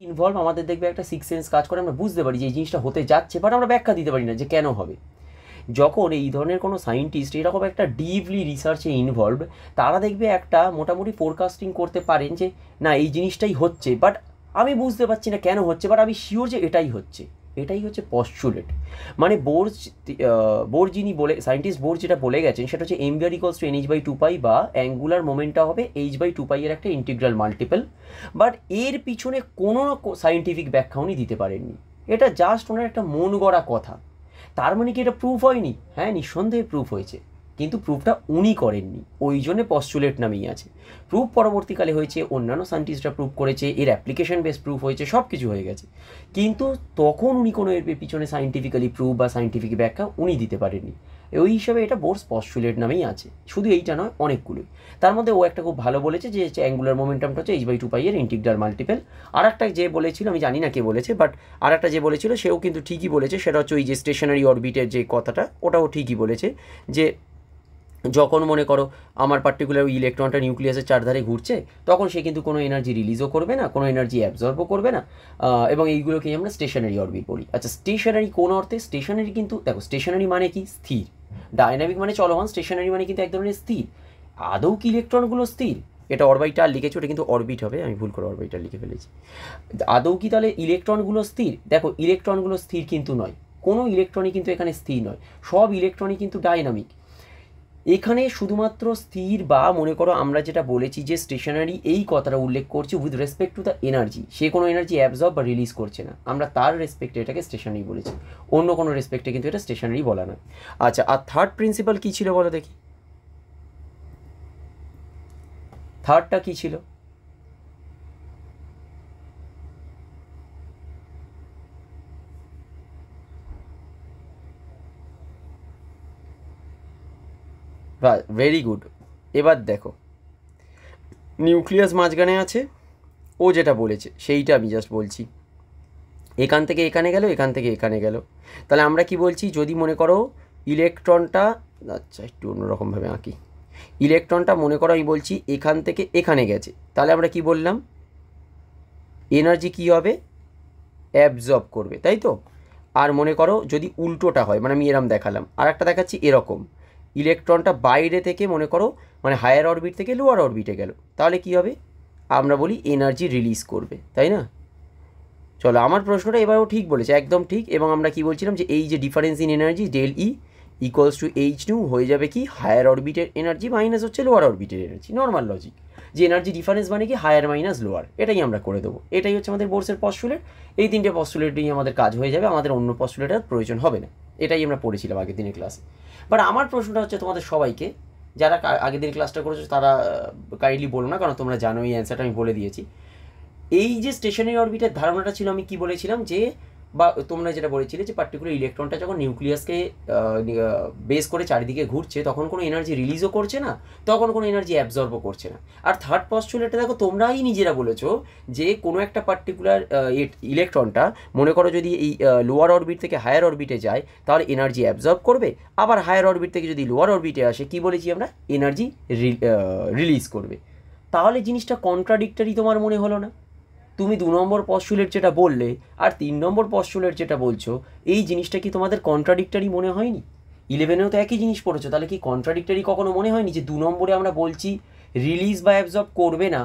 Involve আমাদের দেখবে একটা সিক্স সেন্স কাজ করে, আমরা বুঝতে পারি যে এই জিনিসটা হতে যাচ্ছে, বাট আমরা ব্যাখ্যা দিতে পারি না যে কেন হবে। যখন এই ধরনের কোনো সায়েন্টিস্ট এরকম একটা ডিপলি রিসার্চে ইনভলভ, তারা দেখবে একটা মোটামুটি ফোরকাস্টিং করতে পারেন যে না এই জিনিসটাই হচ্ছে, বাট আমি বুঝতে পারছি না কেন হচ্ছে, বাট আমি শিওর যে এটাই হচ্ছে। এটাই হচ্ছে পস্টুলেট। মানে বোর যিনি বলে, সায়েন্টিস্ট বোর যেটা বলে গেছেন সেটা হচ্ছে MVR equals to NH by 2π, বা অ্যাঙ্গুলার মোমেন্টটা হবে H/2π এর একটা ইন্টিগ্রাল মাল্টিপল। বাট এর পিছনে কোনো সায়েন্টিফিক ব্যাখ্যা উনি দিতে পারেননি, এটা জাস্ট ওনার একটা মন গড়া কথা। তার মানে কি এটা প্রুফ হয়নি? হ্যাঁ, নিঃসন্দেহে প্রুফ হয়েছে, কিন্তু প্রুফটা উনি করেননি, ওই জন্যে পস্টুলেট নামেই আছে। প্রুফ পরবর্তীকালে হয়েছে, অন্যান্য সায়েন্টিস্টরা প্রুফ করেছে, এর অ্যাপ্লিকেশন বেস প্রুফ হয়েছে, সব কিছু হয়ে গেছে, কিন্তু তখন উনি কোনো এর পিছনে সায়েন্টিফিক্যালি প্রুফ বা সায়েন্টিফিক ব্যাখ্যা উনি দিতে পারেননি। ওই হিসাবে এটা বোরস পস্টুলেট নামেই আছে। শুধু এইটা নয়, অনেকগুলোই। তার মধ্যে ও একটা খুব ভালো বলেছে যে অ্যাঙ্গুলার মোমেন্টামটা হচ্ছে H/2π এর ইন্টিগ্রাল মাল্টিপল। আর একটা যে বলেছিল, আমি জানি না কে বলেছে, বাট আর একটা যে বলেছিল সেও কিন্তু ঠিকই বলেছে, সেটা হচ্ছে ওই যে স্টেশনারি অরবিটের যে কথাটা, ওটাও ঠিকই বলেছে যে যখন মনে করো আমার পার্টিকুলার ওই ইলেকট্রনটা নিউক্লিয়াসের চারধারে ঘুরছে, তখন সে কিন্তু কোনো এনার্জি রিলিজও করবে না, কোনো এনার্জি অ্যাবজর্বও করবে না, এবং এইগুলোকেই আমরা স্টেশনারি অরবিট বলি। আচ্ছা, স্টেশনারি কোন অর্থে? স্টেশনারি কিন্তু দেখো, স্টেশনারি মানে কি? স্থির। ডায়নামিক মানে চলমান, স্টেশনারি মানে কিন্তু এক ধরনের স্থির। আদৌ কি ইলেকট্রনগুলো স্থির? এটা অরবিটাল লিখেছি, ওটা কিন্তু অরবিট হবে, আমি ভুল করে অরবিটাল লিখে ফেলেছি। আদৌ কি তাহলে ইলেকট্রনগুলো স্থির? দেখো, ইলেকট্রনগুলো স্থির কিন্তু নয়, কোনো ইলেকট্রনই কিন্তু এখানে স্থির নয়, সব ইলেকট্রনই কিন্তু ডায়নামিক। এখানে শুধুমাত্র স্থির, বা মনে করো আমরা যেটা বলেছি যে স্টেশনারি, এই কথাটা উল্লেখ করছি with respect to the energy, সে কোনো এনার্জি অ্যাবজর্ব বা রিলিজ করছে না, আমরা তার রেসপেক্টে এটাকে স্টেশনারি বলেছি, অন্য কোনো রেসপেক্টে কিন্তু এটা স্টেশনারি বলা নয়। আচ্ছা, আর থার্ড প্রিন্সিপাল কী ছিল বলো দেখি? থার্ডটা কী ছিল? Very good. এবার দেখো, নিউক্লিয়াস মাঝখানে আছে, ও যেটা বলেছে সেইটা আমি জাস্ট বলছি। এখান থেকে এখানে গেল, এখান থেকে এখানে গেল, তাহলে আমরা কি বলছি? যদি মনে করো ইলেকট্রনটা, আচ্ছা একটু অন্যরকমভাবে আঁকি, ইলেকট্রনটা মনে করো আমি বলছি এখান থেকে এখানে গেছে, তাহলে আমরা কি বললাম? এনার্জি কি হবে? অ্যাবজর্ব করবে, তাই তো? আর মনে করো যদি উল্টোটা হয়, মানে আমি এরম দেখালাম, আর একটা দেখাচ্ছি এরকম, ইলেকট্রনটা বাইরে থেকে মনে করো মানে হায়ার অরবিট থেকে লোয়ার অরবিটে গেল, তাহলে কি হবে? আমরা বলি এনার্জি রিলিজ করবে, তাই না? চলো, আমার প্রশ্নটা এবারও ঠিক বলেছে, একদম ঠিক। এবং আমরা কি বলছিলাম যে এই যে difference in energy del E equals to H nu হয়ে যাবে কি হায়ার অরবিটের এনার্জি মাইনাস হচ্ছে লোয়ার অরবিটের এনার্জি। নর্মাল লজিক, যে এনার্জি ডিফারেন্স মানে কি হায়ার মাইনাস লোয়ার, এটাই আমরা করে দেবো। এটাই হচ্ছে আমাদের বোরসের পস্টুলেট। এই তিনটে পস্টুলেটেই আমাদের কাজ হয়ে যাবে, আমাদের অন্য পস্টুলেটের প্রয়োজন হবে না। এটাই আমরা পড়েছিলাম আগের দিনের ক্লাসে। বাট আমার প্রশ্নটা হচ্ছে তোমাদের সবাইকে, যারা আগের দিন ক্লাসটা করেছো তারা কাইন্ডলি বলো না, কারণ তোমরা জানো এই অ্যান্সারটা আমি বলে দিয়েছি। এই যে স্টেশনারি অরবিটের ধারণাটা ছিল, আমি কি বলেছিলাম যে, বা তোমরা যেটা বলেছিলে যে পার্টিকুলার ইলেকট্রনটা যখন নিউক্লিয়াসকে বেস করে চারিদিকে ঘুরছে, তখন কোনো এনার্জি রিলিজও করছে না, তখন কোনো এনার্জি অ্যাবজর্বও করছে না। আর থার্ড পস্টুলেটে দেখো, তোমরাই নিজেরা বলেছো যে কোনো একটা পার্টিকুলার ইলেকট্রনটা মনে করো যদি এই লোয়ার অরবিট থেকে হায়ার অরবিটে যায়, তাহলে এনার্জি অ্যাবজর্ব করবে, আবার হায়ার অরবিট থেকে যদি লোয়ার অরবিটে আসে, কি বলেছি আমরা? এনার্জি রিলিজ করবে। তাহলে জিনিসটা কন্ট্রাডিক্টরি তোমার মনে হলো না? তুমি 2 নম্বর পস্টুলেট যেটা বললে আর 3 নম্বর পস্টুলেট যেটা বলছো, এই জিনিসটা কি তোমাদের কন্ট্রাডিক্টরি মনে হয়নি? 11এও তো একই জিনিস পড়েছো, তাহলে কি কন্ট্রাডিক্টরি কখনো মনে হয়নি যে 2 নম্বরে আমরা বলছি রিলিজ বা অ্যাবজর্ব করবে না,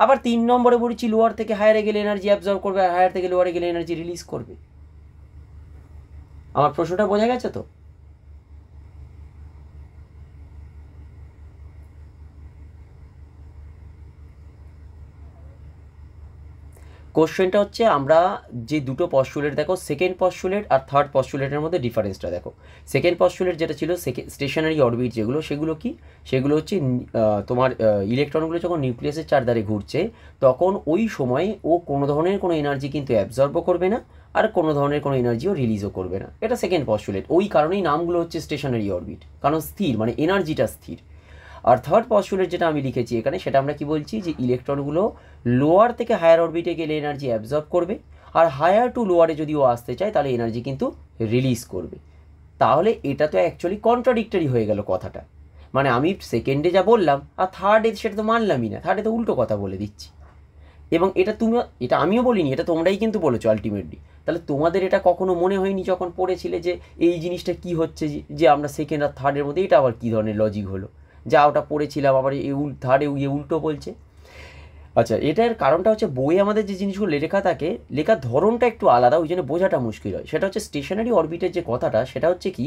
আবার 3 নম্বরে বলছি লোয়ার থেকে হায়ারে গেলে এনার্জি অ্যাবজর্ব করবে, আর হায়ার থেকে লোয়ারে গেলে এনার্জি রিলিজ করবে? আমার প্রশ্নটা বোঝা গেছে তো? কোশ্চেনটা হচ্ছে, আমরা যে দুটো পস্টুলেট দেখো, সেকেন্ড পস্টুলেট আর থার্ড পস্টুলেটের মধ্যে ডিফারেন্সটা দেখো। সেকেন্ড পস্টুলেট যেটা ছিল স্টেশনারি অরবিট, যেগুলো সেগুলো কি? সেগুলো হচ্ছে তোমার ইলেকট্রনগুলো যখন নিউক্লিয়াসের চারধারে ঘুরছে, তখন ওই সময় ও কোনো ধরনের কোনো এনার্জি কিন্তু অ্যাবজর্বও করবে না, আর কোনো ধরনের কোনো এনার্জিও রিলিজও করবে না। এটা সেকেন্ড পস্টুলেট, ওই কারণেই নামগুলো হচ্ছে স্টেশনারি অরবিট, কারণ স্থির, মানে এনার্জিটা স্থির। আর থার্ড পস্টুলেট যেটা আমি লিখেছি এখানে, সেটা আমরা কি বলছি? যে ইলেকট্রনগুলো লোয়ার থেকে হায়ার অরবিটে গেলে এনার্জি অ্যাবজর্ব করবে, আর হায়ার টু লোয়ারে যদি ও আসতে চায় তাহলে এনার্জি কিন্তু রিলিজ করবে। তাহলে এটা তো অ্যাকচুয়ালি কন্ট্রাডিক্টরি হয়ে গেল কথাটা। মানে আমি সেকেন্ডে যা বললাম আর থার্ডে সেটা তো মানলামই না, থার্ডে তো উল্টো কথা বলে দিচ্ছি। এবং এটা আমিও বলিনি, এটা তোমরাই কিন্তু বলেছো আলটিমেটলি। তাহলে তোমাদের এটা কখনো মনে হয়নি যখন পড়েছিলে যে এই জিনিসটা কি হচ্ছে, যে আমরা সেকেন্ড আর থার্ডের মধ্যে এটা আবার কী ধরনের লজিক হলো, যা ওটা পড়েছিলাম আবার থার্ডে উল্টো বলছে। আচ্ছা, এটার কারণটা হচ্ছে বইয়ে আমাদের যে জিনিসগুলো লেখা থাকে, লেখার ধরনটা একটু আলাদা, ওই জন্য বোঝাটা মুশকিল হয়। সেটা হচ্ছে স্টেশনারি অরবিটের যে কথাটা, সেটা হচ্ছে কি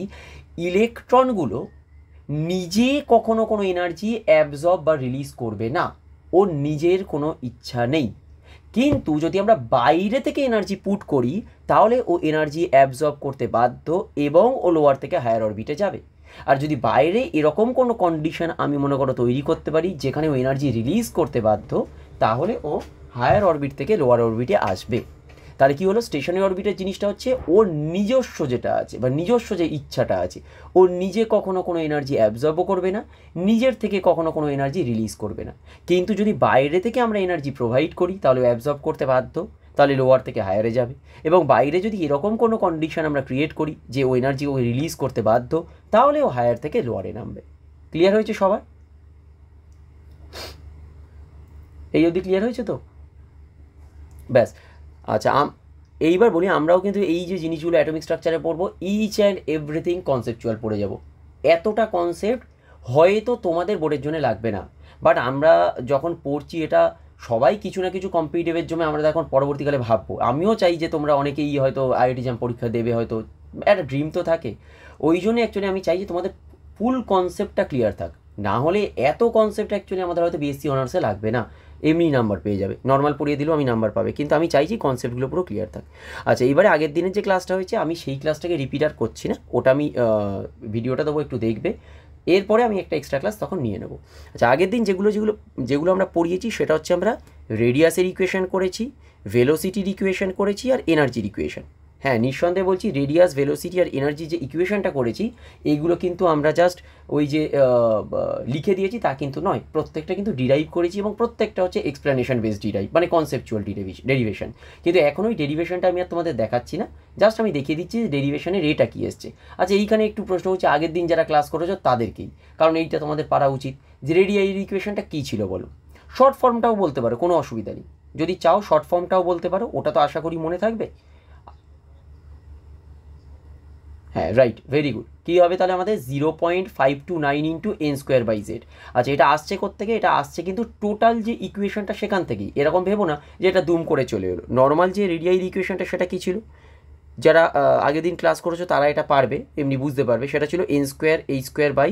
ইলেকট্রনগুলো নিজে কখনো কোনো এনার্জি অ্যাবজর্ব বা রিলিজ করবে না, ওর নিজের কোনো ইচ্ছা নেই। কিন্তু যদি আমরা বাইরে থেকে এনার্জি পুট করি তাহলে ও এনার্জি অ্যাবজর্ব করতে বাধ্য এবং ও লোয়ার থেকে হায়ার অরবিটে যাবে। আর যদি বাইরে এরকম কোনো কন্ডিশন আমি মনে করো তৈরি করতে পারি যেখানে ও এনার্জি রিলিজ করতে বাধ্য, তাহলে ও হায়ার অরবিট থেকে লোয়ার অরবিটে আসবে। তাহলে কি হলো, স্টেশনারি অরবিটের জিনিসটা হচ্ছে ওর নিজস্ব যেটা আছে বা নিজস্ব যে ইচ্ছাটা আছে, ও নিজে কখনো কোনো এনার্জি অ্যাবজর্বও করবে না, নিজের থেকে কখনো কোনো এনার্জি রিলিজ করবে না। কিন্তু যদি বাইরে থেকে আমরা এনার্জি প্রোভাইড করি তাহলে অ্যাবজর্ব করতে বাধ্য, তাহলে লোয়ার থেকে হায়ারে যাবে। এবং বাইরে যদি এরকম কোনো কন্ডিশন আমরা ক্রিয়েট করি যে ও এনার্জি ও রিলিজ করতে বাধ্য, তাহলে ও হায়ার থেকে লোয়ারে নামবে। ক্লিয়ার হয়েছে সবার? এই অবধি ক্লিয়ার হয়েছে তো? ব্যাস। আচ্ছা, এইবার বলি, আমরাও কিন্তু এই যে জিনিসগুলো অ্যাটমিক স্ট্রাকচারে পড়বো, ইচ অ্যান্ড এভরিথিং কনসেপচুয়াল পড়ে যাব। এতটা কনসেপ্ট হয়তো তোমাদের বোর্ডের জন্য লাগবে না, বাট আমরা যখন পড়ছি এটা সবাই কিছু না কিছু কম্পিটিটিভের জন্য আমরা এখন পরবর্তীকালে ভাববো। আমিও চাই যে তোমরা অনেকেই হয়তো আইআইটি জাম পরীক্ষা দেবে, হয়তো একটা ড্রিম তো থাকে। ওই জন্য অ্যাকচুয়ালি আমি চাই যে তোমাদের ফুল কনসেপ্টটা ক্লিয়ার থাক। না হলে এত কনসেপ্ট অ্যাকচুয়ালি আমাদের হয়তো বিএসসি অনার্সে লাগবে না, এমনি নাম্বার পেয়ে যাবে, নর্মাল পড়িয়ে দিলেও আমি নাম্বার পাবে। কিন্তু আমি চাইছি কনসেপ্টগুলো পুরো ক্লিয়ার থাক। আচ্ছা, এবারে আগের দিনের যে ক্লাসটা হয়েছে আমি সেই ক্লাসটাকে রিপিট আর করছি না, ওটা আমি ভিডিওটা দেবো, একটু দেখবে। এরপরে আমি একটা এক্সট্রা ক্লাস তখন নিয়ে নেবো। আচ্ছা, আগের দিন যেগুলো আমরা পড়িয়েছি সেটা হচ্ছে আমরা রেডিয়াসের ইকুয়েশন করেছি, ভেলোসিটির ইকুয়েশন করেছি আর এনার্জির ইকুয়েশন। হ্যাঁ, নিঃসন্দেহে বলছি রেডিয়াস, ভেলোসিটি আর এনার্জি যে ইকুয়েশনটা করেছি এইগুলো কিন্তু আমরা জাস্ট ওই যে লিখে দিয়েছি তা কিন্তু নয়, প্রত্যেকটা কিন্তু ডিরাইভ করেছি এবং প্রত্যেকটা হচ্ছে এক্সপ্লেনেশন বেসড ডিরাইভ, মানে কনসেপচুয়াল ডেরিভেশন। কিন্তু এখন ওই ডেরিভেশনটা আমি আর তোমাদের দেখাচ্ছি না, জাস্ট আমি দেখিয়ে দিচ্ছি যে ডেরিভেশনের রেটা কী এসছে। আচ্ছা, এইখানে একটু প্রশ্ন হচ্ছে আগের দিন যারা ক্লাস করেছো তাদেরকেই, কারণ এইটা তোমাদের পারা উচিত যে রেডিয়াইয়ের ইকুয়েশনটা কী ছিল বলো। শর্ট ফর্মটাও বলতে পারো, কোনো অসুবিধা নেই, যদি চাও শর্ট ফর্মটাও বলতে পারো, ওটা তো আশা করি মনে থাকবে। হ্যাঁ, রাইট, ভেরি গুড। কী হবে তাহলে আমাদের 0.529 into N square by Z. আচ্ছা, এটা আসছে কোত্থেকে? এটা আসছে কিন্তু টোটাল যে ইকুয়েশনটা সেখান থেকেই। এরকম ভেবো না যে এটা দুম করে চলে এলো। নর্মাল যে রেডিয়াইয়ের ইকুয়েশনটা সেটা কী ছিল? যারা আগের দিন ক্লাস করেছো তারা এটা পারবে, এমনি বুঝতে পারবে। সেটা ছিল N square H square by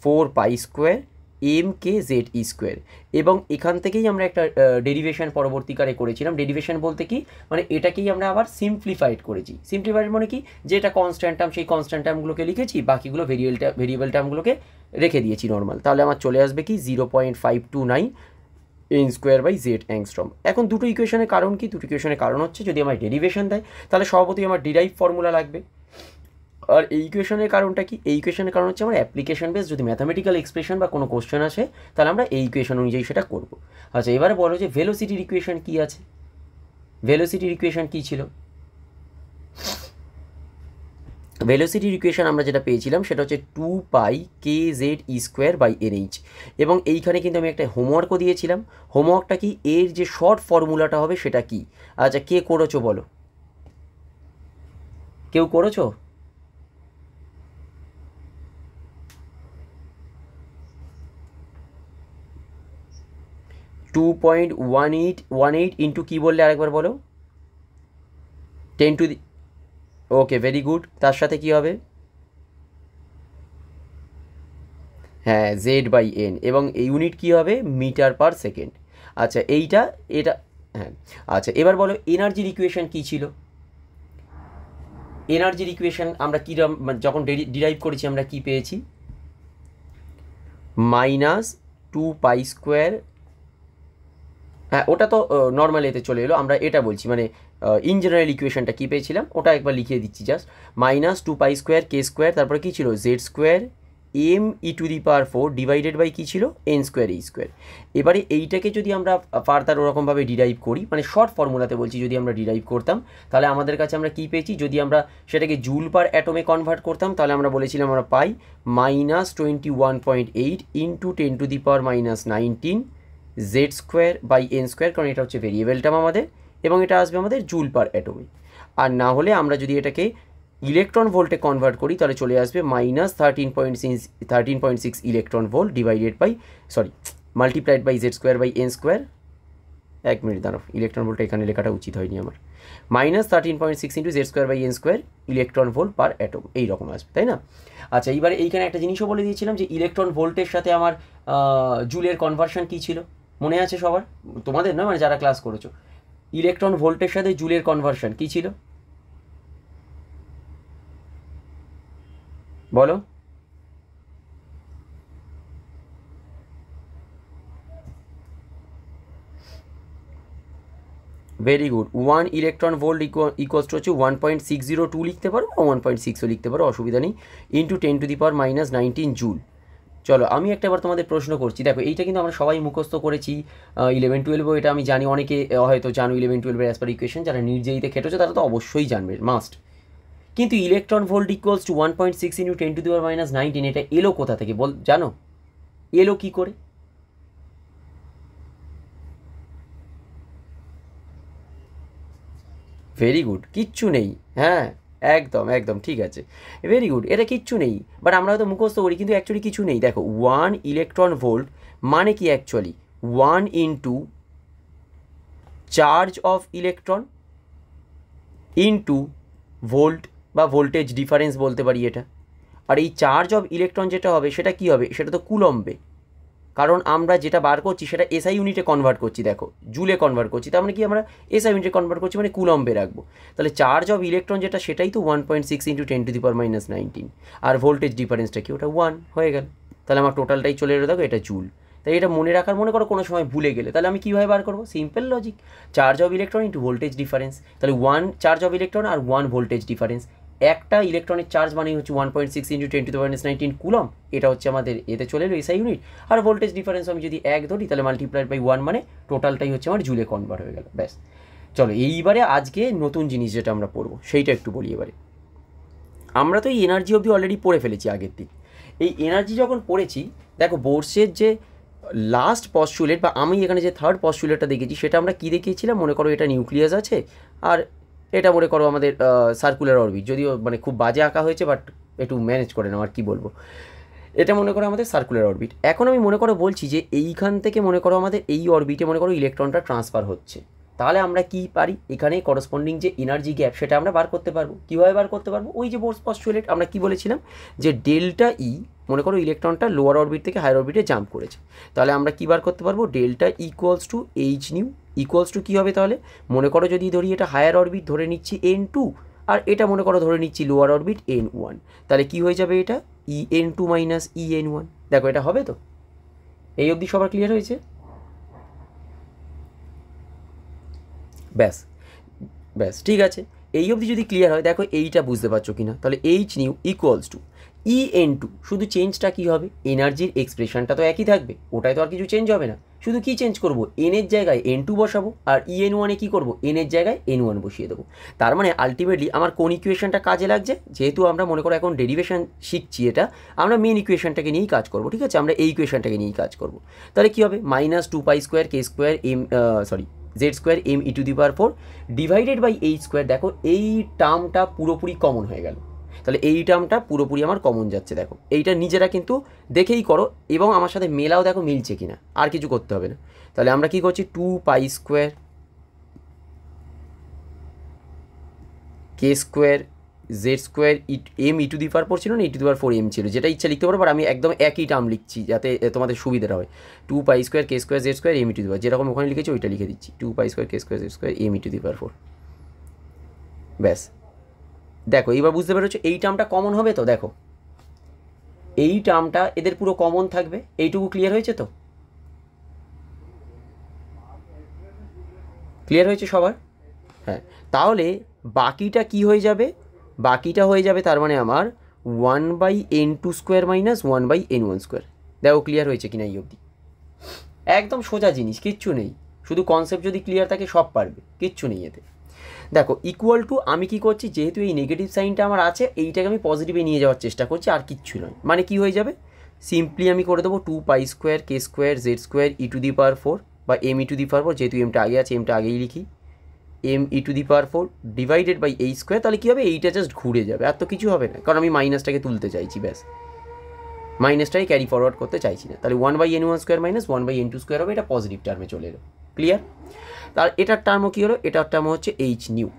4 pi square M K Z E square. এবং এখান থেকেই আমরা একটা ডেরিভেশন পরবর্তীকালে করেছিলাম। ডেরিভেশন বলতে কি, মানে এটাকেই আমরা আবার সিম্পলিফাইড করেছি। সিম্পলিফাইড মানে কি, যে এটা কনস্ট্যান্ট টার্ম, সেই কনস্ট্যান্ট টার্মগুলোকে লিখেছি, বাকিগুলো ভেরিয়েবল টার্মগুলোকে রেখে দিয়েছি নর্মাল। তাহলে আমার চলে আসবে কি 0.529 N square by Z angstrom. এখন দুটো ইকুয়েশনের কারণ কি? দুটো ইকুয়েশনের কারণ হচ্ছে যদি আমার ডেরিভেশন দেয় তাহলে স্বভাবতই আমার ডিরাইভ ফর্মুলা লাগবে। আর এই ইকুয়েশনের কারণটা কি? এই ইকুয়েশনের কারণ হচ্ছে আমার অ্যাপ্লিকেশন বেস, যদি ম্যাথামেটিক্যাল এক্সপ্রেশন বা কোনো কোশ্চেন আসে তাহলে আমরা এই ইকুয়েশন অনুযায়ী সেটা করব। আচ্ছা, এবারে বলো যে ভেলোসিটির ইকুয়েশন কী আছে? ভেলোসিটির ইকুয়েশন কী ছিল? ভেলোসিটির ইকুয়েশন আমরা যেটা পেয়েছিলাম সেটা হচ্ছে 2 pi K Z E square by NH. এবং এইখানে কিন্তু আমি একটা হোমওয়ার্কও দিয়েছিলাম। হোমওয়ার্কটা কি, এর যে শর্ট ফর্মুলাটা হবে সেটা কি? আচ্ছা, কে করেছো বলো? কেউ করেছো? টু 2.1818 ইন্টু কী বললে আরেকবার বলো? 10 to the, okay, very good. তার সাথে কি হবে? হ্যাঁ, জেড বাই এন, এবং এই ইউনিট কী হবে? Meter per second. আচ্ছা, এটা হ্যাঁ। আচ্ছা, এবার বলো এনার্জির ইকুয়েশন কী ছিল? এনার্জির ইকুয়েশন আমরা কী যখন ডিরাইভ করেছি আমরা কি পেয়েছি? -2 পাই স্কোয়ার। হ্যাঁ, ওটা তো নর্মাল এতে চলে এলো, আমরা এটা বলছি মানে ইন জেনারেল ইকুয়েশনটা কী পেয়েছিলাম ওটা একবার লিখিয়ে দিচ্ছি just. -2 pi square K square, তারপরে কী ছিল? Z square M E to the power 4 divided by কী ছিল? এন স্কোয়ার এই স্কোয়ার। এবারে এইটাকে যদি আমরা ফার্দার ওরকমভাবে ডিরাইভ করি, মানে শর্ট ফর্মুলাতে বলছি, যদি আমরা ডিরাইভ করতাম তাহলে আমাদের কাছে আমরা কী পেয়েছি? যদি আমরা সেটাকে জুল পার অ্যাটমে কনভার্ট করতাম তাহলে আমরা বলেছিলাম আমরা পাই -21.8 into 10 to the power -19 Z square by N square, কারণ এটা হচ্ছে ভেরিয়েবল টার্ম আমাদের, এবং এটা আসবে আমাদের জুল পার অ্যাটমে। আর না হলে আমরা যদি এটাকে ইলেকট্রন ভোল্টে কনভার্ট করি তাহলে চলে আসবে -13.6 electron volt divided by multiplied by Z square by N square. এক মিনিট দাঁড়াও, ইলেকট্রন ভোল্টটা এখানে লেখাটা উচিত হয়নি আমার। -13.6 into Z square by N square electron volt per atom, এইরকম আসবে, তাই না? আচ্ছা, এইবারে এইখানে একটা জিনিসও বলে দিয়েছিলাম যে ইলেকট্রন ভোল্টের সাথে আমার জুলের কনভার্সন কী ছিল, মনে আছে সবার? তোমাদের নয়, মানে যারা ক্লাস করেছো। ইলেকট্রন ভোল্টের সাথে জুলের কনভার্সন কী ছিল বলো? Very good. 1 electron volt equals to হচ্ছে 1.602 লিখতে পারো বা 1.6ও লিখতে পারো, অসুবিধা নেই, ইন্টু 10⁻⁻19 জুল। চলো আমি একটা এবার তোমাদের প্রশ্ন করছি। দেখো এইটা কিন্তু আমরা সবাই মুখস্থ করেছি 11-12, এটা আমি জানি, অনেকে হয়তো জানো 11-12 অ্যাজ পার ইকুয়েশন, যারা নির্জয়ীতে খেটেছো তারা তো অবশ্যই জানবে, মাস্ট। কিন্তু electron volt equals to 1.6 into 10⁻⁻19, এটা এলো কোথা থেকে জানো? এলো কি করে? ভেরি গুড, কিচ্ছু নেই। হ্যাঁ, একদম একদম ঠিক আছে, ভেরি গুড, এটা কিচ্ছু নেই, বাট আমরা হয়তো মুখস্থ করি, কিন্তু অ্যাকচুয়ালি কিছু নেই। দেখো 1 ইলেকট্রন ভোল্ট মানে কি actually 1 into charge of electron into volt বা ভোল্টেজ ডিফারেন্স বলতে পারি এটা। আর এই চার্জ অফ ইলেকট্রন যেটা হবে সেটা কি হবে? সেটা তো কুলম্বে, কারণ আমরা যেটা বার করছি সেটা এসআই ইউনিটে কনভার্ট করছি, দেখো জুলে কনভার্ট করছি, তার মানে কি আমরা এসআই ইউনিটে কনভার্ট করছি, মানে কুলম্বে রাখবো। তাহলে চার্জ অফ ইলেকট্রন যেটা সেটাই তো 1.6 ইন্টু 10⁻⁻19, আর ভোল্টেজ ডিফারেন্সটা কি? ওটা 1 হয়ে গেল। তাহলে আমার টোটালটাই চলে এলো, দেখো এটা জুল। তাই এটা মনে রাখার, মনে করো কোনো সময় ভুলে গেলে, তাহলে আমি কীভাবে বার করবো? Simple logic, charge of electron into voltage difference. তাহলে 1 চার্জ অফ ইলেকট্রন আর 1 ভোল্টেজ ডিফারেন্স। একটা ইলেকট্রনের চার্জ মানে হচ্ছে 1.6 ইন্টু 10⁻⁻19 কুলম, এটা হচ্ছে আমাদের এতে চলে এলো এসআই ইউনিট। আর ভোল্টেজ ডিফারেন্স আমি যদি 1 ধরি তাহলে মাল্টিপ্লাইড বাই 1, মানে টোটালটাই হচ্ছে আমার জুলে কনভার্ট হয়ে গেল, ব্যাস। চলো এইবারে আজকে নতুন জিনিস যেটা আমরা পড়বো সেইটা একটু বলি এবারে। আমরা তো এই এনার্জি অবধি অলরেডি পড়ে ফেলেছি আগের দিন। এই এনার্জি যখন পড়েছি, দেখো বোর্সের যে লাস্ট পস্টুলেট, বা আমি এখানে যে থার্ড পস্টুলেটটা দেখেছি সেটা আমরা কী দেখিয়েছিলাম? মনে করো এটা নিউক্লিয়াস আছে, আর এটা মনে করো আমাদের সার্কুলার অরবিট, যদিও মানে খুব বাজে আঁকা হয়েছে, বাট একটু ম্যানেজ করে নাও, আর কী বলবো। এটা মনে করো আমাদের সার্কুলার অরবিট। এখন আমি মনে করো বলছি যে এইখান থেকে মনে করো আমাদের এই অরবিটে মনে করো ইলেকট্রনটা ট্রান্সফার হচ্ছে, তাহলে আমরা কি পারি? এখানে করসপন্ডিং যে এনার্জি গ্যাপ সেটা আমরা বার করতে পারবো। কীভাবে বার করতে পারবো? ওই যে বোর্স পস্টুলেট আমরা কি বলেছিলাম, যে ডেল্টা ই, মনে করো ইলেকট্রনটা লোয়ার অরবিট থেকে হায়ার অরবিটে জাম্প করেছে, তাহলে আমরা কী বার করতে পারবো? Delta equals to H nu equals to কী হবে তাহলে? মনে করো যদি ধরি এটা হায়ার অরবিট ধরে নিচ্ছি N2, আর এটা মনে করো ধরে নিচ্ছি লোয়ার অরবিট N1, তাহলে কি হয়ে যাবে? এটা EN2 মাইনাস EN1। দেখো এটা হবে তো? এই অবধি সবার ক্লিয়ার হয়েছে? ব্যাস ব্যাস, ঠিক আছে, এই অবধি যদি ক্লিয়ার হয়, দেখো এইটা বুঝতে পারছো কি না? তাহলে H nu equals two EN2, শুধু চেঞ্জটা কী হবে? এনার্জির এক্সপ্রেশনটা তো একই থাকবে, ওটাই তো আর কিছু চেঞ্জ হবে না, শুধু কি চেঞ্জ করবো? এনের জায়গায় N2 বসাবো, আর EN1-এ কী করবো? এনের জায়গায় N1 বসিয়ে দেবো। তার মানে আলটিমেটলি আমার কোন ইকুয়েশনটা কাজে লাগছে? যেহেতু আমরা মনে করো এখন ডেরিভেশন শিখছি, এটা আমরা মেন ইকুয়েশনটাকে নিয়েই কাজ করবো, ঠিক আছে? আমরা এই ইকুয়েশনটাকে নিয়েই কাজ করবো। তাহলে কী হবে? -2π² k² z square m e⁴ divided by H square. দেখো এই টার্মটা পুরোপুরি কমন হয়ে গেল, তাহলে এই টার্মটা পুরোপুরি আমার কমন যাচ্ছে। দেখো এইটা নিজেরা কিন্তু দেখেই করো, এবং আমার সাথে মেলাও, দেখো মিলছে কিনা, আর কিছু করতে হবে না। তাহলে আমরা কি করছি? 2π² k² z square m e⁴ ছিল না, e⁴m ছিল, যেটা ইচ্ছা লিখতে পারো, বাট আমি একদম একই টার্ম লিখছি যাতে তোমাদের সুবিধাটা হয়। 2π² k² z square m e⁴, যেরকম ওখানে লিখেছি ওইটা লিখে দিচ্ছি, 2π² k² z square m e⁴। ব্যাস, দেখো এইবার বুঝতে পেরেছো এই টার্মটা কমন হবে তো? দেখো এই টার্মটা এদের পুরো কমন থাকবে, এইটুকু ক্লিয়ার হয়েছে তো? ক্লিয়ার হয়েছে সবার? হ্যাঁ, তাহলে বাকিটা কি হয়ে যাবে? বাকিটা হয়ে যাবে তার মানে আমার 1/n2² মাইনাস 1/n1²। দেখো ক্লিয়ার হয়েছে কিনা এই অবধি? একদম সোজা জিনিস, কিচ্ছু নেই, শুধু কনসেপ্ট যদি ক্লিয়ার থাকে সব পারবে, কিচ্ছু নেই এতে। দেখো ইকুয়াল টু আমি কি করছি? যেহেতু এই নেগেটিভ সাইনটা আমার আছে, এইটাকে আমি পজিটিভে নিয়ে যাওয়ার চেষ্টা করছি, আর কিচ্ছু নয়। মানে কি হয়ে যাবে? সিম্পলি আমি করে দেবো 2π² k² z স্কোয়ার e⁴, বা M E to the power 4, যেহেতু এমটা আগে আছে এমটা আগেই লিখি, M E to the power 4 divided by H square. তাহলে কী হবে, এইটা জাস্ট ঘুরে যাবে, আর তো কিছু হবে না, কারণ আমি মাইনাসটাকে তুলতে চাইছি, ব্যাস মাইনাসটাকে ক্যারি ফরওয়ার্ড করতে চাইছি না। তাহলে 1/n1 square minus 1/n2 square হবে, এটা পজিটিভ টার্মে চলে এলো। ক্লিয়ার? তার এটার টার্মও কী হলো, এটার টার্মও হচ্ছে এইচ নিউ।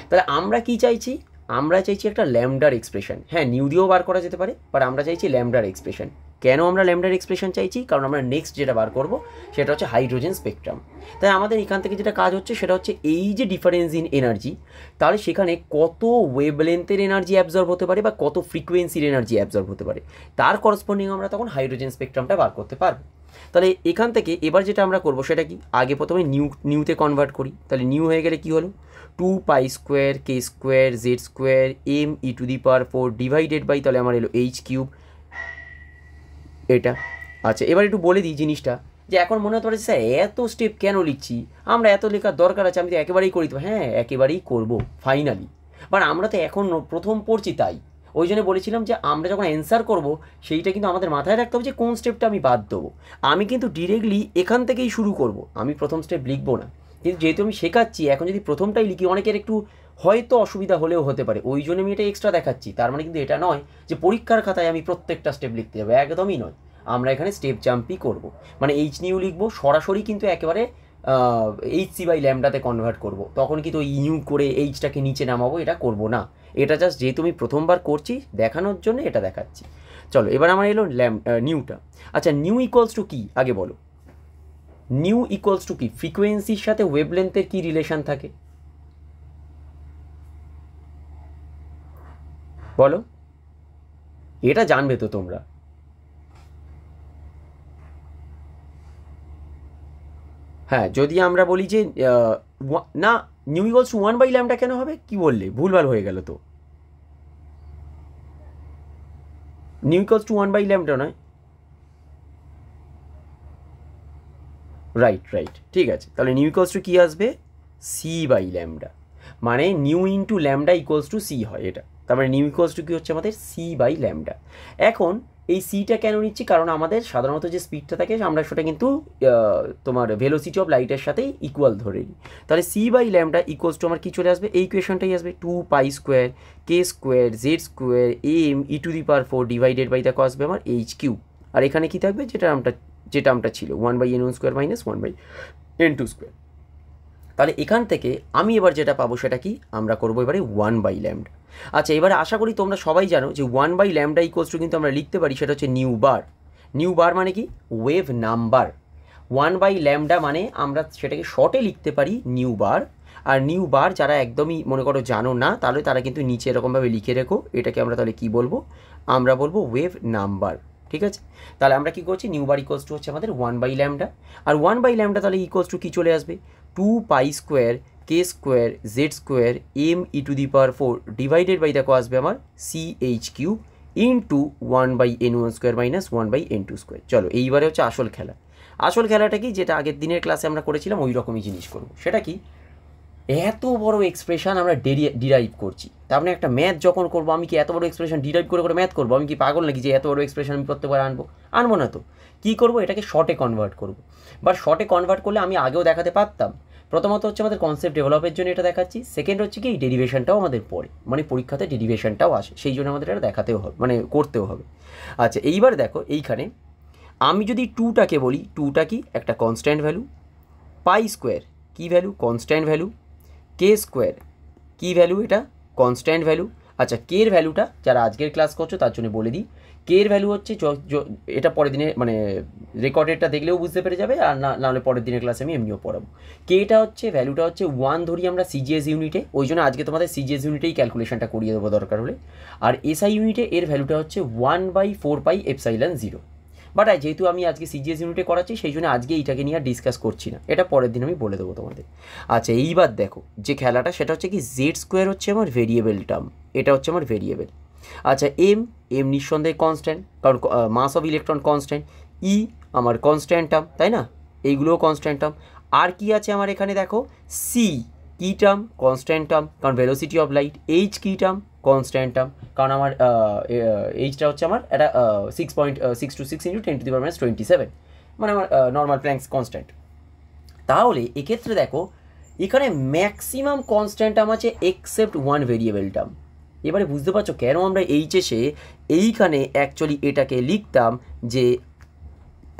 তাহলে আমরা কি চাইছি, আমরা চাইছি একটা ল্যামডার এক্সপ্রেশন। হ্যাঁ, নিউ দিয়েও বার করা যেতে পারে, বাট আমরা চাইছি ল্যামডার এক্সপ্রেশন। কেন আমরা ল্যামডার এক্সপ্রেশন চাইছি, কারণ আমরা নেক্সট যেটা বার করব সেটা হচ্ছে হাইড্রোজেন স্পেকট্রাম। তাই আমাদের এখান থেকে যেটা কাজ হচ্ছে সেটা হচ্ছে এই যে ডিফারেন্স ইন এনার্জি, তাহলে সেখানে কত ওয়েভলেন্থের এনার্জি অ্যাবজর্ব হতে পারে বা কত ফ্রিকোয়েন্সির এনার্জি অ্যাবজর্ব হতে পারে, তার করসপন্ডিং আমরা তখন হাইড্রোজেন স্পেকট্রামটা বার করতে পারবো। তাহলে এখান থেকে এবার যেটা আমরা করবো সেটা কি, আগে প্রথমে নিউতে কনভার্ট করি। তাহলে নিউ হয়ে গেলে কি হলো, 2π² k² z² m e to the power 4 divided by, তাহলে আমার এলো h³ এটা। আচ্ছা, এবার একটু বলে দিই জিনিসটা, যে এখন মনে হতে পারে স্যার এত স্টেপ কেন লিখছি, আমরা এত লেখার দরকার আছে, আমি তো একেবারেই করি। তো হ্যাঁ, একেবারেই করবো ফাইনালি, বাট আমরা তো এখন প্রথম পড়ছি, তাই ওই জন্য বলেছিলাম যে আমরা যখন অ্যান্সার করব সেইটা কিন্তু আমাদের মাথায় রাখতে হবে যে কোন স্টেপটা আমি বাদ দেবো। আমি কিন্তু ডিরেক্টলি এখান থেকেই শুরু করব, আমি প্রথম স্টেপ লিখবো না। কিন্তু যেহেতু আমি শেখাচ্ছি, এখন যদি প্রথমটাই লিখি অনেকের একটু হয়তো অসুবিধা হলেও হতে পারে, ওই জন্য আমি এটা এক্সট্রা দেখাচ্ছি। তার মানে কিন্তু এটা নয় যে পরীক্ষার খাতায় আমি প্রত্যেকটা স্টেপ লিখতে যাবো, একদমই নয়। আমরা এখানে স্টেপ জাম্পই করব, মানে এইচ নিউ লিখবো সরাসরি, কিন্তু একেবারে HC/λতে কনভার্ট করব, তখন কিন্তু ওই নিউ করে এইচটাকে নিচে নামাবো, এটা করব না। এটা জাস্ট যেহেতু আমি প্রথমবার করছি দেখানোর জন্য এটা দেখাচ্ছি। চলো এবার আমার এলো নিউটা। আচ্ছা, নিউ ইকুয়ালস টু কি আগে বলো, নিউ ইকুয়ালস টু কি, ফ্রিকোয়েন্সির সাথে ওয়েভলেন্থের কি রিলেশন থাকে বলো, এটা জানবে তো তোমরা। হ্যাঁ, যদি আমরা বলি যে না, নিউ ইকুয়ালস টু 1/λ কেন হবে, কি বললে, ভুলভাল হয়ে গেল তো, নিউ ইকুয়ালস টু 1/λ নয়। রাইট, ঠিক আছে। তাহলে নিউ ইকুয়ালস টু কী আসবে, c/λ, মানে nu into lambda equals to C হয় এটা। তার মানে নিউ ইকুয়ালস টু কী হচ্ছে আমাদের c/λ। এখন এই সিটা কেন নিচ্ছি, কারণ আমাদের সাধারণত যে স্পিডটা থাকে আমরা সেটা কিন্তু তোমার ভেলোসিটি অফ লাইটের সাথেই ইকুয়াল ধরে নিই। তাহলে c/λ ইকুয়ালস টু আমার কী চলে আসবে, এই ইকুয়েশনটাই আসবে 2π² k² z² m e to the power 4 divided by দেখো আসবে আমার h³। আর এখানে কী থাকবে, যেটা আমরা ছিল 1/n1 square minus 1/n2 square. তাহলে এখান থেকে আমি এবার যেটা পাবো সেটা কি, আমরা করবো এবারে 1/λ। আচ্ছা, এবারে আশা করি তোমরা সবাই জানো যে 1/λ ইকুয়ালস টু কিন্তু আমরা লিখতে পারি সেটা হচ্ছে নিউ বার। নিউ বার মানে কি, ওয়েভ নাম্বার। 1/λ মানে আমরা সেটাকে শর্টে লিখতে পারি নিউ বার। আর নিউ বার যারা একদমই মনে করো জানো না, তাহলে তারা কিন্তু নিচে এরকমভাবে লিখে রেখো, এটাকে আমরা তাহলে কি বলবো, আমরা বলবো ওয়েভ নাম্বার। ঠিক আছে, তাহলে আমরা কী করছি, নিউ বার ইকুয়ালস টু হচ্ছে আমাদের 1/λ। আর 1/λ তাহলে ইকুয়ালস টু কী চলে আসবে, 2π² k² z² m e to the power 4 divided by দেখো আসবে আমার ch³ into 1/n1 square minus 1/n2 square. চলো এইবারে হচ্ছে আসল খেলা। আসল খেলাটা কি, যেটা আগের দিনের ক্লাসে আমরা করেছিলাম ওই রকমই জিনিস করবো। সেটা কি, এত বড় এক্সপ্রেশন আমরা ডিরাইভ করছি, তার মানে একটা ম্যাথ যখন করবো, আমি কি এত বড় এক্সপ্রেশন ডিরাইভ করে ম্যাথ করবো, আমি কি পাগল নাকি যে এত বড় এক্সপ্রেশন আমি প্রত্যেকবার আনবো না তো। কী করবো, এটাকে শর্টে কনভার্ট করবো। বাট শর্টে কনভার্ট করলে আমি আগেও দেখাতে পারতাম। প্রথমত হচ্ছে আমাদের কনসেপ্ট ডেভেলপের জন্য এটা দেখাচ্ছি, সেকেন্ড হচ্ছে কি এই ডেরিভেশনটাও আমাদের পড়ে, মানে পরীক্ষাতে ডেরিভেশনটাও আসে, সেই জন্য আমাদের এটা দেখাতেও হবে, মানে করতেও হবে। আচ্ছা, এইবার দেখো এইখানে আমি যদি 2টাকে বলি, 2টা কি একটা কনস্ট্যান্ট ভ্যালু, π² কী ভ্যালু, কনস্ট্যান্ট ভ্যালু, k² কী ভ্যালু, এটা কনস্ট্যান্ট ভ্যালু। আচ্ছা, কে এর ভ্যালুটা যারা আজকের ক্লাস করছো তার জন্য বলে দিই, কে এর ভ্যালু হচ্ছে এটা পরের দিনে মানে রেকর্ডেডটা দেখলেও বুঝতে পেরে যাবে, আর নাহলে পরের দিনের ক্লাসে আমি এমনিও পড়াবো। কেটা হচ্ছে ভ্যালুটা হচ্ছে 1 ধরি আমরা সিজিএস ইউনিটে, ওই জন্য আজকে তোমাদের সিজিএস ইউনিটেই ক্যালকুলেশনটা করিয়ে দেবো দরকার হলে। আর এসআই ইউনিটে এর ভ্যালুটা হচ্ছে 1/4πε0। বাট যেহেতু আমি আজকে সিজিএস ইউনিটে করাচ্ছি সেই জন্য আজকে এইটাকে নিয়ে আর ডিসকাস করছি না, এটা পরের দিন আমি বলে দেবো তোমাদের। আচ্ছা, এইবার দেখো যে খেলাটা সেটা হচ্ছে কি, z² হচ্ছে আমার ভেরিয়েবল টার্ম, এটা হচ্ছে আমার ভেরিয়েবল। আচ্ছা, এম নিঃসন্দেহে কনস্ট্যান্ট, কারণ মাস অফ ইলেকট্রন কনস্ট্যান্ট, ই আমার কনস্ট্যান্ট টার্ম, তাই না, এইগুলোও কনস্ট্যান্ট টার্ম। আর কি আছে আমার এখানে দেখো, সি কি টার্ম, কনস্ট্যান্ট টার্ম, কারণ ভেলোসিটি অফ লাইট, এইচ কি টার্ম, কনস্ট্যান্ট টার্ম, কারণ আমার এইচটা হচ্ছে আমার এটা 6.626 × 10⁻27, মানে আমার নর্মাল প্ল্যাঙ্কস কনস্ট্যান্ট। তাহলে এক্ষেত্রে দেখো এখানে ম্যাক্সিমাম কনস্ট্যান্ট টার্ম আছে এক্সেপ্ট ওয়ান ভেরিয়েবল টার্ম। এবারে বুঝতে পারছো কেন আমরা এইচএসে এইখানে অ্যাকচুয়ালি এটাকে লিখতাম যে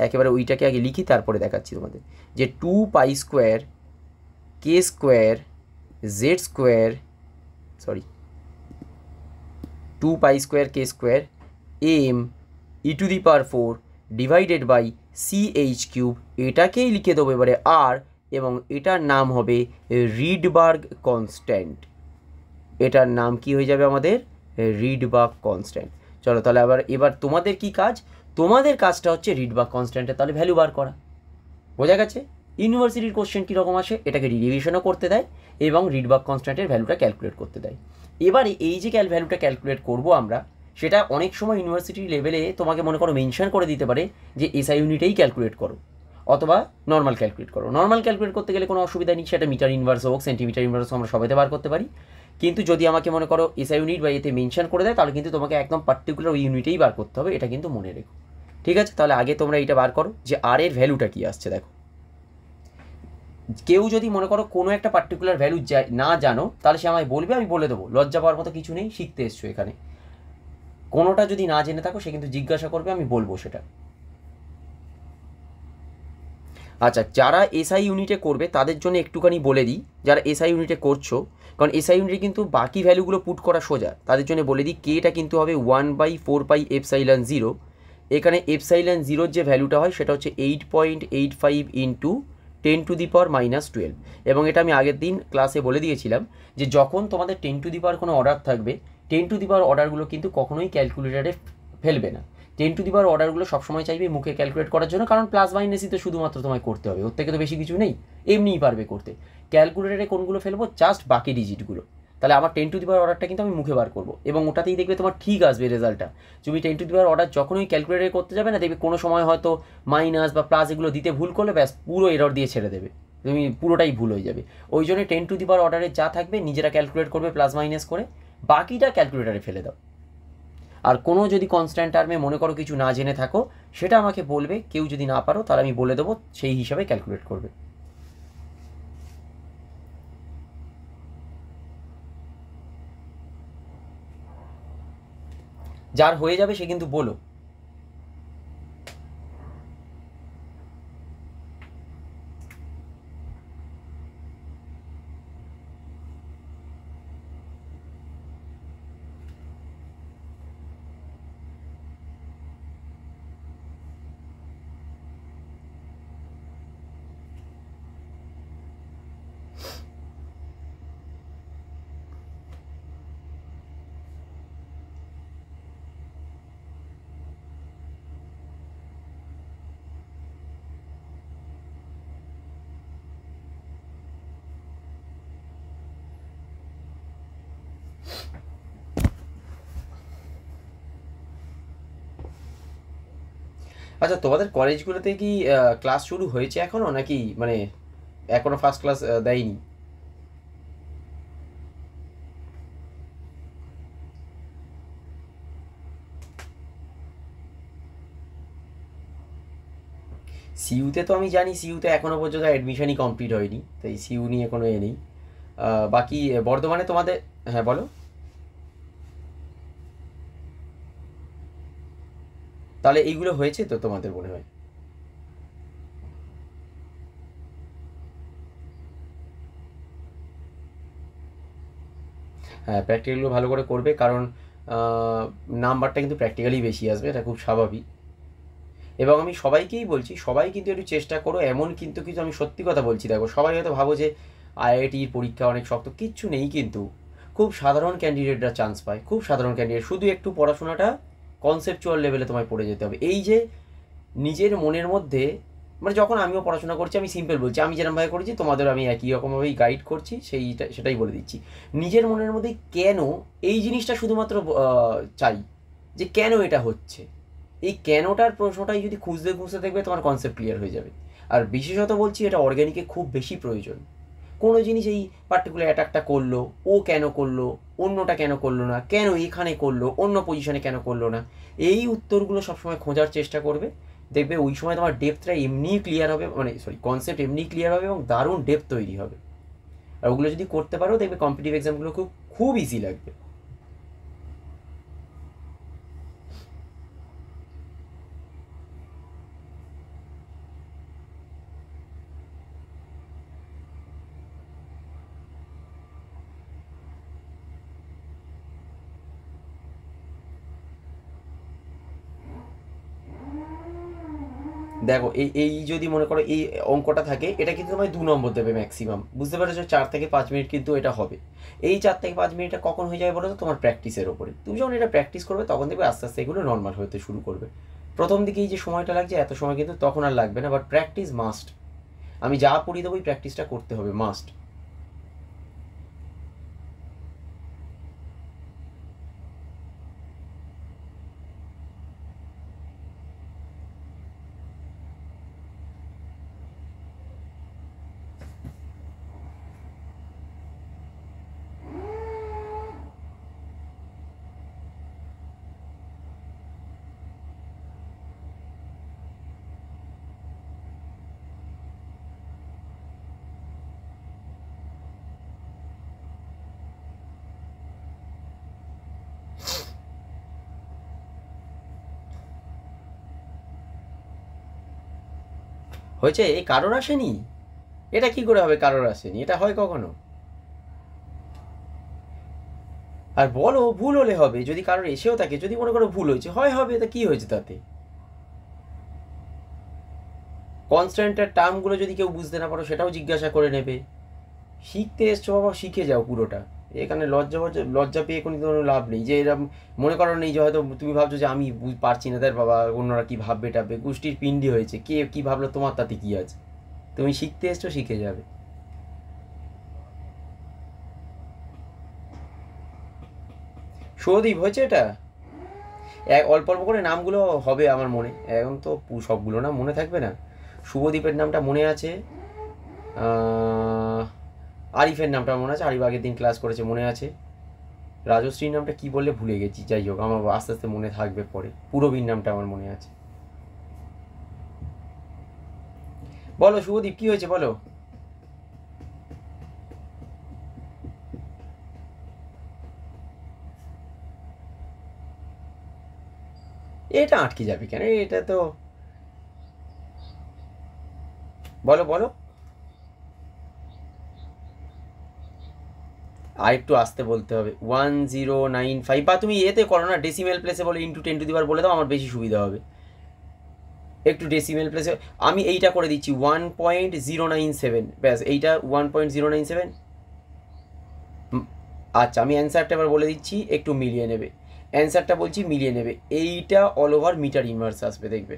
একেবারে ওইটাকে আগে লিখি তারপরে দেখাচ্ছি তোমাদের, যে 2 pi square K square Z square 2 pi square K square M e⁴ divided by CH³ এটাকেই লিখে দেবো এবারে আর, এবং এটার নাম হবে রিডবার্গ কনস্ট্যান্ট। এটার নাম কি হয়ে যাবে আমাদের? Rydberg constant. চলো তাহলে এবার তোমাদের কি কাজ? তোমাদের কাজটা হচ্ছে রিডবার্গ কনস্ট্যান্টের তাহলে ভ্যালু বার করা। বোঝা গেছে? ইউনিভার্সিটির কোশ্চেন কীরকম আসে, এটাকে রিভিশনও করতে দেয় এবং রিডবার্গ কনস্ট্যান্টের ভ্যালুটা ক্যালকুলেট করতে দেয়। এবারে এই যে ভ্যালুটা ক্যালকুলেট করবো আমরা, সেটা অনেক সময় ইউনিভার্সিটি লেভেলে তোমাকে মনে করো মেনশন করে দিতে পারে যে এসআই ইউনিটেই ক্যালকুলেট করো অথবা নর্মাল ক্যালকুলেট করো। নর্মাল ক্যালকুলেট করতে গেলে কোনো অসুবিধা নেই, সেটা মিটার ইনভার্স হোক সেন্টিমিটার ইনভার্স হোক আমরা সবাইতে বার করতে পারি। কিন্তু যদি আমাকে মনে করো এসআই ইউনিট বা এতে মেনশন করে দেয় তাহলে কিন্তু তোমাকে একদম পার্টিকুলার ওই ইউনিটেই বার করতে হবে, এটা কিন্তু মনে রেখো। ঠিক আছে, তাহলে আগে তোমরা এইটা বার করো যে আর এর ভ্যালুটা কী আসছে। দেখো কেউ যদি মনে করো কোনো একটা পার্টিকুলার ভ্যালু না জানো তাহলে সে আমায় বলবে, আমি বলে দেবো, লজ্জা পাওয়ার মতো কিছু নেই, শিখতে এসছো এখানে। কোনোটা যদি না জেনে থাকো সে কিন্তু জিজ্ঞাসা করবে, আমি বলবো সেটা। আচ্ছা, যারা এসআই ইউনিটে করবে তাদের জন্য একটুখানি বলে দিই, যারা এসআই ইউনিটে করছো, কারণ এসআই ইউনিটে কিন্তু বাকি ভ্যালুগুলো পুট করা সোজা, তাদের জন্য বলে দিই কেটা কিন্তু হবে 1/4πε0। এখানে ε0 যে ভ্যালুটা হয় সেটা হচ্ছে 8.85 ইন্টু 10⁻⁻12। এবং এটা আমি আগের দিন ক্লাসে বলে দিয়েছিলাম যে যখন তোমাদের 10 কোনো অর্ডার থাকবে, 10 অর্ডারগুলো কিন্তু কখনোই ক্যালকুলেটারে ফেলবে না। 10 অর্ডারগুলো সবসময় চাইবে মুখে ক্যালকুলেট করার জন্য, কারণ প্লাস মাইনাসই তো শুধুমাত্র তোমায় করতে হবে, ওর থেকে তো বেশি কিছু নেই, এমনিই পারবে করতে। ক্যালকুলেটারে কোনগুলো ফেলবো? জাস্ট বাকি ডিজিটগুলো। তাহলে আমার 10 অর্ডারটা কিন্তু আমি মুখে বার করবো এবং ওটাতেই দেখবে তোমার ঠিক আসবে রেজাল্টটা। তুমি 10 অর্ডার যখনই ক্যালকুলেটারে করতে যাবে না, দেখবে কোনো সময় হয়তো মাইনাস বা প্লাস এগুলো দিতে ভুল করলে ব্যাস পুরো এরর দিয়ে ছেড়ে দেবে, তুমি পুরোটাই ভুল হয়ে যাবে। ওই জন্য 10 অর্ডারে যা থাকবে নিজেরা ক্যালকুলেট করবে প্লাস মাইনাস করে, বাকিটা ক্যালকুলেটারে ফেলে দাও। আর কোনো যদি কনস্ট্যান্ট টার্মে মনে করো কিছু না জেনে থাকো সেটা আমাকে বলবে, কেউ যদি না পারো তাহলে আমি বলে দেবো, সেই হিসাবে ক্যালকুলেট করবে। যার হয়ে যাবে সে কিন্তু বলো। আচ্ছা, তোমাদের কলেজগুলোতে কি ক্লাস শুরু হয়েছে এখনো, নাকি মানে এখনো ফার্স্ট ক্লাস দেয়নি? সিইউতে তো আমি জানি সিইউতে এখনো পর্যন্ত অ্যাডমিশনই কমপ্লিট হয়নি, তাই সিইউ নিয়ে কোনো এ নেই। বাকি বর্ধমানে তোমাদের, হ্যাঁ বলো। তাহলে এইগুলো হয়েছে তো তোমাদের মনে হয়? হ্যাঁ, প্র্যাকটিক্যালগুলো ভালো করে করবে, কারণ নাম্বারটা কিন্তু প্র্যাকটিক্যালি বেশি আসবে, এটা খুব স্বাভাবিক। এবং আমি সবাইকেই বলছি, সবাই কিন্তু একটু চেষ্টা করো, এমন কিন্তু কিছু আমি সত্যি কথা বলছি। দেখো সবাই হয়তো ভাবো যে আইআইটির পরীক্ষা অনেক শক্ত, কিচ্ছু নেই, কিন্তু খুব সাধারণ ক্যান্ডিডেটরা চান্স পায়, খুব সাধারণ ক্যান্ডিডেট। শুধু একটু পড়াশোনাটা কনসেপচুয়াল লেভেলে তোমায় পড়ে যেতে হবে। এই যে নিজের মনের মধ্যে, মানে যখন আমিও পড়াশোনা করছি, আমি সিম্পল বলছি, আমি যেরকমভাবে করেছি তোমাদের আমি একই রকমভাবেই গাইড করছি, সেটাই বলে দিচ্ছি। নিজের মনের মধ্যে কেন এই জিনিসটা শুধুমাত্র চাই, যে কেন এটা হচ্ছে, এই কেনটার প্রশ্নটাই যদি খুঁজতে খুঁজতে দেখবে তোমার কনসেপ্ট ক্লিয়ার হয়ে যাবে। আর বিশেষত বলছি এটা অর্গ্যানিকে খুব বেশি প্রয়োজন। কোনো জিনিস এই পার্টিকুলার অ্যাটাকটা করলো, ও কেন করলো, অন্যটা কেন করলো না, কেন এখানে করলো, অন্য পজিশনে কেন করলো না, এই উত্তরগুলো সবসময় খোঁজার চেষ্টা করবে। দেখবে ওই সময় তোমার ডেপথটা এমনিই ক্লিয়ার হবে, মানে সরি কনসেপ্ট এমনিই ক্লিয়ার হবে এবং দারুণ ডেপথ তৈরি হবে। আর ওগুলো যদি করতে পারো দেখবে কম্পিটিটিভ এক্সামগুলো খুব খুব ইজি লাগবে। দেখো এই এই যদি মনে করো এই অঙ্কটা থাকে, এটা কিন্তু তোমায় 2 নম্বর দেবে ম্যাক্সিমাম, বুঝতে পেরেছো? 4 থেকে 5 মিনিট কিন্তু এটা হবে। এই 4 থেকে 5 মিনিটটা কখন হয়ে যাবে বলো তো? তোমার প্র্যাকটিসের ওপরে। তুমি যখন এটা প্র্যাকটিস করবে তখন দেখবে আস্তে আস্তে এগুলো নর্মাল হতে শুরু করবে। প্রথম দিকে এই যে সময়টা লাগছে, এত সময় কিন্তু তখন আর লাগবে না, বাট প্র্যাকটিস মাস্ট। আমি যা পড়িয়ে দেবো এই প্র্যাকটিসটা করতে হবে মাস্ট। হয়েছে? এই কারোর আসেনি? এটা কি করে হবে কারোর আসেনি? এটা হয় কখনো? আর বলো ভুল হলে হবে, যদি কারোর এসেও থাকে, যদি মনে করো ভুল হয়েছে, হয় হবে, তা কি হয়েছে তাতে? কনস্ট্যান্টের টার্মগুলো যদি কেউ বুঝতে না পারো সেটাও জিজ্ঞাসা করে নেবে। শিখতে এসছো বাবা, শিখে যাও পুরোটা। এখানে লজ্জা পেয়ে কোনো লাভ নেই। যে এরকম মনে করো নেই যে হয়তো তুমি ভাবছো যে আমি পারছি না, তার বাবা অন্যরা কি ভাববে টাববে, গোষ্ঠীর পিণ্ডি হয়েছে, কে কি ভাবলো তোমার তাতে কি আছে? তুমি শিখতে এসছো, শিখে যাবে। সৌদীপ হয়েছে এটা? অল্প অল্প করে নামগুলো হবে আমার মনে, এখন তো সবগুলো নাম মনে থাকবে না। শুভদীপের নামটা মনে আছে, আরিফের নামটা মনে আছে, আরিফ আগের দিন ক্লাস করেছে মনে আছে। রাজশ্রীর নামটা কি বললে ভুলে গেছি, যাই হোক আমার আস্তে আস্তে মনে থাকবে পরে। পুরবীর নামটা আমার মনে আছে। বলো শুভদীপ কি হয়েছে বলো। এটা আটকে যাবে কেন? এটা তো বলো বলো। আর একটু আসতে বলতে হবে। 1095, বা তুমি এতে করো না, ডেসিমেল প্লেসে বলো, ইন্টু 10 বলে দাও, আমার বেশি সুবিধা হবে। একটু ডেসিমেল প্লেসে আমি এইটা করে দিচ্ছি 1.097, ব্যাস এইটা 1.097। আচ্ছা আমি অ্যান্সারটা এবার বলে দিচ্ছি, একটু মিলিয়ে নেবে। অ্যান্সারটা বলছি মিলিয়ে নেবে, এইটা অল ওভার মিটার ইনভার্স আসবে দেখবে।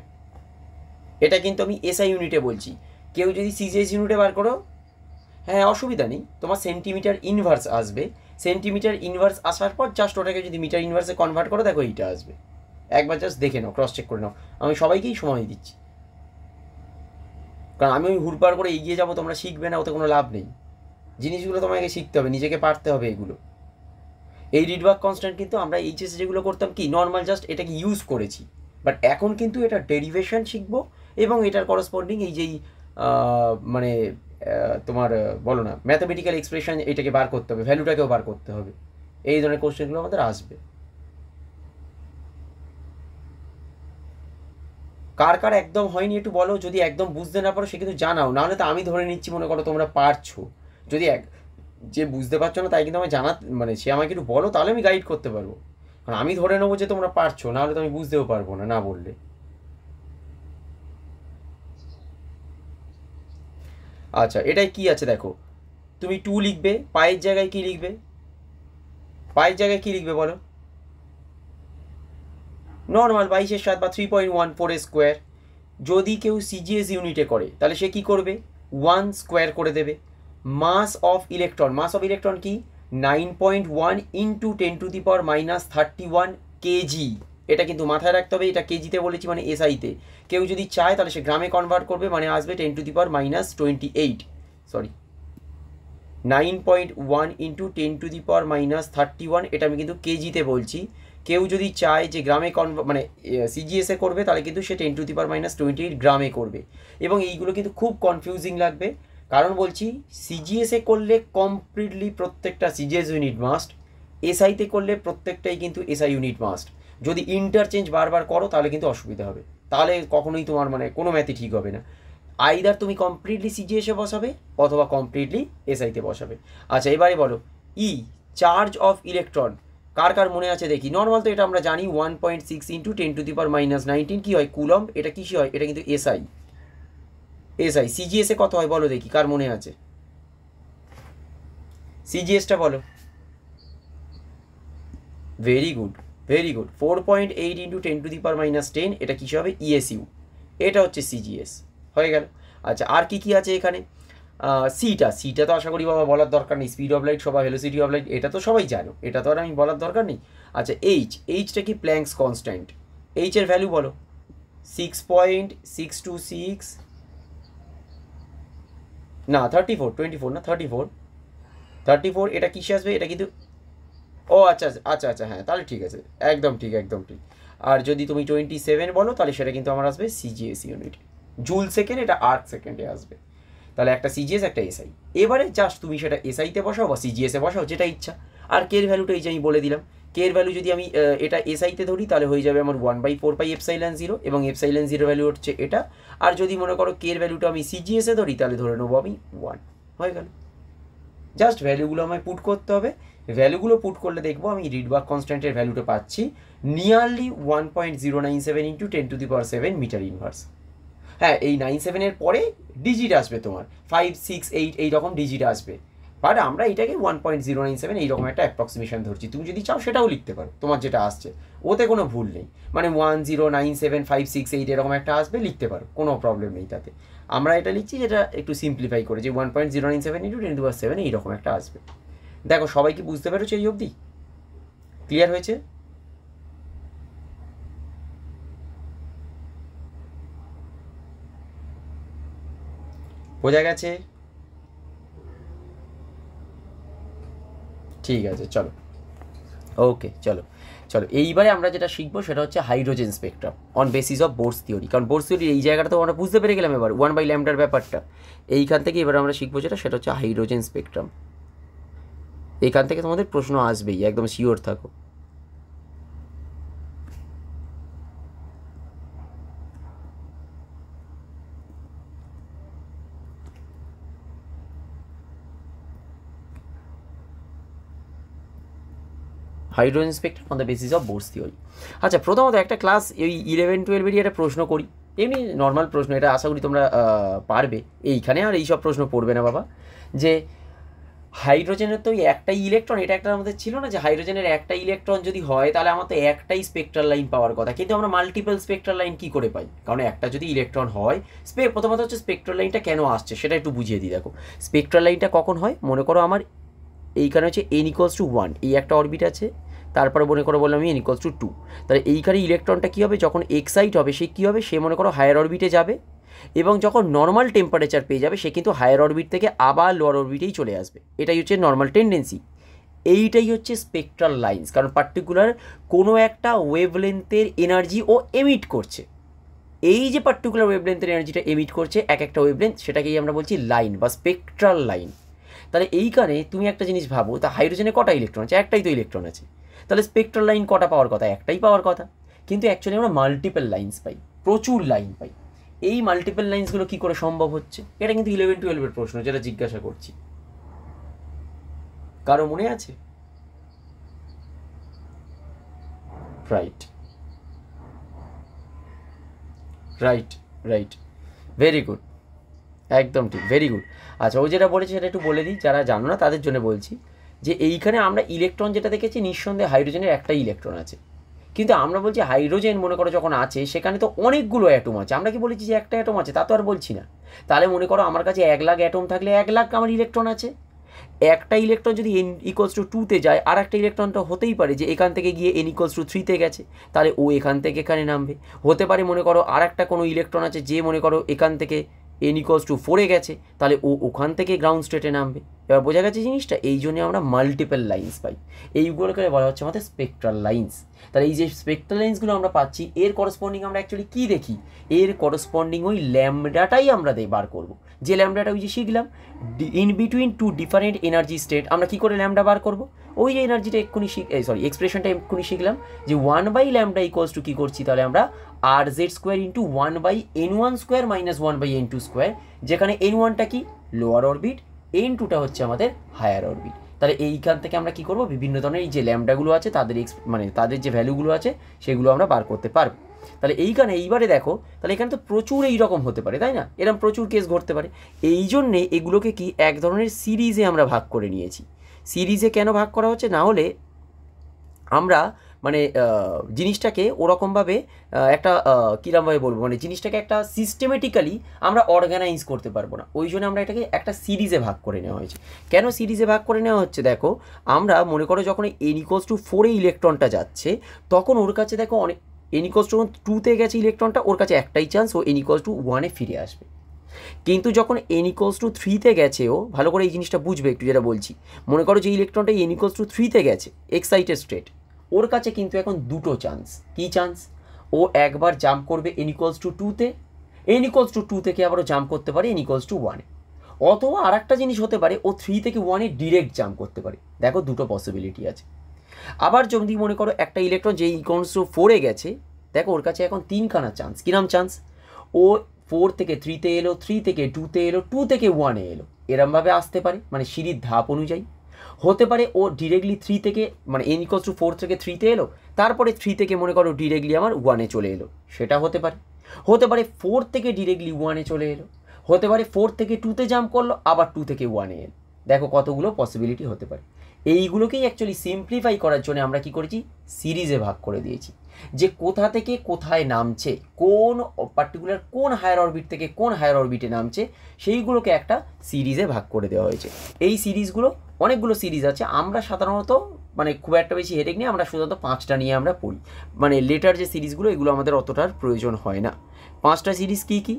এটা কিন্তু আমি এসআই ইউনিটে বলছি, কেউ যদি সিজিএস ইউনিটে বার করো হ্যাঁ অসুবিধা নেই, তোমার সেন্টিমিটার ইনভার্স আসবে। সেন্টিমিটার ইনভার্স আসার পর জাস্ট ওটাকে যদি মিটার ইনভার্সে কনভার্ট করো, দেখো এইটা আসবে। একবার জাস্ট দেখে নাও, ক্রস চেক করে নাও। আমি সবাইকেই সময় দিচ্ছি, কারণ আমি ওই হুড়পাড় করে এগিয়ে যাবো, তোমরা শিখবে না, ওতে কোনো লাভ নেই। জিনিসগুলো তোমাকে শিখতে হবে, নিজেকে পারতে হবে এগুলো। এই রিডওয়ার্ক কনস্ট্যান্ট কিন্তু আমরা এইচএসে যেগুলো করতাম কি নর্মাল জাস্ট এটাকে ইউজ করেছি, বাট এখন কিন্তু এটা ডেরিভেশন শিখবো এবং এটার করসপন্ডিং এই যেই মানে তোমার বলো না ম্যাথামেটিক্যাল এক্সপ্রেশন, এটাকে বার করতে হবে, ভ্যালুটাকেও বার করতে হবে। এই ধরনের কোশ্চেনগুলো আমাদের আসবে। কার কার একদম হয়নি একটু বলো, যদি একদম বুঝতে না পারো সে কিন্তু জানাও, নাহলে তো আমি ধরে নিচ্ছি মনে করো তোমরা পারছো। যদি যে বুঝতে পারছো না তাই কিন্তু আমি মানে সে আমাকে একটু বলো, তাহলে আমি গাইড করতে পারবো। কারণ আমি ধরে নেবো যে তোমরা পারছো, নাহলে তো আমি বুঝতেও পারবো না না বললে। আচ্ছা এটাই কি আছে দেখো, তুমি 2 লিখবে, পায়ের জায়গায় কি লিখবে? পায়ের জায়গায় কি লিখবে বলো? নর্মাল 22/7 বা 3.14 যদি কেউ সিজিএস ইউনিটে করে তাহলে সে কি করবে? 1 করে দেবে। Mass of electron, mass of electron কি 9.1 ইন্টু 10⁻31 কেজি। এটা কিন্তু মাথায় রাখতে হবে, এটা কেজিতে বলেছি মানে এসআইতে। কেউ যদি চায় তাহলে সে গ্রামে কনভার্ট করবে, মানে আসবে 10⁻28, সরি 9.1 ইন্টু 10⁻31, এটা আমি কিন্তু কেজিতে বলছি। কেউ যদি চায় যে গ্রামে মানে সিজিএসএ করবে তাহলে কিন্তু সে 10⁻28 গ্রামে করবে। এবং এইগুলো কিন্তু খুব কনফিউজিং লাগবে, কারণ বলছি সিজিএসএ করলে কমপ্লিটলি প্রত্যেকটা সিজিএস ইউনিট মাস্ট, এসআইতে করলে প্রত্যেকটাই কিন্তু এসআই ইউনিট মাস্ট। যদি ইন্টারচেঞ্জ বারবার করো তাহলে কিন্তু অসুবিধা হবে, তাহলে কখনোই তোমার মানে কোনো ম্যাথই ঠিক হবে না। আইদার তুমি কমপ্লিটলি সিজিএসএ বসাবে অথবা কমপ্লিটলি এসআইতে বসাবে। আচ্ছা এবারে বলো চার্জ অফ ইলেকট্রন কার কার মনে আছে দেখি। নর্মাল তো এটা আমরা জানি 1.6 × 10⁻19 কী হয় কুলম্ব, এটা কিসে হয়, এটা কিন্তু এসআই। সিজিএসএ কত হয় বলো দেখি, কার মনে আছে? সিজিএসটা বলো। ভেরি গুড, 4.8 × 10⁻10 এটা কিসে হবে ইএসইউ, এটা হচ্ছে সিজিএস হয়ে গেল। আচ্ছা আর কি আছে এখানে? সিটা তো আশা করি বাবা বলার দরকার নেই, স্পিড অফ লাইট সবাই, ভেলোসিটি অফ লাইট এটা তো সবাই জানো, এটা তো আর আমি বলার দরকার নেই। আচ্ছা এইচটা কি প্ল্যাঙ্কস কনস্ট্যান্ট, এইচের ভ্যালু বলো 6.626 না 24 না 34 এটা কিসে আসবে, এটা কিন্তু ও আচ্ছা হ্যাঁ তাহলে ঠিক আছে, একদম ঠিক। আর যদি তুমি 27 বলো তাহলে সেটা কিন্তু আমার আসবে সিজিএস ইউনিট, জুল সেকেন্ড, এটা আর্ক সেকেন্ডে আসবে। তাহলে একটা সিজিএস একটা এসআই। এবারে জাস্ট তুমি সেটা এসআইতে বসাও বা সিজিএসে বসাও, যেটা ইচ্ছা। আর কে এর ভ্যালুটা এই যে আমি বলে দিলাম, কে এর ভ্যালু যদি আমি এটা এসআইতে ধরি তাহলে হয়ে যাবে আমার 1/4πε0, এবং ε0 ভ্যালু হচ্ছে এটা। আর যদি মনে করো কে এর ভ্যালুটা আমি সিজিএসে ধরি তাহলে ধরে নেবো আমি 1, হয়ে গেল। জাস্ট ভ্যালুগুলো আমায় পুট করতে হবে, ভ্যালুগুলো পুট করলে দেখবো আমি রিডবার্গ কনস্ট্যান্টের ভ্যালুটা পাচ্ছি নিয়ারলি 1.097 × 10⁻7 মিটার ইনভার্স। হ্যাঁ এই 97 পরে ডিজিট আসবে তোমার 5, 6, 8 এইরকম ডিজিট আসবে, বাট আমরা এটাকে 1.097 এইরকম একটা অ্যাপ্রক্সিমেশন ধরছি। তুমি যদি চাও সেটাও লিখতে পারো, তোমার যেটা আসছে ওতে কোনো ভুল নেই, মানে 1097568 এরকম একটা আসবে, লিখতে পারো, কোনো প্রবলেম নেই তাতে। আমরা এটা লিখছি যেটা একটু সিম্পলিফাই করে, যে 1.097 × 10⁻7 এইরকম একটা আসবে। দেখো সবাই কি বুঝতে পেরেছো এই অবধি? ক্লিয়ার হয়েছে? বোঝা গেছে? ঠিক আছে চলো, ওকে চলো এইবারে আমরা যেটা শিখবো সেটা হচ্ছে hydrogen spectrum on basis of Bohr's theory. কারণ বোরস থিওরি এই জায়গাটা তো আমরা বুঝতে পেরে গেলাম, এবার 1/λ ব্যাপারটা এইখান থেকে এবার আমরা শিখবো সেটা হচ্ছে হাইড্রোজেন স্পেকট্রাম। এখান থেকে তোমাদের প্রশ্ন আসবেই, একদম শিওর থাকো। Hydrogen spectrum on the basis of Bohr's theory. আচ্ছা প্রথমত একটা ক্লাস এই 11-12 একটা প্রশ্ন করি, এমনি নর্মাল প্রশ্ন, এটা আশা করি তোমরা পারবে। এইখানে আর এইসব প্রশ্ন পড়বে না বাবা, যে হাইড্রোজেনের তো একটাই ইলেকট্রন, এটা একটা আমাদের ছিল না যে হাইড্রোজেনের একটা ইলেকট্রন যদি হয় তাহলে আমার তো একটাই স্পেকট্রাল লাইন পাওয়ার কথা, কিন্তু আমরা মাল্টিপল স্পেকট্রাল লাইন কী করে পাই? কারণ একটা যদি ইলেকট্রন হয়, প্রথমত হচ্ছে স্পেকট্রাল লাইনটা কেন আসছে সেটা একটু বুঝিয়ে দিই। দেখো স্পেকট্রাল লাইনটা কখন হয়, মনে করো আমার এইখানে হচ্ছে n=1, এই একটা অরবিট আছে, তারপরে মনে করো বললাম আমি n=2, তাহলে এইখানে ইলেকট্রনটা কী হবে, যখন এক্সাইট হবে সে কী হবে, সে মনে করো হায়ার অরবিটে যাবে, এবং যখন নর্মাল টেম্পারেচার পেয়ে যাবে সে কিন্তু হায়ার অরবিট থেকে আবার লোয়ার অরবিটেই চলে আসবে। এটাই হচ্ছে নর্মাল টেন্ডেন্সি, এইটাই হচ্ছে স্পেকট্রাল লাইন্স। কারণ পার্টিকুলার কোনো একটা ওয়েভলেন্থের এনার্জি ও এমিট করছে, এই যে পার্টিকুলার ওয়েভলেন্থের এনার্জিটা এমিট করছে এক একটা ওয়েভলেন্থ, সেটাকেই আমরা বলছি লাইন বা স্পেকট্রাল লাইন। তাহলে এইখানে তুমি একটা জিনিস ভাবো, তা হাইড্রোজেনে কটা ইলেকট্রন আছে? একটাই তো ইলেকট্রন আছে, তাহলে স্পেকট্রাল লাইন কটা পাওয়ার কথা? একটাই পাওয়ার কথা, কিন্তু অ্যাকচুয়ালি আমরা মাল্টিপল লাইন্স পাই, প্রচুর লাইন পাই। এই মাল্টিপল লাইন্সগুলো কী করে সম্ভব হচ্ছে? এটা কিন্তু 11-12 প্রশ্ন যেটা জিজ্ঞাসা করছি, কারো মনে আছে? রাইট, ভেরি গুড, একদম ঠিক, ভেরি গুড। আচ্ছা ও যেটা বলেছে সেটা একটু বলে দিই, যারা জানো না তাদের জন্য বলছি, যে এইখানে আমরা ইলেকট্রন যেটা দেখেছি নিঃসন্দেহে হাইড্রোজেনের একটাই ইলেকট্রন আছে, কিন্তু আমরা বলছি হাইড্রোজেন মনে করো যখন আছে সেখানে তো অনেকগুলো অ্যাটম আছে, আমরা কি বলেছি যে একটা অ্যাটম আছে? তা তো আর বলছি না। তাহলে মনে করো আমার কাছে 1 লাখ অ্যাটম থাকলে 1 লাখ আমার ইলেকট্রন আছে, একটা ইলেকট্রন যদি n=2 যায়, আর একটা ইলেকট্রন তো হতেই পারে যে এখান থেকে গিয়ে n=3 গেছে, তাহলে ও এখান থেকে এখানে নামবে। হতে পারে মনে করো আর একটা কোনো ইলেকট্রন আছে যে মনে করো এখান থেকে n ইকুয়ালস টু 4 গেছে, তাহলে ও ওখান থেকে গ্রাউন্ড স্টেটে নামবে। এবার বোঝা গেছে জিনিসটা? এই জন্য আমরা মাল্টিপল লাইন্স পাই, এইগুলোকে বলা হচ্ছে আমাদের স্পেকট্রাল লাইন্স। তাহলে এই যে স্পেকট্রাল লাইন্সগুলো আমরা পাচ্ছি, এর করসপন্ডিং আমরা অ্যাকচুয়ালি কী দেখি, এর করসপন্ডিং ওই ল্যামডাটাই আমরা বার করব। যে ল্যামডাটা ওই যে শিখলাম in between two different energy state, আমরা কী করে ল্যামডা বার করব? ওই যে এনার্জিটা এক্ষুনি এক্সপ্রেশনটা এক্ষুনি শিখলাম যে 1/λ ইকুয়ালস টু কী করছি, তাহলে আমরা RZ² into 1/n1² minus 1/n2², যেখানে n1টা কি লোয়ার অরবিট, n2টা হচ্ছে আমাদের হায়ার অরবিট। তাহলে এইখান থেকে আমরা কী করব, বিভিন্ন ধরনের এই যে ল্যামডাগুলো আছে তাদের তাদের যে ভ্যালুগুলো আছে সেগুলো আমরা বার করতে পারবো। তাহলে এইবারে দেখো, তাহলে এখানে তো প্রচুর এইরকম হতে পারে, তাই না? এরকম প্রচুর কেস ঘটতে পারে। এই জন্যে এগুলোকে কি এক ধরনের সিরিজে আমরা ভাগ করে নিয়েছি। সিরিজে কেন ভাগ করা হচ্ছে, না হলে আমরা জিনিসটাকে ওরকমভাবে একটা কীরকমভাবে বলবো, জিনিসটাকে একটা সিস্টেমেটিক্যালি আমরা অর্গানাইজ করতে পারবো না। ওই জন্য আমরা এটাকে একটা সিরিজে ভাগ করে নেওয়া হয়েছে। কেন সিরিজে ভাগ করে নেওয়া হচ্ছে? দেখো, আমরা মনে করো যখন n ইকুয়ালস টু 4 ইলেকট্রনটা যাচ্ছে, তখন ওর কাছে দেখো অনেক n ইকুয়ালস টু 2তে গেছে ইলেকট্রনটা, ওর কাছে একটাই চান্স, ও n ইকুয়ালস টু 1-এ ফিরে আসবে। কিন্তু যখন n ইকুয়ালস টু 3তে গেছে, ও ভালো করে এই জিনিসটা বুঝবে একটু যেটা বলছি। মনে করো যে ইলেকট্রনটা n ইকুয়ালস টু 3তে গেছে এক্সাইটেড স্টেট, ওর কাছে কিন্তু এখন দুটো চান্স। কী চান্স? ও একবার জাম্প করবে n ইকুয়ালস টু 2তে, n ইকুয়ালস টু 2 থেকে আবারও জাম্প করতে পারে n ইকুয়ালস টু 1-এ, অথবা আর একটা জিনিস হতে পারে ও 3 থেকে 1-এ ডিরেক্ট জাম্প করতে পারে। দেখো, দুটো পসিবিলিটি আছে। আবার যদি মনে করো একটা ইলেকট্রন যে ইকুয়ালস টু 4-এ গেছে, দেখো ওর কাছে এখন 3খানা চান্স। কিরম চান্স? ও 4 থেকে 3তে এলো, 3 থেকে 2তে এলো, 2 থেকে 1-এ এলো, এরমভাবে আসতে পারে, সিঁড়ির ধাপ অনুযায়ী। হতে পারে ও ডিরেক্টলি 3 থেকে n ইকুয়ালস টু 4 থেকে 3তে এলো, তারপরে 3 থেকে মনে করো ডিরেক্টলি আমার 1-এ চলে এলো, সেটা হতে পারে। হতে পারে 4 থেকে ডিরেক্টলি 1-এ চলে এলো, হতে পারে 4 থেকে 2তে জাম্প করলো, আবার 2 থেকে 1-এ এলো। দেখো কতগুলো পসিবিলিটি হতে পারে। এইগুলোকেই অ্যাকচুয়ালি সিম্পলিফাই করার জন্য আমরা কি করেছি, সিরিজে ভাগ করে দিয়েছি, যে কোথা থেকে কোথায় নামছে, কোন পার্টিকুলার কোন হায়ার অরবিট থেকে কোন হায়ার অরবিটে নামছে, সেইগুলোকে একটা সিরিজে ভাগ করে দেওয়া হয়েছে। এই সিরিজগুলো অনেকগুলো সিরিজ আছে, আমরা সাধারণত খুব একটা বেশি হেডেক নিয়ে আমরা শুধুমাত্র 5টা নিয়ে আমরা পড়ি, লেটার যে সিরিজগুলো এগুলো আমাদের অতটার প্রয়োজন হয় না। 5টা সিরিজ কী কী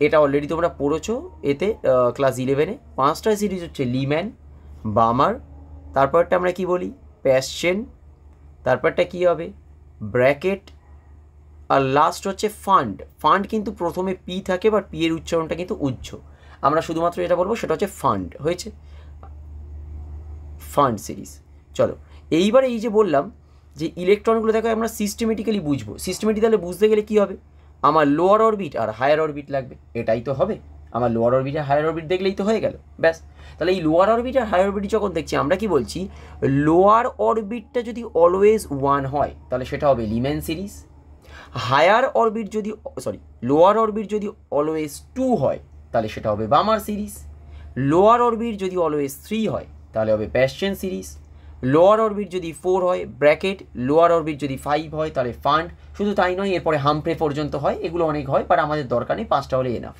এটা অলরেডি তোমরা পড়েছো এতে ক্লাস 11-এ। 5টা সিরিজ হচ্ছে লিম্যান, বামার, তারপরটা আমরা কি বলি প্যাশ্চেন, তারপরটা কি হবে ব্র্যাকেট, আর লাস্ট হচ্ছে ফান্ড। ফান্ড কিন্তু প্রথমে পি থাকে, বাট পি এর উচ্চারণটা কিন্তু উজ্জ, আমরা শুধুমাত্র যেটা বলবো সেটা হচ্ছে ফান্ড। হয়েছে ফান্ড সিরিজ। চলো এইবারে এই যে বললাম যে ইলেকট্রনগুলো দেখো আমরা সিস্টেমেটিক্যালি বুঝবো। সিস্টেমেটিক্যালি বুঝতে গেলে কী হবে, আমার লোয়ার অরবিট আর হায়ার অরবিট লাগবে, এটাই তো হবে। আমার লোয়ার অরবিট আর হায়ার অরবিট দেখলেই তো হয়ে গেল, ব্যাস। তাহলে এই লোয়ার অরবিট আর হায়ার অরবিট যখন দেখছি, আমরা কি বলছি, লোয়ার অরবিটটা যদি অলওয়েজ 1 হয় তাহলে সেটা হবে লিম্যান সিরিজ। হায়ার অরবিট যদি লোয়ার অরবিট যদি অলওয়েজ 2 হয় তাহলে সেটা হবে বামার সিরিজ। লোয়ার অরবিট যদি অলওয়েজ 3 হয় তাহলে হবে প্যাশ্চেন সিরিজ। লোয়ার অরবিট যদি 4 হয় ব্র্যাকেট, লোয়ার অরবিট যদি 5 হয় তাহলে ফান্ড। শুধু তাই নয়, এরপরে হামফ্রে পর্যন্ত হয়, এগুলো অনেক হয়, বাট আমাদের দরকার নেই, 5টা হলে এনাফ।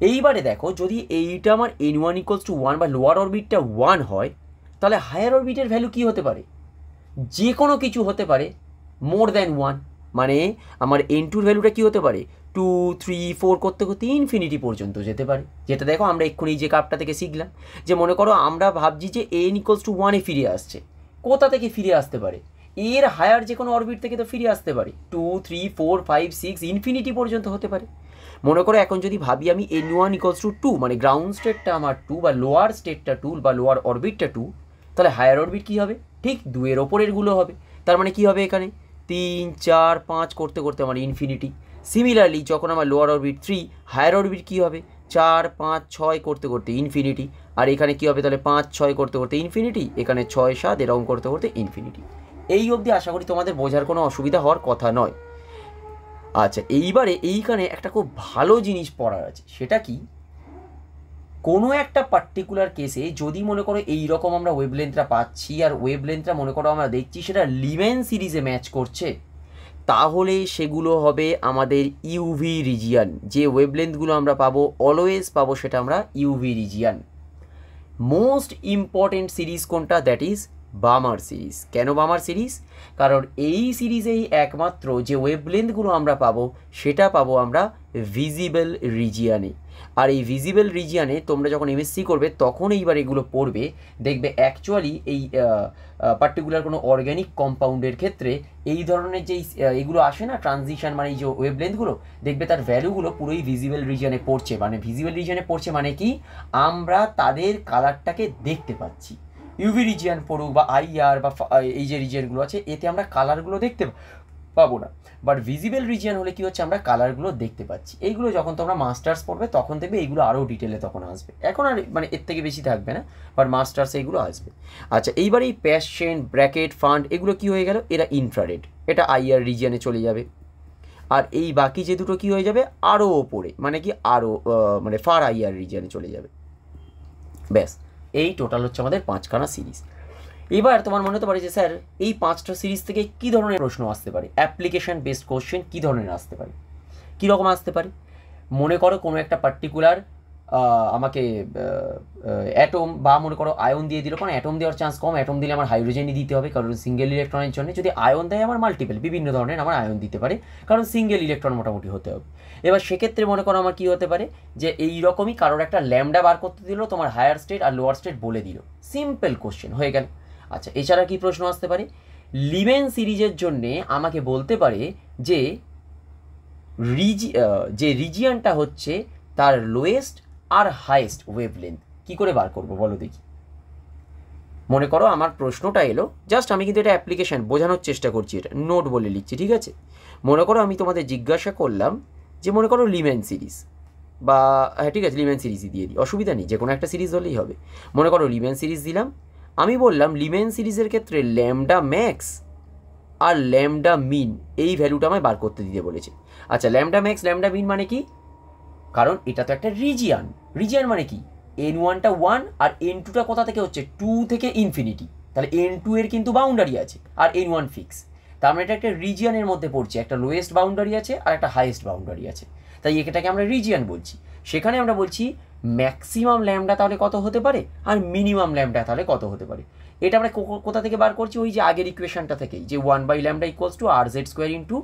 এইবারে দেখো, যদি এইটা আমার n1 ইকুয়ালস টু 1 বা লোয়ার অরবিটটা 1 হয়, তাহলে হায়ার অরবিটের ভ্যালু কী হতে পারে, যে কোনো কিছু হতে পারে মোর দ্যান 1। আমার n2-র ভ্যালুটা কী হতে পারে, 2, 3, 4 করতে করতে ইনফিনিটি পর্যন্ত যেতে পারে। যেটা দেখো আমরা এক্ষুনি এই যে কাপটা থেকে শিখলাম, যে মনে করো আমরা ভাবছি যে n ইকুয়ালস টু 1-এ ফিরে আসছে, কোথা থেকে ফিরে আসতে পারে, এর হায়ার যে কোনো অরবিট থেকে তো ফিরে আসতে পারে, 2, 3, 4, 5, 6 ইনফিনিটি পর্যন্ত হতে পারে। মনে করো এখন যদি ভাবি আমি n1 ইকুয়ালস টু 2, গ্রাউন্ড স্টেটটা আমার 2 বা লোয়ার স্টেটটা 2 বা লোয়ার অরবিটটা 2, তাহলে হায়ার অরবিট কী হবে, ঠিক 2-এর ওপরেরগুলো হবে। তার কী হবে, এখানে 3, 4, 5 করতে করতে আমার ইনফিনিটি। সিমিলারলি যখন আমার লোয়ার অরবিট 3, হায়ার অরবিট কী হবে, 4, 5, 6 করতে করতে ইনফিনিটি। আর এখানে কী হবে, তাহলে 5, 6 করতে করতে ইনফিনিটি, এখানে 6, 7 এরকম করতে করতে ইনফিনিটি। এই অবধি আশা করি তোমাদের বোঝার কোনো অসুবিধা হওয়ার কথা নয়। আচ্ছা, এইবারে এইখানে একটা খুব ভালো জিনিস পড়ার আছে, সেটা কি, কোনো একটা পার্টিকুলার কেসে যদি মনে করো এইরকম আমরা ওয়েভলেন্থটা পাচ্ছি, আর ওয়েভলেন্থটা মনে করো আমরা দেখছি সেটা লিম্যান সিরিজে ম্যাচ করছে, তাহলে সেগুলো হবে আমাদের ইউভি রিজিয়ান। যে ওয়েভলেন্থগুলো আমরা পাবো অলওয়েজ পাবো সেটা আমরা UV region. Most important series কোনটা, দ্যাট ইজ বামার সিরিজ। কেন বামার সিরিজ? কারণ এই সিরিজেই একমাত্র যে ওয়েভলেন্থগুলো আমরা পাবো সেটা পাবো আমরা ভিজিবল রিজিয়ানে। আর এই ভিজিবল রিজিয়ানে তোমরা যখন এমএসসি করবে তখন এইবার এগুলো পড়বে, দেখবে অ্যাকচুয়ালি এই পার্টিকুলার কোনো অর্গ্যানিক কম্পাউন্ডের ক্ষেত্রে এই ধরনের যেই এগুলো আসে না ট্রানজিশন, মানে এই যে ওয়েভলেন্থগুলো, দেখবে তার ভ্যালুগুলো পুরোই ভিজিবল রিজিয়ানে পড়ছে। মানে ভিজিবল রিজিয়ানে পড়ছে মানে কি, আমরা তাদের কালারটাকে দেখতে পাচ্ছি। ইউভি রিজিয়ান পড়ুক বা আইআর বা এই যে রিজিয়ানগুলো আছে, এতে আমরা কালারগুলো দেখতে পাবো না। বাট ভিজিবল রিজিয়ান হলে কি হচ্ছে, আমরা কালারগুলো দেখতে পাচ্ছি। এইগুলো যখন তোমরা মাস্টার্স পড়বে তখন দেখবে এইগুলো আরও ডিটেলে তখন আসবে, এখন আর মানে এর থেকে বেশি থাকবে না, বাট মাস্টার্সে এইগুলো আসবে। আচ্ছা, এইবার এই প্যাশন, ব্র্যাকেট, ফান্ড এগুলো কি হয়ে গেল, এরা ইনফ্রারেড, এটা আইআর রিজিয়ানে চলে যাবে। আর এই বাকি যে দুটো কি হয়ে যাবে, আরও ওপরে, মানে কি আরও মানে ফার আইআর রিজিয়ানে চলে যাবে। ব্যাস, এই টোটাল হচ্ছে আমাদের 5খানা সিরিজ। এবার তোমার মনে হতে পারে যে স্যার এই 5টা সিরিজ থেকে কী ধরনের প্রশ্ন আসতে পারে, অ্যাপ্লিকেশন বেসড কোশ্চেন কী ধরনের আসতে পারে, কীরকম আসতে পারে। মনে করো কোনো একটা পার্টিকুলার আমাকে অ্যাটম বা মনে করো আয়ন দিয়ে দিল, কারণ অ্যাটম দেওয়ার চান্স কম, অ্যাটম দিলে আমার হাইড্রোজেনই দিতে হবে, কারণ সিঙ্গেল ইলেকট্রনের জন্য। যদি আয়ন দেয় আমার মাল্টিপল বিভিন্ন ধরনের আমার আয়ন দিতে পারে, কারণ সিঙ্গেল ইলেকট্রন মোটামুটি হতে হবে। এবার সেক্ষেত্রে মনে করো আমার কী হতে পারে, যে এই রকমই কারোর একটা ল্যামডা বার করতে দিল, তোমার হায়ার স্টেট আর লোয়ার স্টেট বলে দিল, সিম্পল কোশ্চেন হয়ে গেল। আচ্ছা, এছাড়া কি প্রশ্ন আসতে পারে, লিমেন সিরিজের জন্যে আমাকে বলতে পারে যে যে রিজিয়ানটা হচ্ছে তার লোয়েস্ট আর হাইয়েস্ট ওয়েভলেন্থ কী করে বার করবো বলো দেখি। মনে করো আমার প্রশ্নটা এলো, জাস্ট আমি কিন্তু এটা অ্যাপ্লিকেশান বোঝানোর চেষ্টা করছি, এটা নোট বলে লিখছি, ঠিক আছে। মনে করো আমি তোমাদের জিজ্ঞাসা করলাম যে মনে করো লিমেন সিরিজ, বা হ্যাঁ ঠিক আছে লিমেন সিরিজই দিয়ে দিই, অসুবিধা নেই, যে কোনো একটা সিরিজ হলেই হবে। মনে করো লিমেন সিরিজ দিলাম, আমি বললাম লিমেন সিরিজের ক্ষেত্রে ল্যামডা ম্যাক্স আর ল্যামডা মিন এই ভ্যালুটা আমায় বার করতে দিতে বলেছে। আচ্ছা, ল্যামডা ম্যাক্স ল্যামডা মিন মানে কি, কারণ এটা তো একটা রিজিয়ান, রিজিয়ান মানে কি n1টা 1 আর n2টা কোথা থেকে হচ্ছে 2 থেকে ইনফিনিটি, তাহলে n2 এর কিন্তু বাউন্ডারি আছে আর n1 ফিক্স, তার মানে এটা একটা রিজিয়ানের মধ্যে পড়ছে, একটা লোয়েস্ট বাউন্ডারি আছে আর একটা হাইয়েস্ট বাউন্ডারি আছে, তাই এটাকে আমরা রিজিয়ান বলছি। সেখানে আমরা বলছি ম্যাক্সিমাম ল্যামডা তাহলে কত হতে পারে আর মিনিমাম ল্যামডা তাহলে কত হতে পারে। এটা আমরা কোথা থেকে বার করছি, ওই যে আগের ইকুয়েশনটা থেকেই, যে 1/λ equals to RZ² into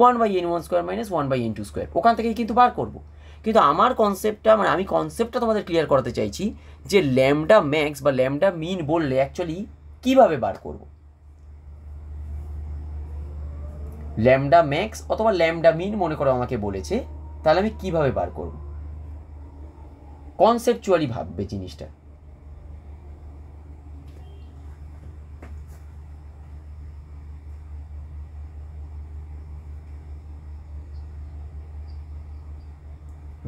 1/n1² minus 1/n2², ওখান থেকেই কিন্তু বার করবো। কিন্তু আমার কনসেপ্টটা, মানে আমি কনসেপ্টটা তোমাদের ক্লিয়ার করাতে চাইছি যে ল্যামডা ম্যাক্স বা ল্যামডা মিন বললে অ্যাকচুয়ালি কীভাবে বার করব, ল্যামডা ম্যাক্স অথবা ল্যামডা মিন মনে করো আমাকে বলেছে, তাহলে আমি কিভাবে বার করব, কনসেপচুয়ালি ভাববে জিনিসটা।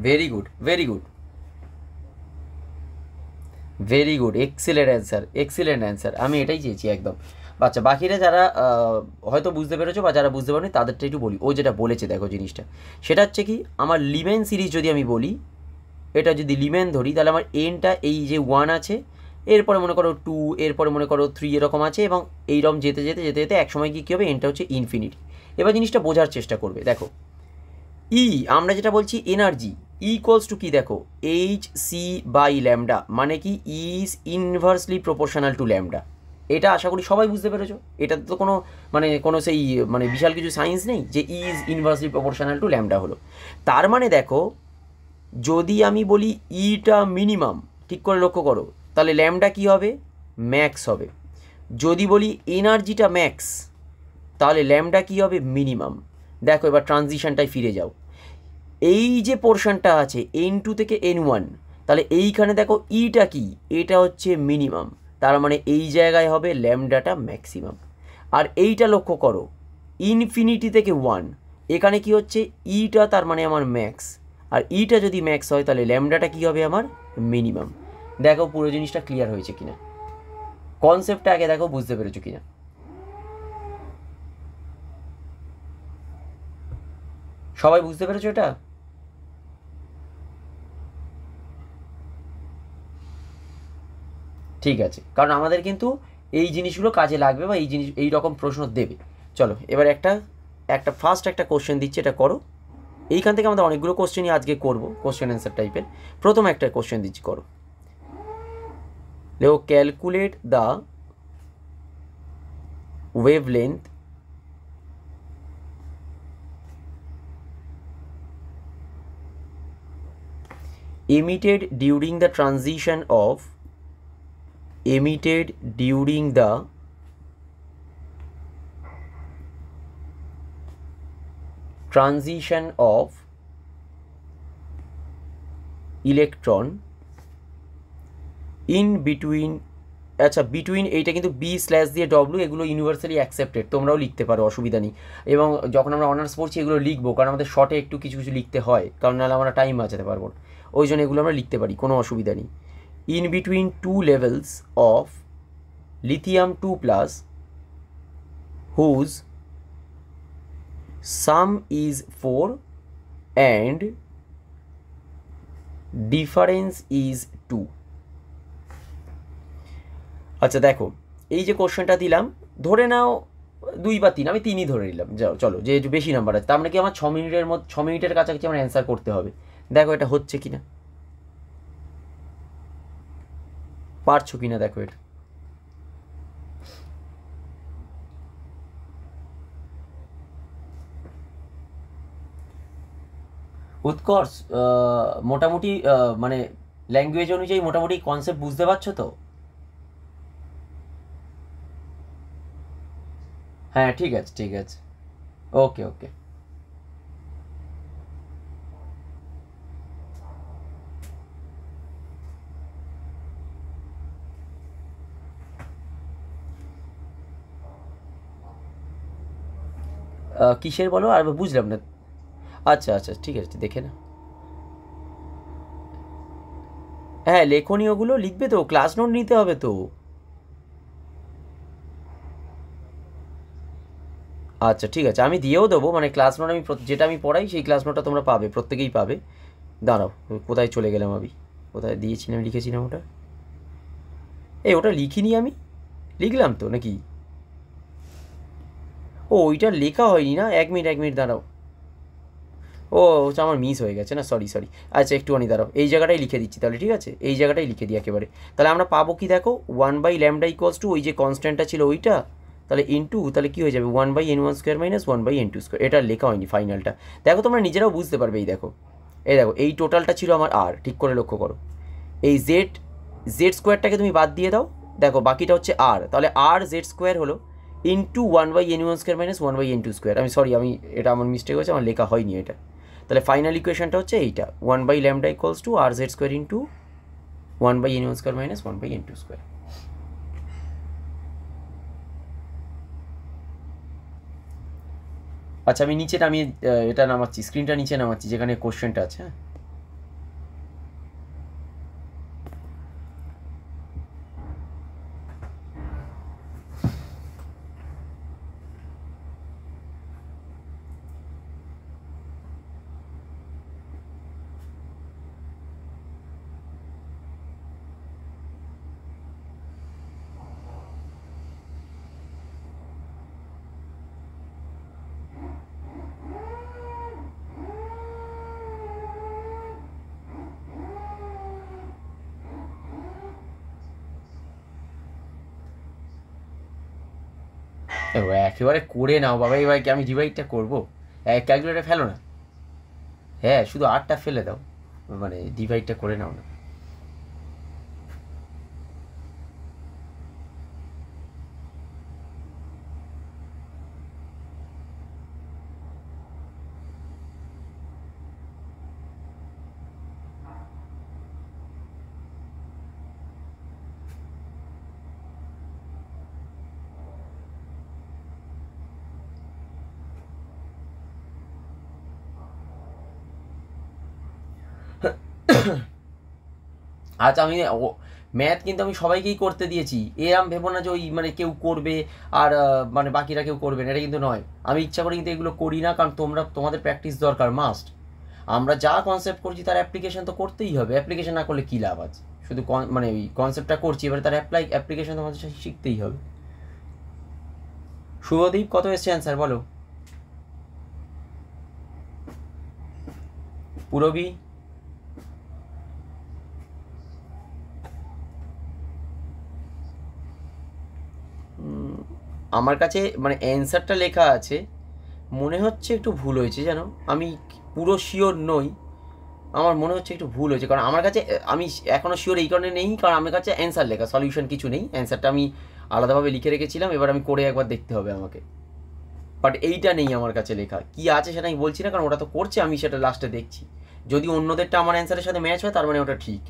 Very good, very good, very good, excellent answer, excellent answer, আমি এটাই চেয়েছি একদম। আচ্ছা, বাকিরা যারা হয়তো বুঝতে পেরেছো বা যারা বুঝতে পারেনি তাদেরটা একটু বলি। ও যেটা বলেছে দেখো জিনিসটা, সেটা হচ্ছে কি, আমার লিমেন সিরিজ যদি আমি বলি, এটা যদি লিমেন ধরি, তাহলে আমার এনটা এই যে 1 আছে, এরপরে মনে করো 2, এরপরে মনে করো 3 এরকম আছে, এবং এইরকম যেতে যেতে যেতে যেতে একসময় কী হবে, এনটা হচ্ছে ইনফিনিটি। এবার জিনিসটা বোঝার চেষ্টা করবে, দেখো ই আমরা যেটা বলছি এনার্জি ইকুয়ালস টু কি, দেখো Hc/λ, মানে কি is inversely proportional to lambda. এটা আশা করি সবাই বুঝতে পেরেছো, এটাতে তো কোনো কোনো সেই বিশাল কিছু সায়েন্স নেই যে is inversely proportional to lambda হলো। তার মানে দেখো, যদি আমি বলি ইটা মিনিমাম, ঠিক করে লক্ষ্য করো, তাহলে ল্যামডা কি হবে, ম্যাক্স হবে। যদি বলি এনার্জিটা ম্যাক্স, তাহলে ল্যামডা কি হবে, মিনিমাম। দেখো এবার ট্রানজিশনটায় ফিরে যাও, এই যে পোর্শনটা আছে n2 থেকে n1, তাহলে এইখানে দেখো ইটা কি, এটা হচ্ছে মিনিমাম, তার মানে এই জায়গায় হবে ল্যামডাটা ম্যাক্সিমাম। আর এইটা লক্ষ্য করো, ইনফিনিটি থেকে 1, এখানে কি হচ্ছে ইটা, তার মানে আমার ম্যাক্স, আর ইটা যদি ম্যাক্স হয় তাহলে ল্যামডাটা কি হবে আমার মিনিমাম। দেখো পুরো জিনিসটা ক্লিয়ার হয়েছে কিনা, কনসেপ্টটা আগে দেখো বুঝতে পেরেছো কিনা। সবাই বুঝতে পেরেছো এটা? ঠিক আছে, কারণ আমাদের কিন্তু এই জিনিসগুলো কাজে লাগবে বা এই রকম প্রশ্ন দেবে। চলো এবার একটা ফার্স্ট একটা কোশ্চেন দিচ্ছি, এটা করো। এইখান থেকে আমাদের অনেকগুলো কোশ্চেনই আজকে করবো, কোশ্চেন অ্যান্সার টাইপের। প্রথম একটা কোশ্চেন দিচ্ছি, করো। দেখো, calculate the wavelength emitted during the transition of electron in between, আচ্ছা বিটুইন এইটা কিন্তু বি স্ল্যাশ দিয়ে ডব্লিউ, এগুলো ইউনিভার্সালি অ্যাকসেপ্টেড, তোমরাও লিখতে পারো, অসুবিধা নেই। এবং যখন আমরা অনার্স পড়ছি এগুলো লিখবো, কারণ আমাদের শর্টে একটু কিছু কিছু লিখতে হয়, কারণ নাহলে আমরা টাইম বাঁচাতে পারবো না, ওই জন্য এগুলো আমরা লিখতে পারি, কোনো অসুবিধা নেই। In between two levels of lithium 2+ whose sum is 4 and difference is 2। আচ্ছা দেখো, এই যে কোশ্চেনটা দিলাম, ধরে নাও 2 বা 3, আমি 3ই ধরে নিলাম, যাও চলো, যে বেশি নাম্বার আছে, তার মানে কি আমার 6 মিনিটের কাছাকাছি আমার অ্যান্সার করতে হবে। দেখো এটা হচ্ছে কিনা, পারছো কিনা দেখো এটা। উৎকর্ষ, মোটামুটি মানে ল্যাঙ্গুয়েজ অনুযায়ী মোটামুটি কনসেপ্ট বুঝতে পারছো তো? হ্যাঁ ঠিক আছে ঠিক আছে, ওকে ওকে। কিসের বলো, আর বুঝলাম না। আচ্ছা আচ্ছা ঠিক আছে, দেখে না। হ্যাঁ লেখনি, ওগুলো লিখবে তো, ক্লাস নোট নিতে হবে তো। আচ্ছা ঠিক আছে, আমি দিয়েও দেবো, মানে ক্লাস নোট আমি যেটা আমি পড়াই সেই ক্লাস নোটটা তোমরা পাবে, প্রত্যেকেই পাবে। দাঁড়াও, কোথায় চলে গেলাম আমি, কোথায় দিয়েছিলাম, লিখেছিলাম ওটা, এই ওটা লিখিনি আমি, লিখলাম তো নাকি? ও ওইটা লেখা হয়নি না, 1 মিনিট দাঁড়াও, ও ওটা আমার মিস হয়ে গেছে না, সরি সরি। আচ্ছা একটুখানি দাঁড়াও, এই জায়গাটাই লিখে দিচ্ছি তাহলে, ঠিক আছে, এই জায়গাটাই লিখে দিই একেবারে। তাহলে আমরা পাবো কি দেখো, 1/λ ওই যে কনস্ট্যান্টটা ছিল ওইটা, তাহলে ইনটু, তাহলে কি হয়ে যাবে 1/n1² - 1/n2², এটা লেখা হয়নি ফাইনালটা। দেখো তোমরা নিজেরাও বুঝতে পারবে, এই দেখো, এই দেখো, এই টোটালটা ছিল আমার আর, ঠিক করে লক্ষ্য করো, এই জেড স্কোয়ারটাকে তুমি বাদ দিয়ে দাও, দেখো বাকিটা হচ্ছে আর, তাহলে আর জেড স্কোয়ার হলো ইন্টু 1/n1² - 1/n2²। আমি সরি, আমি এটা আমার মিস্টেক হয়েছে, আমার লেখা হয়নি এটা। তাহলে ফাইনাল ইকুয়েশনটা হচ্ছে এইটা, 1/λ = r/z² ইন্টু 1/n1² - 1/n2²। আচ্ছা আমি নিচে নামিয়ে এটা নামাচ্ছি, স্ক্রিনটা নিচে নামাচ্ছি যেখানে কোশ্চেনটা আছে, হ্যাঁ। একেবারে করে নাও বাবা, এবার কি আমি ডিভাইডটা করবো? ক্যালকুলেটার ফেলো না, হ্যাঁ শুধু আটটা ফেলে দাও, মানে ডিভাইডটা করে নাও না। আচ্ছা আমি ম্যাথ কিন্তু আমি সবাইকেই করতে দিয়েছি, এরম ভেবো না যে ওই মানে কেউ করবে আর মানে বাকিরা কেউ করবে না, এটা কিন্তু নয়। আমি ইচ্ছা করে কিন্তু এগুলো করি না, কারণ তোমাদের প্র্যাকটিস দরকার মাস্ট। আমরা যা কনসেপ্ট করছি তার অ্যাপ্লিকেশন তো করতেই হবে, অ্যাপ্লিকেশন না করলে কী লাভ আছে? শুধু মানে ওই কনসেপ্টটা করছি, এবারে তার অ্যাপ্লিকেশন তোমাদের শিখতেই হবে। শুভদীপ কত এসছে অ্যান্সার বলো? পুরবী, আমার কাছে মানে অ্যান্সারটা লেখা আছে, মনে হচ্ছে একটু ভুল হয়েছে জানো, আমি পুরো শিওর নই, আমার মনে হচ্ছে একটু ভুল হয়েছে, কারণ আমার কাছে আমি এখনও শিওর এই কারণে নেই, কারণ আমার কাছে অ্যান্সার লেখা, সলিউশন কিছু নেই, অ্যান্সারটা আমি আলাদাভাবে লিখে রেখেছিলাম, এবার আমি করে একবার দেখতে হবে আমাকে, বাট এইটা নেই আমার কাছে লেখা, কি আছে সেটা আমি বলছি না, কারণ ওটা তো করছে, আমি সেটা লাস্টে দেখছি, যদি অন্যদেরটা আমার অ্যান্সারের সাথে ম্যাচ হয় তার মানে ওটা ঠিক।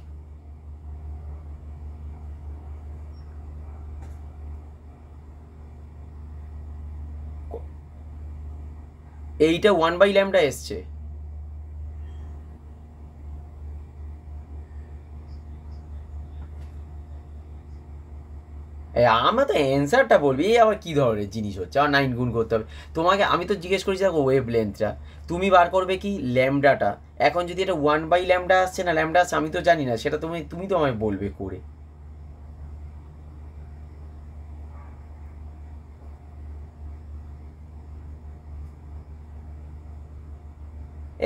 এইটা 1/λ এসছে। আমরা তো অ্যান্সারটা বলবি, এই আবার কী ধরনের জিনিস হচ্ছে, আমার 9 গুণ করতে হবে তোমাকে, আমি তো জিজ্ঞেস করেছি দেখো ওয়েভ লেন্থটা, তুমি বার করবে কি ল্যামডাটা, এখন যদি এটা 1/λ আসছে না ল্যামডা আসছে আমি তো জানি না, সেটা তুমি তুমি তো আমায় বলবে করে।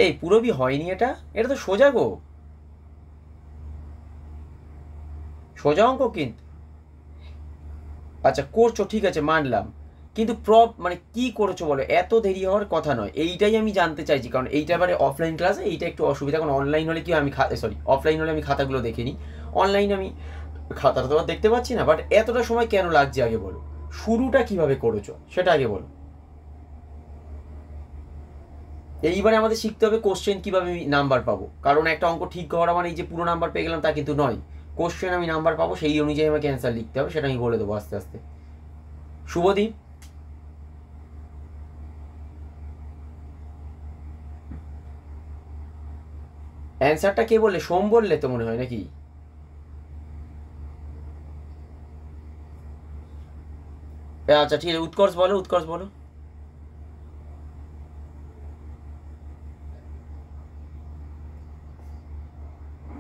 এই পুরবি হয়নি, এটা এটা তো সোজা গো, সোজা অঙ্ক কিন্তু। আচ্ছা করছো ঠিক আছে মানলাম, কিন্তু মানে কি করেছো বলো, এত দেরি হওয়ার কথা নয়, এইটাই আমি জানতে চাইছি, কারণ এইটা এবারে অফলাইন ক্লাসে এইটা একটু অসুবিধা, কারণ অনলাইন হলে কি আমি সরি অফলাইন হলে আমি খাতাগুলো দেখে নিই, অনলাইনে আমি খাতাটা তো আর দেখতে পাচ্ছি না, বাট এতটা সময় কেন লাগছে আগে বলো, শুরুটা কিভাবে করেছো সেটা আগে বলো। এইবারে আমাদের শিখতে হবে কোশ্চেন কীভাবে নাম্বার পাবো, কারণ একটা অঙ্ক ঠিক করা মানে এই যে পুরো নাম্বার পেয়ে গেলাম তা কিন্তু নয়, কোশ্চেন আমি নাম্বার পাবো সেই অনুযায়ী আমাকে অ্যান্সার লিখতে হবে, সেটা আমি বলে দেবো আস্তে আস্তে। শুভদীপ, অ্যান্সারটা কে বললে, সোম বললে তো মনে হয় নাকি? আচ্ছা ঠিক আছে, উৎকর্ষ বলো, উৎকর্ষ বলো।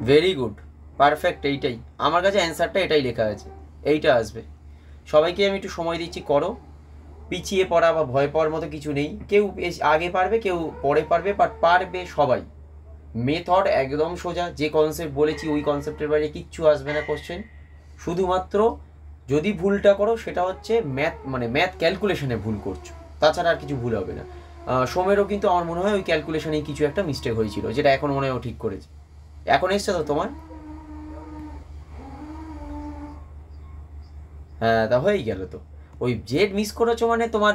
ভেরি গুড, পারফেক্ট, এইটাই আমার কাছে অ্যান্সারটা, এটাই লেখা আছে, এইটা আসবে। সবাইকে আমি একটু সময় দিচ্ছি, করো, পিছিয়ে পড়া বা ভয় পাওয়ার মতো কিছু নেই, কেউ আগে পারবে কেউ পরে পারবে, বাট পারবে সবাই। মেথড একদম সোজা, যে কনসেপ্ট বলেছি ওই কনসেপ্টের বাইরে কিচ্ছু আসবে না কোশ্চেন, শুধুমাত্র যদি ভুলটা করো সেটা হচ্ছে ম্যাথ, মানে ম্যাথ ক্যালকুলেশনে ভুল করছো, তাছাড়া আর কিছু ভুল হবে না। সোমেরও কিন্তু আমার মনে হয় ওই ক্যালকুলেশনেই কিছু একটা মিস্টেক হয়েছিল, যেটা এখন মনে হয় ও ঠিক করেছে। এখন এসছে তো তোমার? হ্যাঁ তা হয়েই গেল তো, ওই জেড মিস করেছো মানে তোমার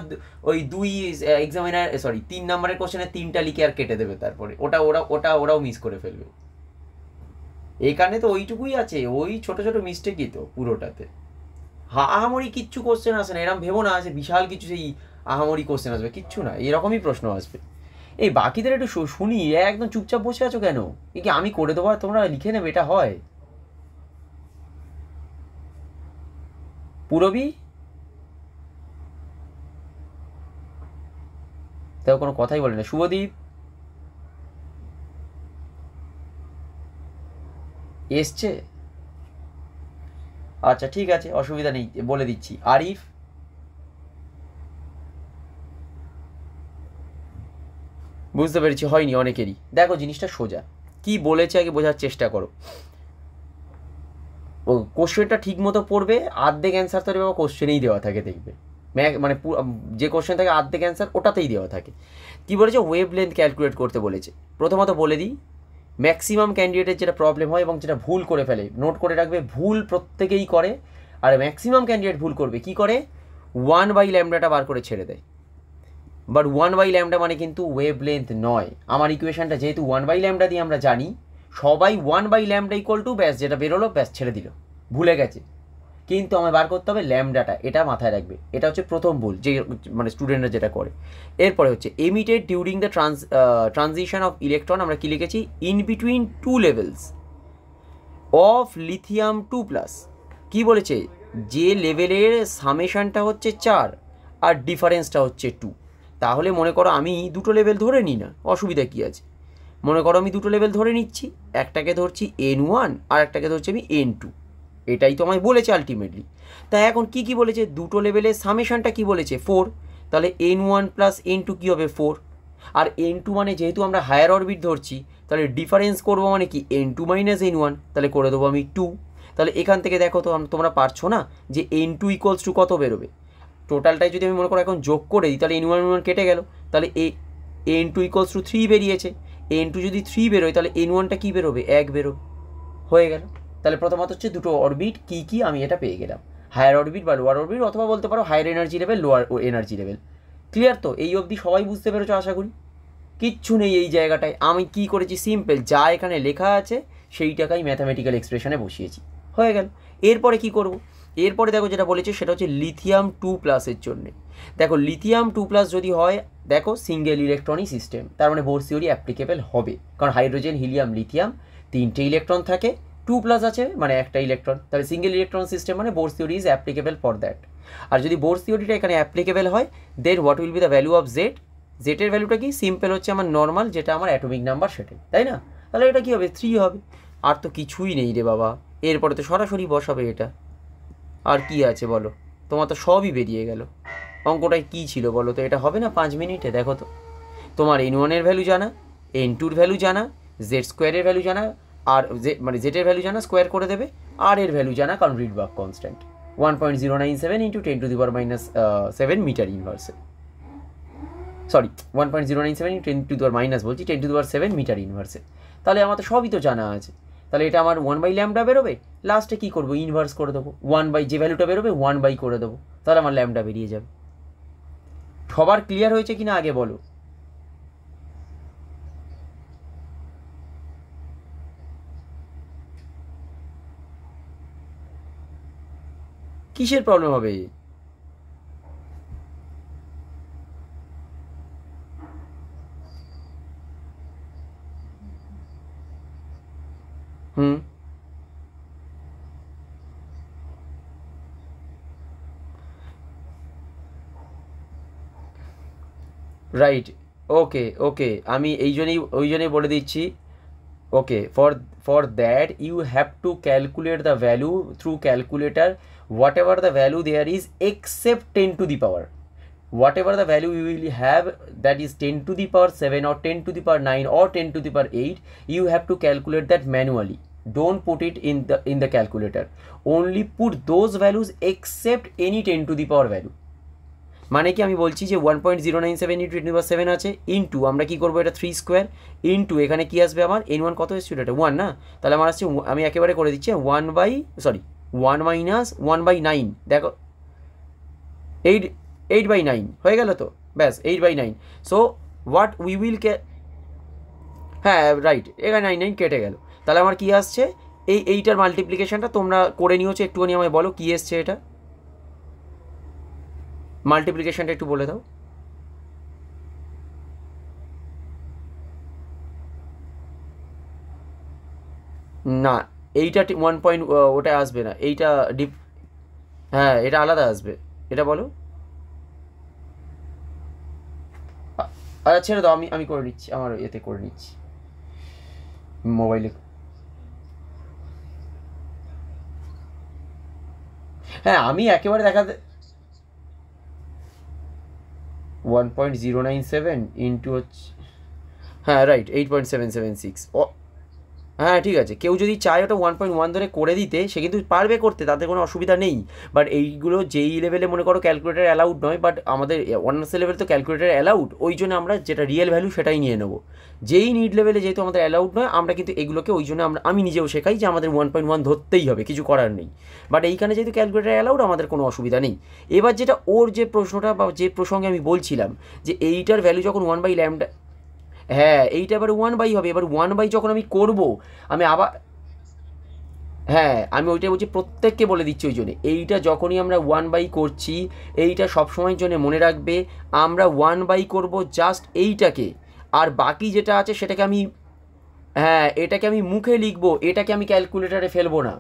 ওই দুই এক্সামিনার সরি 3 নম্বরের কোশ্চেনে 3টা লিখে আর কেটে দেবে, তারপরে ওরাও মিস করে ফেলবে, এখানে তো ওইটুকুই আছে, ওই ছোট ছোট মিস্টেকই তো পুরোটাতে, আহামরি কিচ্ছু কোশ্চেন আসে না, এরম ভেবো না আছে বিশাল কিছু সেই আহামরি কোশ্চেন আসবে, কিচ্ছু না, এরকমই প্রশ্ন আসবে। এই বাকিদের একটু শুনি, একদম চুপচাপ বসে আছো কেন, এ কি আমি করে দেবো আর তোমরা লিখে নেবে, এটা হয়? পুরবি, তাও কোনো কথাই বলে না। শুভদীপ এসছে, আচ্ছা ঠিক আছে অসুবিধা নেই, বলে দিচ্ছি। আরিফ, বুঝতে পেরেছি হয়নি অনেকেরই, দেখো জিনিসটা সোজা, কি বলেছে আগে বোঝার চেষ্টা করো, ও কোশ্চেনটা ঠিক মতো পড়বে, আর্ধেক অ্যান্সার তো বাবা কোশ্চেনেই দেওয়া থাকে দেখবে, মানে যে কোশ্চেন থাকে আর্ধেক অ্যান্সার ওটাতেই দেওয়া থাকে। কী বলেছে, ওয়েভ লেন্থ ক্যালকুলেট করতে বলেছে। প্রথমত বলে দিই, ম্যাক্সিমাম ক্যান্ডিডেটের যেটা প্রবলেম হয় এবং যেটা ভুল করে ফেলে, নোট করে রাখবে, ভুল প্রত্যেকেই করে, আর ম্যাক্সিমাম ক্যান্ডিডেট ভুল করবে কী করে, 1/λ বার করে ছেড়ে দেয়, বাট 1/λ মানে কিন্তু ওয়েভ লেন্থ নয়, আমার ইকুয়েশনটা যেহেতু 1/λ দিয়ে আমরা জানি, সবাই 1/λ ইকুয়াল টু ব্যাস যেটা বেরোলো ব্যাস ছেড়ে দিল, ভুলে গেছে, কিন্তু আমায় বার করতে হবে ল্যামডাটা, এটা মাথায় রাখবে, এটা হচ্ছে প্রথম ভুল যে মানে স্টুডেন্টরা যেটা করে। এরপরে হচ্ছে emitted during the transition of electron, আমরা কি লিখেছি, in between two levels of lithium 2+, কি বলেছে, যে লেভেলের সামেশনটা হচ্ছে 4 আর ডিফারেন্সটা হচ্ছে 2, তাহলে মনে করো আমি দুটো লেভেল ধরে নিই না, অসুবিধা কী আছে, মনে করো আমি দুটো লেভেল ধরে নিচ্ছি, একটাকে ধরছি N1 আর একটাকে ধরছি আমি N2, এটাই তো আমায় বলেছে আলটিমেটলি। তাই এখন কি কি বলেছে, দুটো লেভেলের সামেশনটা কি বলেছে 4, তাহলে N1 প্লাস N2 কী হবে 4, আর N2 মানে যেহেতু আমরা হায়ার অরবিট ধরছি, তাহলে ডিফারেন্স করবো মানে কি N2 মাইনাস N1, তাহলে করে দেবো আমি 2, তাহলে এখান থেকে দেখো তো তোমরা পারছো না যে N2 ইকুয়ালস টু কত বেরোবে, টোটালটাই যদি আমি মনে করো এখন যোগ করে দিই তাহলে n1 কেটে গেল, তাহলে n2 ইকুয়ালস টু 3 বেরিয়েছে। n2 যদি 3 বেরোয় তাহলে n1টা কী বেরোবে, 1 বেরোবে, হয়ে গেল। তাহলে প্রথমত হচ্ছে দুটো অরবিট কী আমি এটা পেয়ে গেলাম, হায়ার অরবিট বা লোয়ার অরবিট, অথবা বলতে পারো higher energy level lower energy level. Clear তো? এই অবধি সবাই বুঝতে পেরেছো আশা করি? কিচ্ছু নেই এই জায়গাটায়। আমি কি করেছি, সিম্পল যা এখানে লেখা আছে সেইটাকেই ম্যাথামেটিক্যাল এক্সপ্রেশনে বসিয়েছি, হয়ে গেল। এরপরে কি করব, এরপরে দেখো যেটা বলেছে সেটা হচ্ছে লিথিয়াম 2+ জন্যে। দেখো লিথিয়াম 2+ যদি হয়, দেখো সিঙ্গেল ইলেকট্রনিক সিস্টেম, তার মানে বোর থিওরি অ্যাপ্লিকেবল হবে, কারণ হাইড্রোজেন হিলিয়াম লিথিয়াম 3টে ইলেকট্রন থাকে, 2+ আছে মানে একটা ইলেকট্রন, তাহলে সিঙ্গেল ইলেকট্রন সিস্টেম মানে Bohr theory is applicable for that. আর যদি বোর থিওরিটা এখানে অ্যাপ্লিকেবল হয়, then what will be the value of Z. জেটের ভ্যালুটা কি, সিম্পল হচ্ছে আমার নর্মাল যেটা আমার অ্যাটমিক নাম্বার সেটাই, তাই না? তাহলে এটা কী হবে, 3 হবে। আর তো কিছুই নেই রে বাবা, এরপরে তো সরাসরি বসাবে এটা। আর কি আছে বলো, তোমার তো সবই বেরিয়ে গেল। অঙ্কটায় কী ছিল বলো তো, এটা হবে না 5 মিনিটে? দেখো তো, তোমার n1-এর ভ্যালু জানা, n2-র ভ্যালু জানা, z² ভ্যালু জানা, আর মানে জেটের ভ্যালু জানা, স্কোয়ার করে দেবে, আর এর ভ্যালু জানা, কারণ রিডবার্গ কনস্ট্যান্ট 1.097 × 10⁻⁷ মিটার ইনভার্সে, সরি 1.097 × 10⁻⁻, বলছি 10⁻⁷ মিটার ইনভার্সে। তাহলে আমার তো সবই তো জানা আছে। তাহলে এটা আমার 1/λ বেরোবে, লাস্টে কী করবো, ইনভার্স করে দেবো, 1/, যে ভ্যালুটা বেরোবে 1/, করে দেবো, তাহলে আমার ল্যামডা বেরিয়ে যাবে। সবার ক্লিয়ার হয়েছে কি না আগে বলো? কিসের প্রবলেম হবে? রাইট, ওকে আমি ওই জন্যই বলে দিচ্ছি। Okay, for that you have to calculate the value through calculator, whatever the value there is except 10 to the power, whatever the value you will have, that is 10 to the power 7 or 10 to the power 9 or 10 to the power 8, you have to calculate that manually. Don't put it in the calculator, only put those values except any 10 to the power value. মানে কি আমি বলছি যে 1.097 × 10⁻⁷ আছে, into আমরা কী করবো, এটা 3² into এখানে কী আসবে আমার n1 কত এসেছিল, এটা 1 না, তাহলে আমার আসছে, আমি একেবারে করে দিচ্ছি 1 - 1/9, দেখো 8/9 হয়ে গেল তো, ব্যাস 8/9। সো হোয়াট উই উইল হ্যাঁ রাইট, এখানে 9 কেটে গেল, তাহলে আমার কী আসছে, এইটার মাল্টিপ্লিকেশানটা তোমরা করে নিয়েছো, একটুখানি আমায় বলো কী এসছে, এটা মাল্টিপ্লিকেশানটা একটু বলে দাও। না, এইটা 1 ওটা আসবে না, এইটা হ্যাঁ এটা আলাদা আসবে, এটা বলো। আচ্ছা ছেড়ে দাও, আমি করে নিচ্ছি, আমার এতে করে নিচ্ছি মোবাইলে। হ্যাঁ আমি একেবারে দেখাতে 1.097 ইন্টু হচ্ছে, হ্যাঁ রাইট 8.776। হ্যাঁ ঠিক আছে, কেউ যদি চায় ওটা 1.1 ধরে করে দিতে, সে কিন্তু পারবে করতে, তাতে কোনো অসুবিধা নেই। বাট এইগুলো যেই লেভেলে মনে করো ক্যালকুলেটার অ্যালাউড নয়, বাট আমাদের অনার্স লেভেল তো ক্যালকুলেটার অ্যালাউড, ওই জন্য আমরা যেটা রিয়েল ভ্যালু সেটাই নিয়ে নেবো। যেই নিড লেভেলে যেহেতু আমাদের অ্যালাউড নয়, আমরা কিন্তু এগুলোকে ওই জন্য আমি নিজেও শেখাই যে আমাদের 1.1 ধরতেই হবে, কিছু করার নেই। বাট এইখানে যেহেতু ক্যালকুলেটার অ্যালাউড, আমাদের কোনো অসুবিধা নেই। এবার যেটা ওর যে প্রশ্নটা বা যে প্রসঙ্গে আমি বলছিলাম, যে এইটার ভ্যালু যখন 1/λ, হ্যাঁ এইটা এবার 1/, হবে। এবার 1/, যখন আমি করবো, আমি আবার, হ্যাঁ আমি ওইটাই বলছি, প্রত্যেককে বলে দিচ্ছি ওই জন্যে, এইটা যখনই আমরা 1/, করছি, এইটা সবসময়ের জন্য মনে রাখবে, আমরা 1/, করব জাস্ট এইটাকে, আর বাকি যেটা আছে সেটাকে আমি, হ্যাঁ এটাকে আমি মুখে লিখবো, এটাকে আমি ক্যালকুলেটারে ফেলবো না,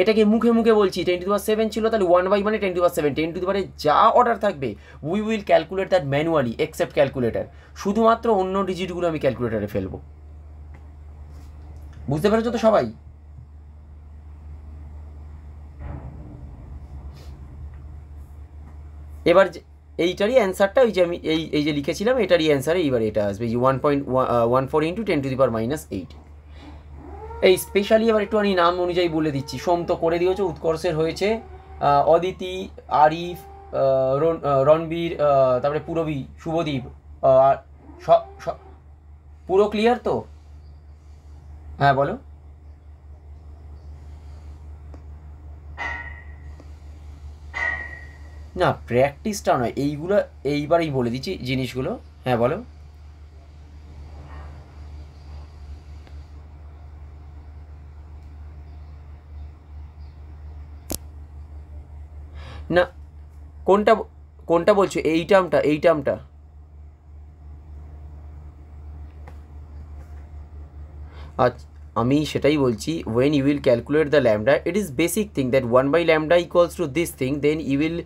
এটাকে মুখে মুখে বলছি। 10⁻⁷ ছিল, তাহলে 1/, মানে 10⁻⁷, 10 যা অর্ডার থাকবে we will calculate that manually except calculator, শুধুমাত্র অন্য ডিজিটগুলো আমি ক্যালকুলেটারে ফেলবো। বুঝতে পেরেছো তো সবাই? এবার এইটারই অ্যান্সারটা, ওই যে আমি এই যে লিখেছিলাম, এটারই অ্যান্সারে এইবার এটা আসবে, যে 1.14 × 10⁻⁸। এই স্পেশালি এবার একটু আমি নাম অনুযায়ী বলে দিচ্ছি। সোম তো করে দিয়েছো, উৎকর্ষের হয়েছে, অদিতি, আরিফ, রণবীর, তারপরে পুরবী, শুভদীপ, আর পুরো ক্লিয়ার তো? হ্যাঁ বলো। না প্র্যাকটিসটা নয়, এইগুলো এইবারই বলে দিচ্ছি জিনিসগুলো। হ্যাঁ বলো। না কোনটা কোনটা বলছো? এই টার্মটা, এই টার্মটা? আচ্ছা আমি সেটাই বলছি, when you will calculate the lambda, it is basic thing that 1 by lambda equals to this thing, then you will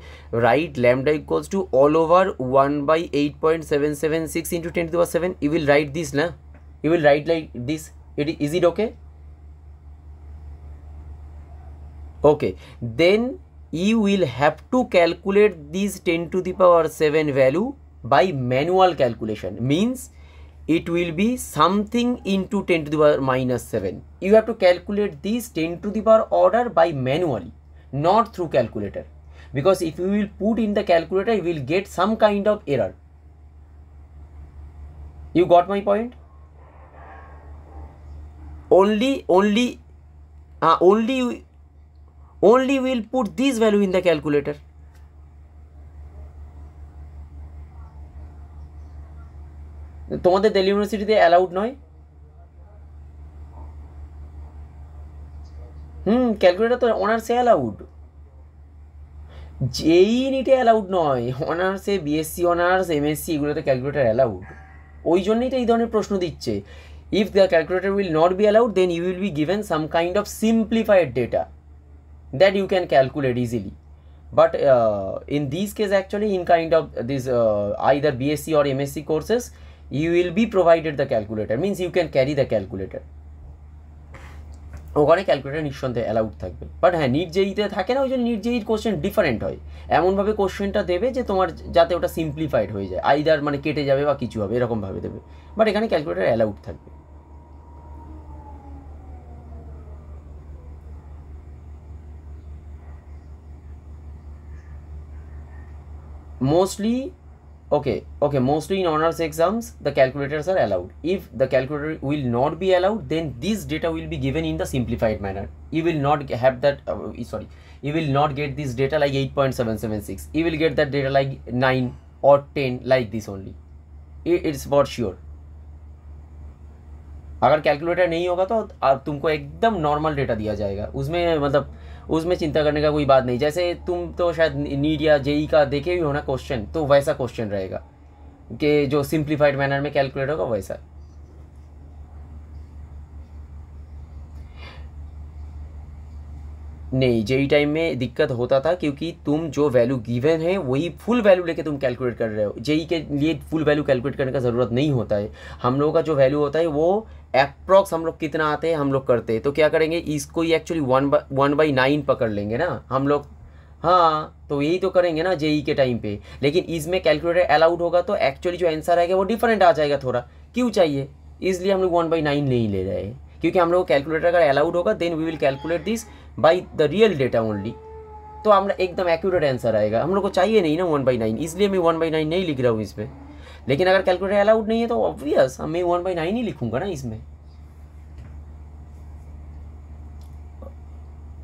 write lambda equals to all over 1 by 8.776 into 10 to the power 7. You will write this, na? You will write like this. Is it okay? Okay, then you will have to calculate this 10 to the power 7 value by manual calculation. Means it will be something into 10 to the power minus 7. You have to calculate this 10 to the power order by manually, not through calculator, because if you will put in the calculator you will get some kind of error. You got my point? Only will put this value in the calculator. তোমাদের দিল্লি ইউনিভার্সিটিতে allowed নয়? Calculator তো অনার্সে allowed, যেই নিটে allowed নয়। অনার্সে, BSc honours, MSc এগুলোতে calculator allowed. ওই জন্যই তো এই ধরনের প্রশ্ন দিচ্ছে। If the calculator will not be allowed, then you will be given some kind of simplified data that you can calculate easily. But in these case actually in kind of this either BSc or MSc courses, you will be provided the calculator, means you can carry the calculator. ওখানে calculator নিঃসন্দেহে allowed থাকবে। But হ্যাঁ NEET জেইতে থাকে না, ওই জন্য NEET জেইর question different হয়। এমনভাবে কোশ্চেনটা দেবে যে তোমার যাতে ওটা সিম্পলিফাইড হয়ে যায়, আইদার মানে কেটে যাবে বা কিছু হবে, এরকমভাবে দেবে। বাট এখানে ক্যালকুলেটার অ্যালাউড থাকবে। Mostly, okay, mostly in honors exams the calculators are allowed. If the calculator will not be allowed, then this data will be given in the simplified manner. You will not have that you will not get this data like 8.776. You will get that data like 9 or 10 like this only. It's for sure. अगर calculator नहीं होगा तो तुमको एकदम normal data दिया जाएगा, उसमें मतलब उसमें चिंता करने का कोई बात नहीं। जैसे तुम तो शायद नीट या जेई का देखे भी हो ना क्वेश्चन, तो वैसा क्वेश्चन रहेगा कि जो सिंप्लीफाइड मैनर में कैलकुलेट होगा वैसा। नहीं, जेई टाइम में दिक्कत होता था क्योंकि तुम जो वैल्यू गिवन है वही फुल वैल्यू लेके तुम कैलकुलेट कर रहे हो। जेई के लिए फुल वैल्यू कैलकुलेट करने का ज़रूरत नहीं होता है। हम लोगों का जो वैल्यू होता है वो अप्रॉक्स हम लोग कितना आते हैं हम लोग करते हैं। तो क्या करेंगे, इसको ही एक्चुअली 1/9 पकड़ लेंगे ना हम लोग। हाँ तो यही तो करेंगे ना जेई के टाइम पे। लेकिन इसमें कैलकुलेटर अलाउड होगा तो एक्चुअली जो आंसर आएगा वो डिफरेंट आ जाएगा थोड़ा। क्यों चाहिए, इसलिए हम लोग 1/9 नहीं ले रहे हैं, क्योंकि हम लोग कैलकुलेटर अगर अलाउड होगा then we will calculate this by the real data only, तो हमारा एकदम एक्यूरेट आंसर आएगा। हम लोग को चाहिए नहीं ना 1/9, इसलिए मैं 1/9 नहीं लिख रहा हूँ इसमें। लेकिन अगर कैलकुलेटर अलाउड नहीं है तो ऑब्वियस मैं 1/9 ही लिखूंगा ना इसमें।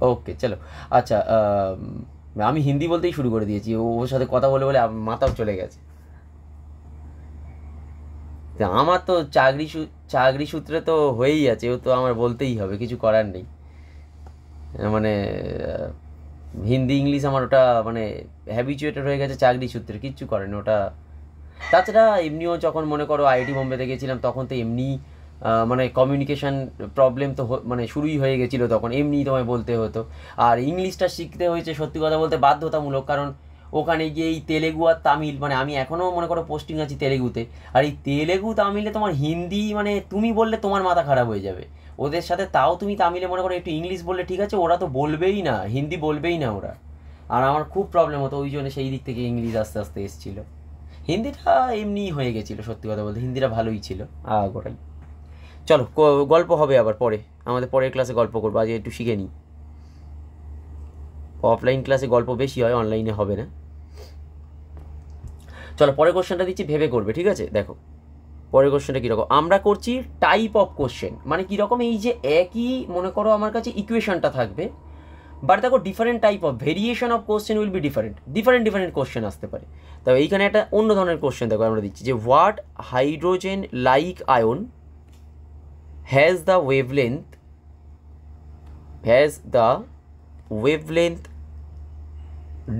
ওকে চলো। আচ্ছা আমি হিন্দি বলতেই শুরু করে দিয়েছি, ওর সাথে কথা বলে বলে মাথাও চলে গেছে। আমার তো চাকরি সূত্রে তো হয়েই আছে, ও তো আমার বলতেই হবে, কিছু করার নেই। মানে হিন্দি ইংলিশ আমার ওটা মানে হ্যাবিচুয়েটেড হয়ে গেছে চাকরি সূত্রে, কিচ্ছু করেন ওটা। তাছাড়া এমনিও যখন মনে করো আইআইটি বোম্বেতে গেছিলাম তখন তো এমনি মানে কমিউনিকেশান প্রবলেম তো মানে শুরুই হয়ে গেছিলো, তখন এমনি তোমায় বলতে হতো। আর ইংলিশটা শিখতে হয়েছে সত্যি কথা বলতে বাধ্যতামূলক, কারণ ওখানে গিয়ে এই তেলেগু আর তামিল, মানে আমি এখনও মনে করো পোস্টিং আছি তেলেগুতে, আর এই তেলেগু তামিলে তোমার হিন্দি মানে তুমি বললে তোমার মাথা খারাপ হয়ে যাবে ওদের সাথে। তাও তুমি তামিলে মনে করো একটু ইংলিশ বললে ঠিক আছে, ওরা তো বলবেই না, হিন্দি বলবেই না ওরা। আর আমার খুব প্রবলেম হতো, ওই জন্য সেই দিক থেকে ইংলিশ আস্তে আস্তে এসেছিলো। হিন্দিটা এমনি হয়ে গেছিলো সত্যি কথা বলতে, হিন্দিটা ভালোই ছিল গোটাই। চলো গল্প হবে আবার পরে, আমাদের পরের ক্লাসে গল্প করবো, আজ একটু শিখে নিই। অফলাইন ক্লাসে গল্প বেশি হয়, অনলাইনে হবে না। চলো পরের কোশ্চেনটা দিচ্ছি, ভেবে করবে, ঠিক আছে? দেখো পরের কোশ্চেনটা কীরকম, আমরা করছি টাইপ অফ কোশ্চেন, মানে কীরকম, এই যে একই মনে করো আমার কাছে ইকুয়েশনটা থাকবে, বাট দেখো different type of variation of question will be different question আসতে পারে। তবে এইখানে একটা অন্য ধরনের কোশ্চেন দেখো আমরা দিচ্ছি যে what hydrogen like ion has the wavelength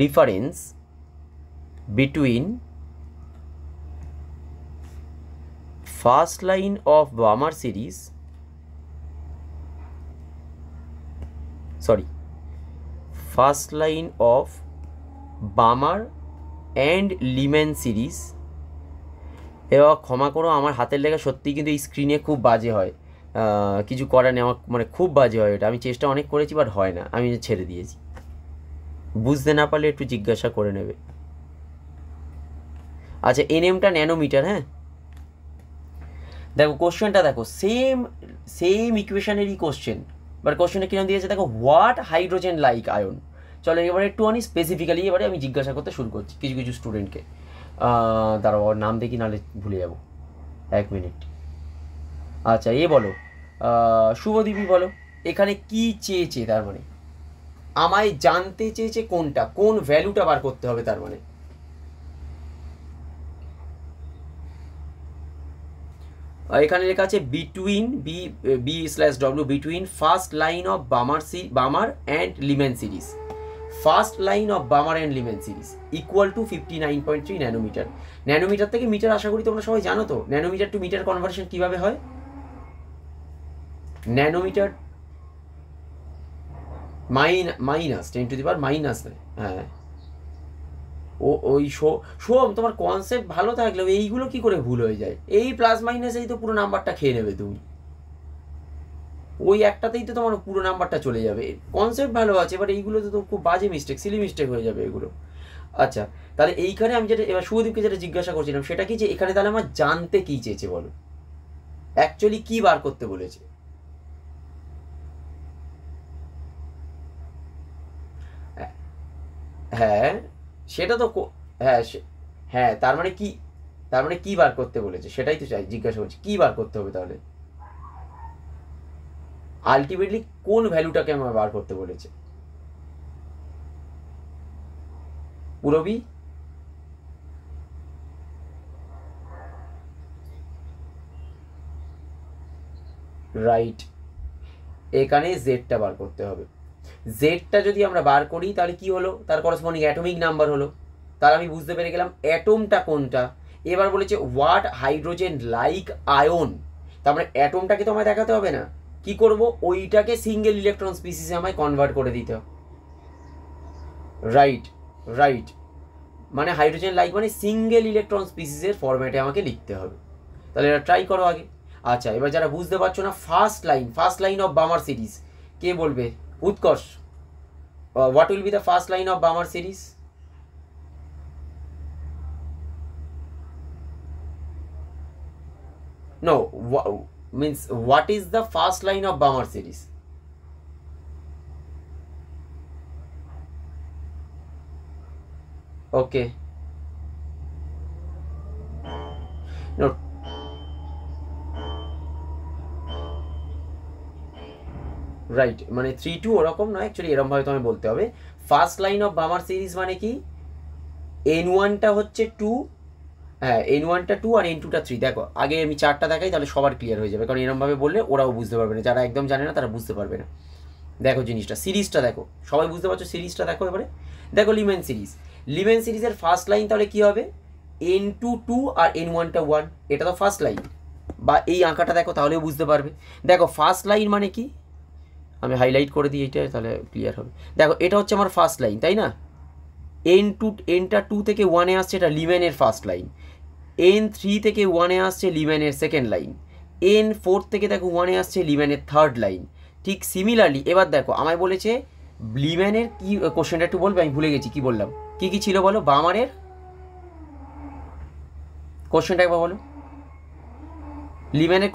difference between first line of Balmer series and Lyman series। এবার ক্ষমা করো, আমার হাতের লেখা সত্যিই কিন্তু এই স্ক্রিনে খুব বাজে হয়, কিছু করার নেই, আমার মানে খুব বাজে হয় এটা, আমি চেষ্টা অনেক করেছি বাট হয় না, আমি ছেড়ে দিয়েছি। বুঝতে না পারলে একটু জিজ্ঞাসা করে নেবে। আচ্ছা এনএমটা ন্যানোমিটার, হ্যাঁ দেখো কোশ্চেনটা দেখো সেম ইকুয়েশনেরই কোশ্চেন, বাট কোশ্চেনটা কিরকম দিয়েছে দেখো, হোয়াট হাইড্রোজেন লাইক আয়ন। চলো এবারে একটু স্পেসিফিক্যালি এবারে আমি জিজ্ঞাসা করতে শুরু করছি কিছু স্টুডেন্টকে, দাঁড়াও ওর নাম দেখি নাহলে ভুলে যাবো, 1 মিনিট। আচ্ছা এ বলো, শুভদীপী বলো, এখানে কি চেয়েছে, তার মানে আমায় জানতে চেয়েছে কোনটা, কোন ভ্যালুটা বার করতে হবে, তার মানে এখানে লেখা আছে between B/W between first line of Balmer and Lyman series, first line of Balmer and Lyman series equal to 59.3 nanometre. Nanometre থেকে মিটার আশা করি তোমরা সবাই জানো তো, ন্যানোমিটার টু মিটার কনভার্সন কিভাবে হয়, ন্যানোমিটার মাইনাস 10⁻⁻, হ্যাঁ ওই সোম তোমার কনসেপ্ট ভালো থাকলেও এইগুলো কি করে ভুল হয়ে যায়, এই প্লাস মাইনাস এই তো পুরো নাম্বারটা খেয়ে নেবে তুমি, ওই একটাতেই তো তোমার পুরো নাম্বারটা চলে যাবে। কনসেপ্ট ভালো আছে, এবার এইগুলো তো খুব বাজে মিস্টেক, সিলি মিস্টেক হয়ে যাবে এগুলো। আচ্ছা তাহলে এইখানে আমি যেটা এবার শুভদীপকে যেটা জিজ্ঞাসা করছিলাম সেটা কি, যে এখানে তাহলে আমার জানতে কি চেয়েছে বলো, অ্যাকচুয়ালি কি বার করতে বলেছে? হ্যাঁ সেটা তো হ্যাঁ হ্যাঁ তার মানে কি বার করতে বলেছে সেটাই তো চাই, জিজ্ঞাসা করছি কি বার করতে হবে তাহলে, আলটিমেটলি কোন ভ্যালুটাকে আমার বার করতে বলেছে। পুরবি রাইট, এখানে জেডটা বার করতে হবে, জেডটা যদি আমরা বার করি তাহলে কি হলো, তার করসপন্ডিং অ্যাটমিক নাম্বার হলো, তাহলে আমি বুঝতে পেরে গেলাম অ্যাটমটা কোনটা। এবার বলেছে হোয়াট হাইড্রোজেন লাইক আয়ন, তার মানে অ্যাটমটাকে তো আমায় দেখাতে হবে না, কি করব, ওইটাকে সিঙ্গেল ইলেকট্রন স্পিসিসে আমায় কনভার্ট করে দিতে হবে। রাইট মানে হাইড্রোজেন লাইক মানে সিঙ্গেল ইলেকট্রন স্পিসিসের ফরম্যাটে আমাকে লিখতে হবে। তাহলে এটা ট্রাই করো আগে। আচ্ছা এবার যারা বুঝতে পারছো না, first line of Balmer series কে বলবে? Utkarsh, what will be the first line of Balmer series? No, means what is the first line of Balmer series? Okay. No. Right মানে 3-2 ওরকম নয়, অ্যাকচুয়ালি এরকমভাবে তোমায় বলতে হবে। First line of Balmer series মানে কি, N1টা হচ্ছে 2, হ্যাঁ N1টা 2 আর N2টা 3। দেখো আগে আমি চারটা দেখাই তাহলে সবার ক্লিয়ার হয়ে যাবে, কারণ এরকমভাবে বললে ওরাও বুঝতে পারবে না, যারা একদম জানে না তারা বুঝতে পারবে না। দেখো জিনিসটা, সিরিজটা দেখো, সবাই বুঝতে পারছো, সিরিজটা দেখো এবারে। দেখো লিমেন সিরিজের ফার্স্ট লাইন তাহলে কি হবে, N2 2 আর N1টা 1, এটা তো ফার্স্ট লাইন, বা এই আঁকাটা দেখো তাহলেও বুঝতে পারবে। দেখো ফার্স্ট লাইন মানে কি, আমি হাইলাইট করে দিই এইটা তাহলে ক্লিয়ার হবে। দেখো এটা হচ্ছে আমার ফার্স্ট লাইন, তাই না? Nটা 2 থেকে 1-এ আসছে, এটা লিমেনের ফার্স্ট লাইন। N3 থেকে 1-এ আসছে লিমেনের সেকেন্ড লাইন। N4 থেকে দেখো 1-এ আসছে লিমেনের থার্ড লাইন। ঠিক সিমিলারলি এবার দেখো আমায় বলেছে লিমেনের কি, কোশ্চেনটা একটু বলবে, আমি ভুলে গেছি কি বললাম, কি কি ছিল বলো, বামারের কোশ্চেনটা একবার বলো, লিমেনের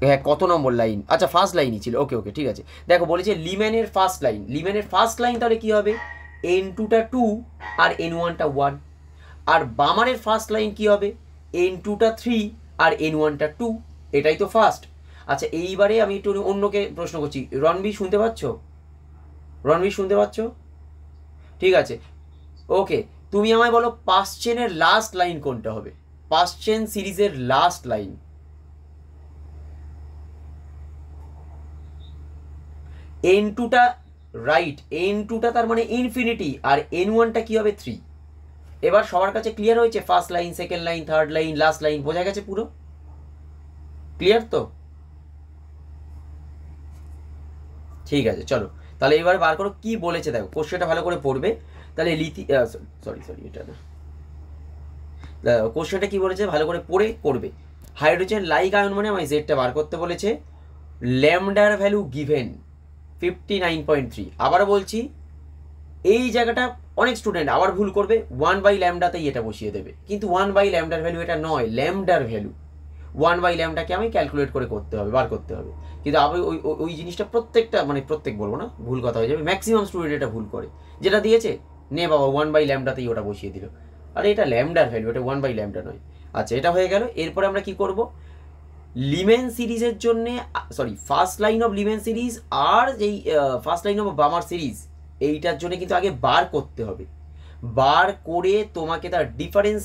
হ্যাঁ কত নম্বর লাইন, আচ্ছা ফার্স্ট লাইনই ছিল, ওকে ঠিক আছে। দেখো বলেছে লিমেনের ফার্স্ট লাইন তাহলে কি হবে, N2টা 2 আর N1টা 1। আর বামারের ফার্স্ট লাইন কি হবে? n2টা 3 আর n1টা 2, এটাই তো ফার্স্ট। আচ্ছা এইবারে আমি একটু অন্যকে প্রশ্ন করছি, রণবীর শুনতে পাচ্ছ? রণবীর শুনতে পাচ্ছ? ঠিক আছে, ওকে, তুমি আমায় বলো পাস্ট চেনের লাস্ট লাইন কোনটা হবে? পাস্ট চেন সিরিজের লাস্ট লাইন। n2টা রাইট, n2টা তার মানে ইনফিনিটি, আর n1টা কি হবে? 3। এবার সবার কাছে ক্লিয়ার হয়েছে? First line, second line, third line, last line বোঝা গেছে পুরো? ক্লিয়ার তো? ঠিক আছে, চলো তাহলে এবার বার করো কি বলেছে, দেখো কোশ্চেনটা ভালো করে পড়বে। তাহলে সরি এটা না, কোশ্চেনটা কি বলেছে ভালো করে পড়ে করবে। হাইড্রোজেন লাইক আয়ন মানে আমায় জেডটা বার করতে বলেছে। ল্যামডার ভ্যালু গিভেন 59.3। আবারও বলছি, এই জায়গাটা অনেক স্টুডেন্ট আবার ভুল করবে, 1/λতেই এটা বসিয়ে দেবে, কিন্তু 1/λ ভ্যালু এটা নয়, ল্যামডার ভ্যালু। 1/λকে আমি ক্যালকুলেট করে করতে হবে, বার করতে হবে। কিন্তু আমি ওই জিনিসটা প্রত্যেকটা, মানে প্রত্যেক বলবো না, ভুল কথা হয়ে যাবে, ম্যাক্সিমাম স্টুডেন্ট এটা ভুল করে। যেটা দিয়েছে নে বাবা 1/λতেই ওটা বসিয়ে দিল, আর এটা ল্যামডার ভ্যালু, এটা 1/λ নয়। আচ্ছা এটা হয়ে গেল। এরপরে আমরা কি করব? লিমেন সিরিজের জন্যে, sorry first line of Lyman series আর যেই first line of Balmer series, এইটার জন্য কিন্তু আগে বার করতে হবে। বার করে তোমাকে তার ডিফারেন্স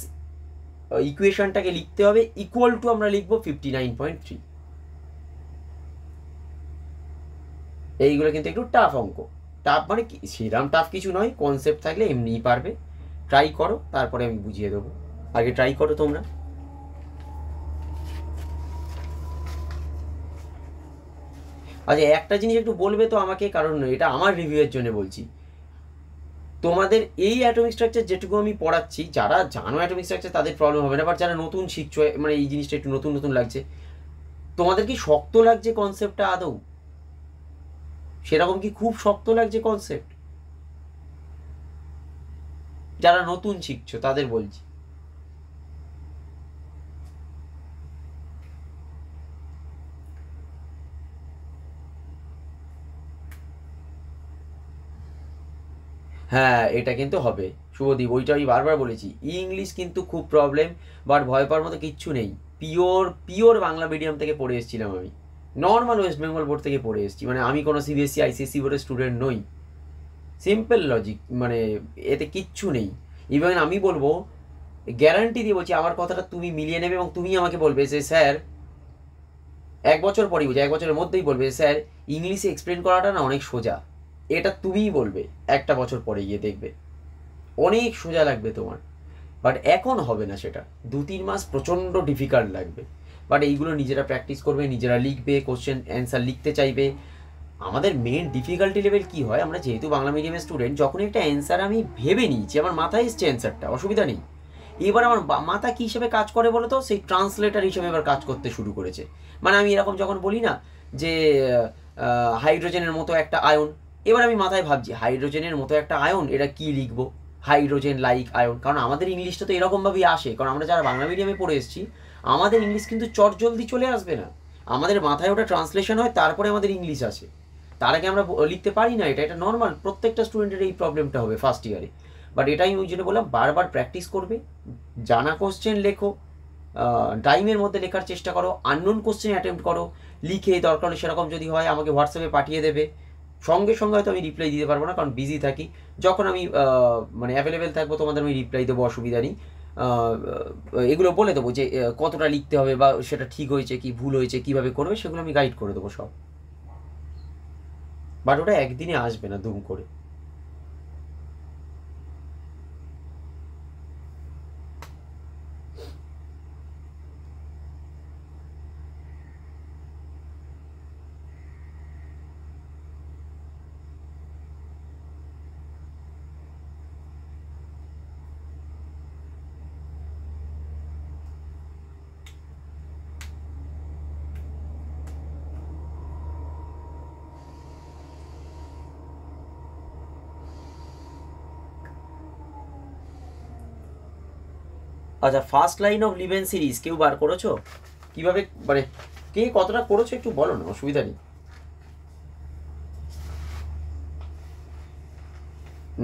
ইকুয়েশনটাকে লিখতে হবে, ইকুয়াল টু আমরা লিখবো 59.3। এইগুলো কিন্তু একটু টাফ অঙ্ক। টাফ মানে কি, সেরকম টাফ কিছু নয়, কনসেপ্ট থাকলে এমনিই পারবে। ট্রাই করো, তারপরে আমি বুঝিয়ে দেবো। আগে ট্রাই করো তোমরা। আচ্ছা একটা জিনিস একটু বলবে তো আমাকে, কারণ এটা আমার রিভিউয়ের জন্য বলছি। তোমাদের এই অ্যাটমিক স্ট্রাকচার যেটুকু আমি পড়াচ্ছি, যারা জানো অ্যাটমিক স্ট্রাকচার তাদের প্রবলেম হবে না, বাট যারা নতুন শিখছো, মানে এই জিনিসটা একটু নতুন নতুন লাগছে, তোমাদের কি শক্ত লাগছে কনসেপ্টটা আদৌ? সেরকম কি খুব শক্ত লাগছে কনসেপ্ট? যারা নতুন শিখছো তাদের বলছি। হ্যাঁ এটা কিন্তু হবে শুভদীপ, ওইটা আমি বারবার বলেছি, ইংলিশ কিন্তু খুব প্রবলেম, বাট ভয় পাওয়ার মতো কিচ্ছু নেই। পিওর পিওর বাংলা মিডিয়াম থেকে পড়ে এসেছিলাম আমি, নর্মাল ওয়েস্ট বেঙ্গল বোর্ড থেকে পড়ে এসেছি, মানে আমি কোনো সিবিএসসি আইসিএসসি বোর্ডের স্টুডেন্ট নই। সিম্পল লজিক, মানে এতে কিচ্ছু নেই। ইভেন আমি বলবো, গ্যারান্টি দিয়ে বলছি, আমার কথাটা তুমি মিলিয়ে নেবে এবং তুমি আমাকে বলবে যে স্যার, এক বছর পরেই বলছি, এক বছরের মধ্যেই বলবে স্যার ইংলিশে এক্সপ্লেন করাটা না অনেক সোজা। এটা তুমিই বলবে একটা বছর পরে গিয়ে দেখবে অনেক সোজা লাগবে তোমার, বাট এখন হবে না সেটা, 2-3 মাস প্রচণ্ড ডিফিকাল্ট লাগবে। বাট এইগুলো নিজেরা প্র্যাকটিস করবে, নিজেরা লিখবে, কোশ্চেন অ্যান্সার লিখতে চাইবে। আমাদের মেন ডিফিকাল্টি লেভেল কি হয়, আমরা যেহেতু বাংলা মিডিয়ামের স্টুডেন্ট, যখন একটা অ্যান্সার আমি ভেবে নিয়েছি, আমার মাথায় এসছে অ্যান্সারটা, অসুবিধা নেই, এবার আমার মাথা কী হিসেবে কাজ করে বলো তো, সেই ট্রান্সলেটার হিসেবে এবার কাজ করতে শুরু করেছে। মানে আমি এরকম যখন বলি না যে হাইড্রোজেনের মতো একটা আয়ন, এবার আমি মাথায় ভাবছি হাইড্রোজেনের মতো একটা আয়ন, এটা কি লিখবো, হাইড্রোজেন লাইক আয়ন, কারণ আমাদের ইংলিশটা তো এরকমভাবেই আসে, কারণ আমরা যারা বাংলা মিডিয়ামে পড়ে এসেছি, আমাদের ইংলিশ কিন্তু চটজলদি চলে আসবে না, আমাদের মাথায় ওটা ট্রান্সলেশন হয়, তারপরে আমাদের ইংলিশ আসে, তার আগে আমরা লিখতে পারি না। এটা নর্মাল, প্রত্যেকটা স্টুডেন্টের এই প্রবলেমটা হবে ফার্স্ট ইয়ারে। বাট এটাই ওই জন্য বললাম, বারবার প্র্যাকটিস করবে, জানা কোশ্চেন লেখো, টাইমের মধ্যে লেখার চেষ্টা করো, আননোন কোশ্চেন অ্যাটেম্প্ট করো, লিখে দরকার হলে সেরকম যদি হয় আমাকে হোয়াটসঅ্যাপে পাঠিয়ে দেবে, সঙ্গে সঙ্গে হয়তো আমি রিপ্লাই দিতে পারবো না, কারণ বিজি থাকি, যখন আমি মানে অ্যাভেলেবেল থাকবো তোমাদের আমি রিপ্লাই দেবো, অসুবিধা নেই। এগুলো বলে দেবো যে কতটা লিখতে হবে, বা সেটা ঠিক হয়েছে কি ভুল হয়েছে, কীভাবে করবে সেগুলো আমি গাইড করে দেবো সব, বাট ওটা একদিনে আসবে না দুম করে। আচ্ছা ফার্স্ট লাইন অফ লিভেন সিরিজ কেউ বার করেছো? কিভাবে, মানে কে কতটা করেছো একটু বলো না, অসুবিধা নেই।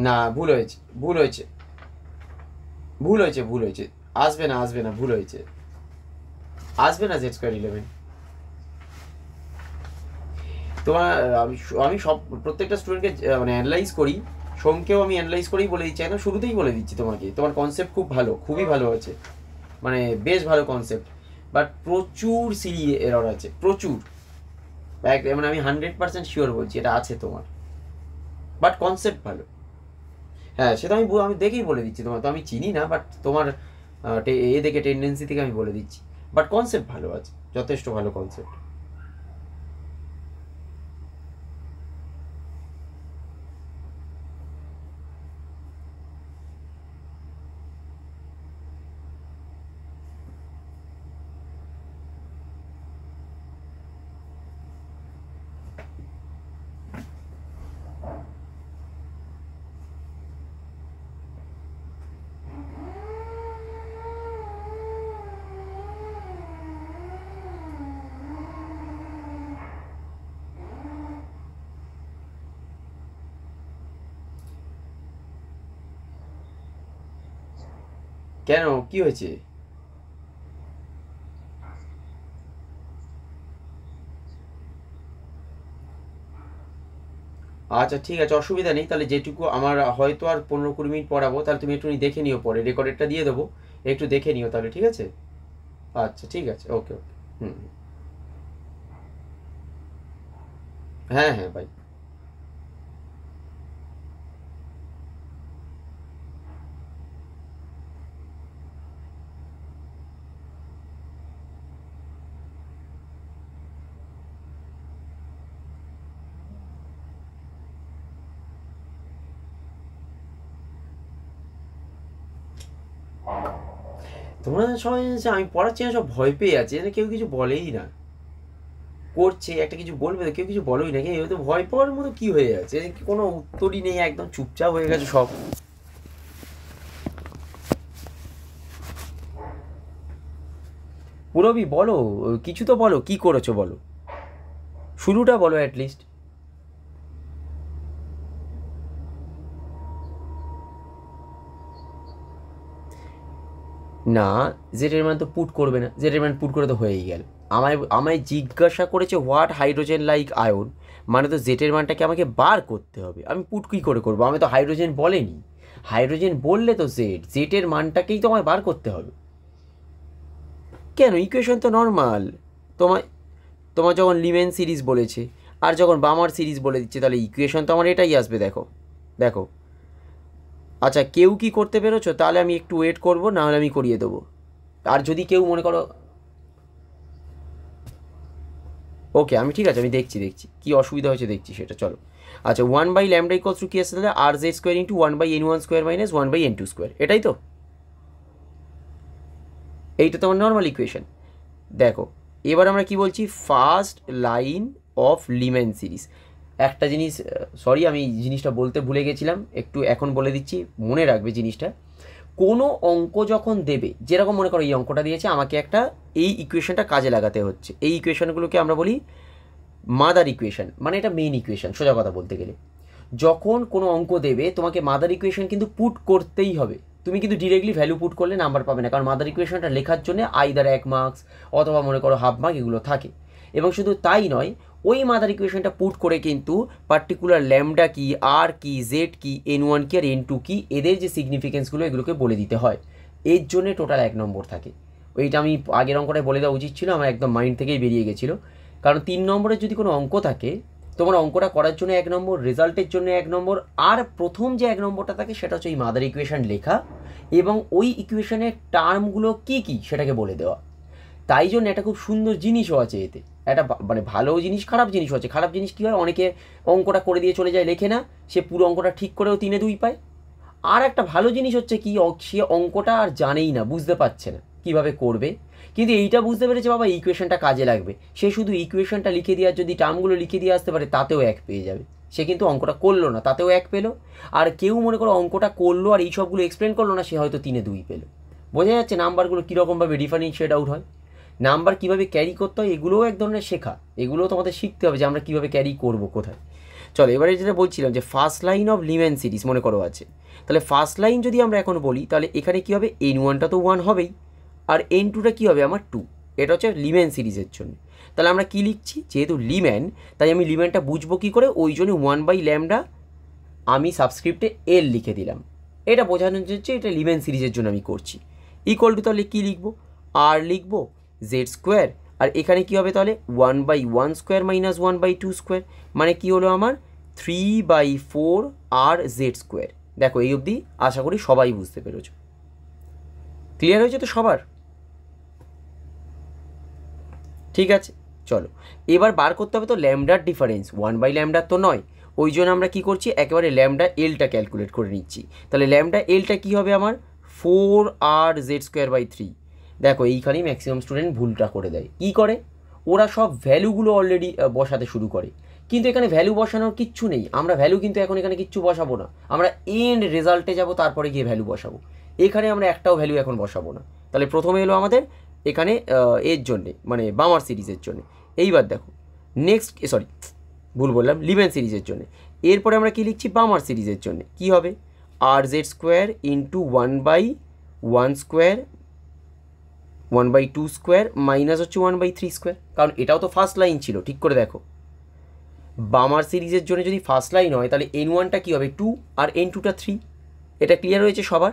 না ভুল হয়েছে, ভুল হয়েছে। ভুল হয়েছে, ভুল হয়েছে, আসবে না, আসবে না, ভুল হয়েছে, আসবে না জেড স্কোয়ার 11। তোমার আমি আমি সব প্রত্যেকটা স্টুডেন্টকে মানে অ্যানালাইজ করি, সোমকেও আমি অ্যানালাইজ করেই বলে দিচ্ছি, না শুরুতেই বলে দিচ্ছি তোমাকে, তোমার কনসেপ্ট খুব ভালো, খুবই ভালো আছে, মানে বেশ ভালো কনসেপ্ট, বাট প্রচুর সিরি এরর আছে, প্রচুর, মানে আমি 100% শিওর বলছি এটা আছে তোমার, বাট কনসেপ্ট ভালো। হ্যাঁ সেটা আমি আমি দেখেই বলে দিচ্ছি, তোমার তো আমি চিনি না, বাট তোমার এ দেখে টেন্ডেন্সি থেকে আমি বলে দিচ্ছি, বাট কনসেপ্ট ভালো আছে, যথেষ্ট ভালো কনসেপ্ট। কেন, কি হয়েছে? আচ্ছা ঠিক আছে, অসুবিধা নেই, তাহলে যেটুকু আমার হয়তো আর 15-20 মিনিট পড়াবো, তাহলে তুমি একটু দেখে নিও, পরে রেকর্ডেডটা দিয়ে দেবো, একটু দেখে নিও তাহলে, ঠিক আছে? আচ্ছা ঠিক আছে, ওকে ওকে। হুম। হ্যাঁ হ্যাঁ বাই। তোমরা সবাই জানছো আমি পড়াচ্ছি না, সব ভয় পেয়ে আছে, এখানে কেউ কিছু বলেই না, করছে একটা কিছু বলবে তো কেউ কিছু বলোই না, কেউ তো ভয় পাওয়ার মতো কি হয়ে যাচ্ছে, কোনো উত্তরই নেই, একদম চুপচাপ হয়ে গেছে সব। পুরবি বলো, কিছু তো বলো, কি করেছো বলো, শুরুটা বলো অ্যাটলিস্ট। না, জেটের মান তো পুট করবে না, জেটের মান পুট করে তো হয়েই গেল। আমায় আমায় জিজ্ঞাসা করেছে হোয়াট হাইড্রোজেন লাইক আয়ন, মানে তো জেটের মানটাকে আমাকে বার করতে হবে, আমি পুট কী করে করবো, আমি তো হাইড্রোজেন বলেনি, হাইড্রোজেন বললে তো জেটের মানটাকেই তো আমায় বার করতে হবে। কেন, ইকুয়েশন তো নর্মাল, তোমায় তোমার যখন লিমেন সিরিজ বলেছে আর যখন বামার সিরিজ বলে দিচ্ছে, তাহলে ইকুয়েশন তো আমার এটাই আসবে, দেখো দেখো। আচ্ছা কেউ কি করতে পেরেছো, তাহলে আমি একটু ওয়েট করবো, নাহলে আমি করিয়ে দেবো। আর যদি কেউ মনে করো, ওকে আমি ঠিক আছে, আমি দেখছি দেখছি কী অসুবিধা হয়েছে দেখছি সেটা, চলো। আচ্ছা 1/λ ইকলস টু কি আসছে তাহলে, আর Z square into 1/n1 square minus 1/n2 square, এটাই তো, এইটা তোমার নর্মাল ইকুয়েশন। দেখো এবার আমরা কি বলছি, first line of Lyman series. একটা জিনিস, সরি আমি জিনিসটা বলতে ভুলে গেছিলাম, একটু এখন বলে দিচ্ছি, মনে রাখবে জিনিসটা। কোনো অঙ্ক যখন দেবে, যেরকম মনে করো এই অঙ্কটা দিয়েছে, আমাকে একটা এই ইকুয়েশনটা কাজে লাগাতে হচ্ছে, এই ইকুয়েশনগুলোকে আমরা বলি মাদার ইকুয়েশন, মানে এটা মেইন ইকুয়েশন সোজা কথা বলতে গেলে। যখন কোনো অঙ্ক দেবে তোমাকে মাদার ইকুয়েশন কিন্তু পুট করতেই হবে, তুমি কিন্তু ডিরেক্টলি ভ্যালু পুট করলে নাম্বার পাবে না, কারণ মাদার ইকুয়েশনটা লেখার জন্য আইদার 1 মার্কস অথবা মনে করো হাফ মার্ক এগুলো থাকে। এবং শুধু তাই নয়, ওই মাদার ইকুয়েশনটা পুট করে কিন্তু পার্টিকুলার ল্যামডা কি, আর কি, জেড কি, N1 কি আর N2 কি, এদের যে সিগনিফিকেন্সগুলো এগুলোকে বলে দিতে হয়, এর জন্যে টোটাল 1 নম্বর থাকে। ওইটা আমি আগের অঙ্কটায় বলে দেওয়া উচিত ছিল, আমার একদম মাইন্ড থেকেই বেরিয়ে গেছিলো। কারণ 3 নম্বরের যদি কোনো অঙ্ক থাকে, তোমার অঙ্কটা করার জন্য 1 নম্বর, রেজাল্টের জন্য 1 নম্বর, আর প্রথম যে 1 নম্বরটা থাকে সেটা হচ্ছে এই মাদার ইকুয়েশন লেখা এবং ওই ইকুয়েশনের টার্মগুলো কী কী সেটাকে বলে দেওয়া। তাই জন্য একটা খুব সুন্দর জিনিসও আছে এতে, একটা মানে ভালো জিনিস খারাপ জিনিসও আছে। খারাপ জিনিস কী হয়, অনেকে অঙ্কটা করে দিয়ে চলে যায়, লেখে না, সে পুরো অঙ্কটা ঠিক করেও 3-2 পায়। আর একটা ভালো জিনিস হচ্ছে কি, সে অঙ্কটা আর জানেই না, বুঝতে পারছে না কীভাবে করবে, কিন্তু এইটা বুঝতে পেরেছে বাবা ইকুয়েশনটা কাজে লাগবে, সে শুধু ইকুয়েশনটা লিখে দিয়ে যদি টার্মগুলো লিখে দিয়ে আসতে পারে তাতেও 1 পেয়ে যাবে। সে কিন্তু অঙ্কটা করলো না, তাতেও 1 পেলো। আর কেউ মনে করো অঙ্কটা করলো আর এই সবগুলো এক্সপ্লেন করলো না, সে হয়তো 3-2 পেলো। বোঝা যাচ্ছে নাম্বারগুলো কীরকমভাবে ডিফারেন্সিয়েট আউট হয়, নাম্বার কীভাবে ক্যারি করতে হয়, এগুলোও এক ধরনের শেখা, এগুলোও তোমাদের শিখতে হবে যে আমরা কীভাবে ক্যারি করবো কোথায়। চলো এবারে যেটা বলছিলাম যে first line of Lyman series মনে করো আছে, তাহলে ফার্স্ট লাইন যদি আমরা এখন বলি তাহলে এখানে কী হবে, n1টা তো 1 হবেই, আর n2টা কী হবে আমার 2। এটা হচ্ছে লিমেন সিরিজের জন্য। তাহলে আমরা কী লিখছি, যেহেতু লিমেন তাই আমি লিমেনটা বুঝবো কী করে, ওই জন্য 1/λ আমি সাবস্ক্রিপ্টে এল লিখে দিলাম। এটা বোঝানোর জন্য এটা লিমেন সিরিজের জন্য আমি করছি। ইকুয়াল টু তাহলে কী লিখবো, আর লিখবো জেড স্কোয়ার, আর এখানে কী হবে তাহলে 1/1 স্কোয়ার মাইনাস 1/2 স্কোয়ার, মানে কী হলো আমার 3/4 আর জেড স্কোয়ার। দেখো এই অবধি আশা করি সবাই বুঝতে পেরেছো, ক্লিয়ার হয়েছে তো সবার? ঠিক আছে, চলো এবার বার করতে হবে তো ল্যামডার ডিফারেন্স, 1/λ তো নয়, ওই জন্য আমরা কী করছি, একেবারে ল্যামডা এলটা ক্যালকুলেট করে নিচ্ছি। তাহলে ল্যামডা এলটা কী হবে আমার 4r/3। দেখো এইখানেই ম্যাক্সিমাম স্টুডেন্ট ভুলটা করে দেয়, কী করে ওরা সব ভ্যালুগুলো অলরেডি বসাতে শুরু করে, কিন্তু এখানে ভ্যালু বসানোর কিচ্ছু নেই। আমরা ভ্যালু কিন্তু এখন এখানে কিচ্ছু বসাবো না, আমরা এন্ড রেজাল্টে যাব তারপরে গিয়ে ভ্যালু বসাবো। এখানে আমরা একটাও ভ্যালু এখন বসাবো না। তাহলে প্রথমে এলো আমাদের এখানে এর জন্যে মানে বামার সিরিজের জন্য। এইবার দেখো নেক্সট, সরি ভুল বললাম, লিমেন সিরিজের জন্য। এরপরে আমরা কী লিখছি, বামার সিরিজের জন্য কী হবে, r/z square into 1/1 square 1/2 square minus হচ্ছে 1/3 স্কোয়ার, কারণ এটাও তো ফার্স্ট লাইন ছিল। ঠিক করে দেখো, বামার সিরিজের জন্য যদি ফার্স্ট লাইন হয় তাহলে n1টা কী হবে 2 আর n2টা 3। এটা ক্লিয়ার হয়েছে সবার?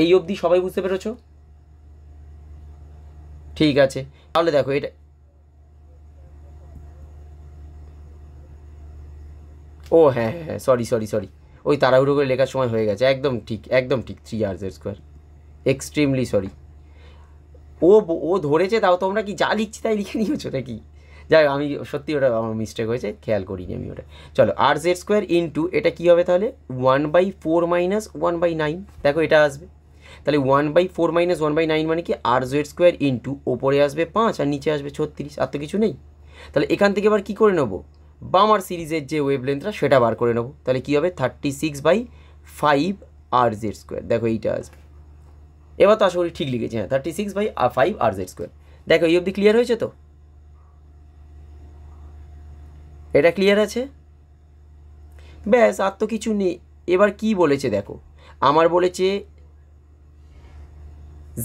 এই অবধি সবাই বুঝতে পেরেছো? ঠিক আছে, তাহলে দেখো এটা, ও হ্যাঁ হ্যাঁ হ্যাঁ সরি সরি সরি, ওই তাড়াহুড়ো করে লেখার সময় হয়ে গেছে, একদম ঠিক একদম ঠিক, 3r/z স্কোয়ার, এক্সট্রিমলি সরি। ও ও ধরেছে, তাও তোমরা কি যা লিখছি তাই লিখে নিয়েছো নাকি? যাই আমি সত্যি ওটা আমার মিস্টেক হয়েছে, খেয়াল করিনি আমি ওটা। চলো r/z স্কোয়ার ইন্টু এটা কী হবে তাহলে 1/4 মাইনাস 1/9। দেখো এটা আসবে, তাহলে 1/4 মাইনাস 1/9 মানে কি r/z স্কোয়ার ইন্টু ওপরে আসবে 5 আর নিচে আসবে 36, আর তো কিছু নেই। তাহলে এখান থেকে এবার কী করে নেবো, বামার সিরিজের যে ওয়েভলেন্থটা সেটা বার করে নেবো। তাহলে কী হবে 36/5 r/z স্কোয়ার। দেখো এইটা আসবে, এবার তো আশা করি ঠিক লিখেছি, হ্যাঁ 36/5 r/z স্কোয়ার। দেখো এই অবধি ক্লিয়ার হয়েছে তো? এটা ক্লিয়ার আছে? ব্যাস, আর তো কিছু নেই। এবার কি বলেছে দেখো, আমার বলেছে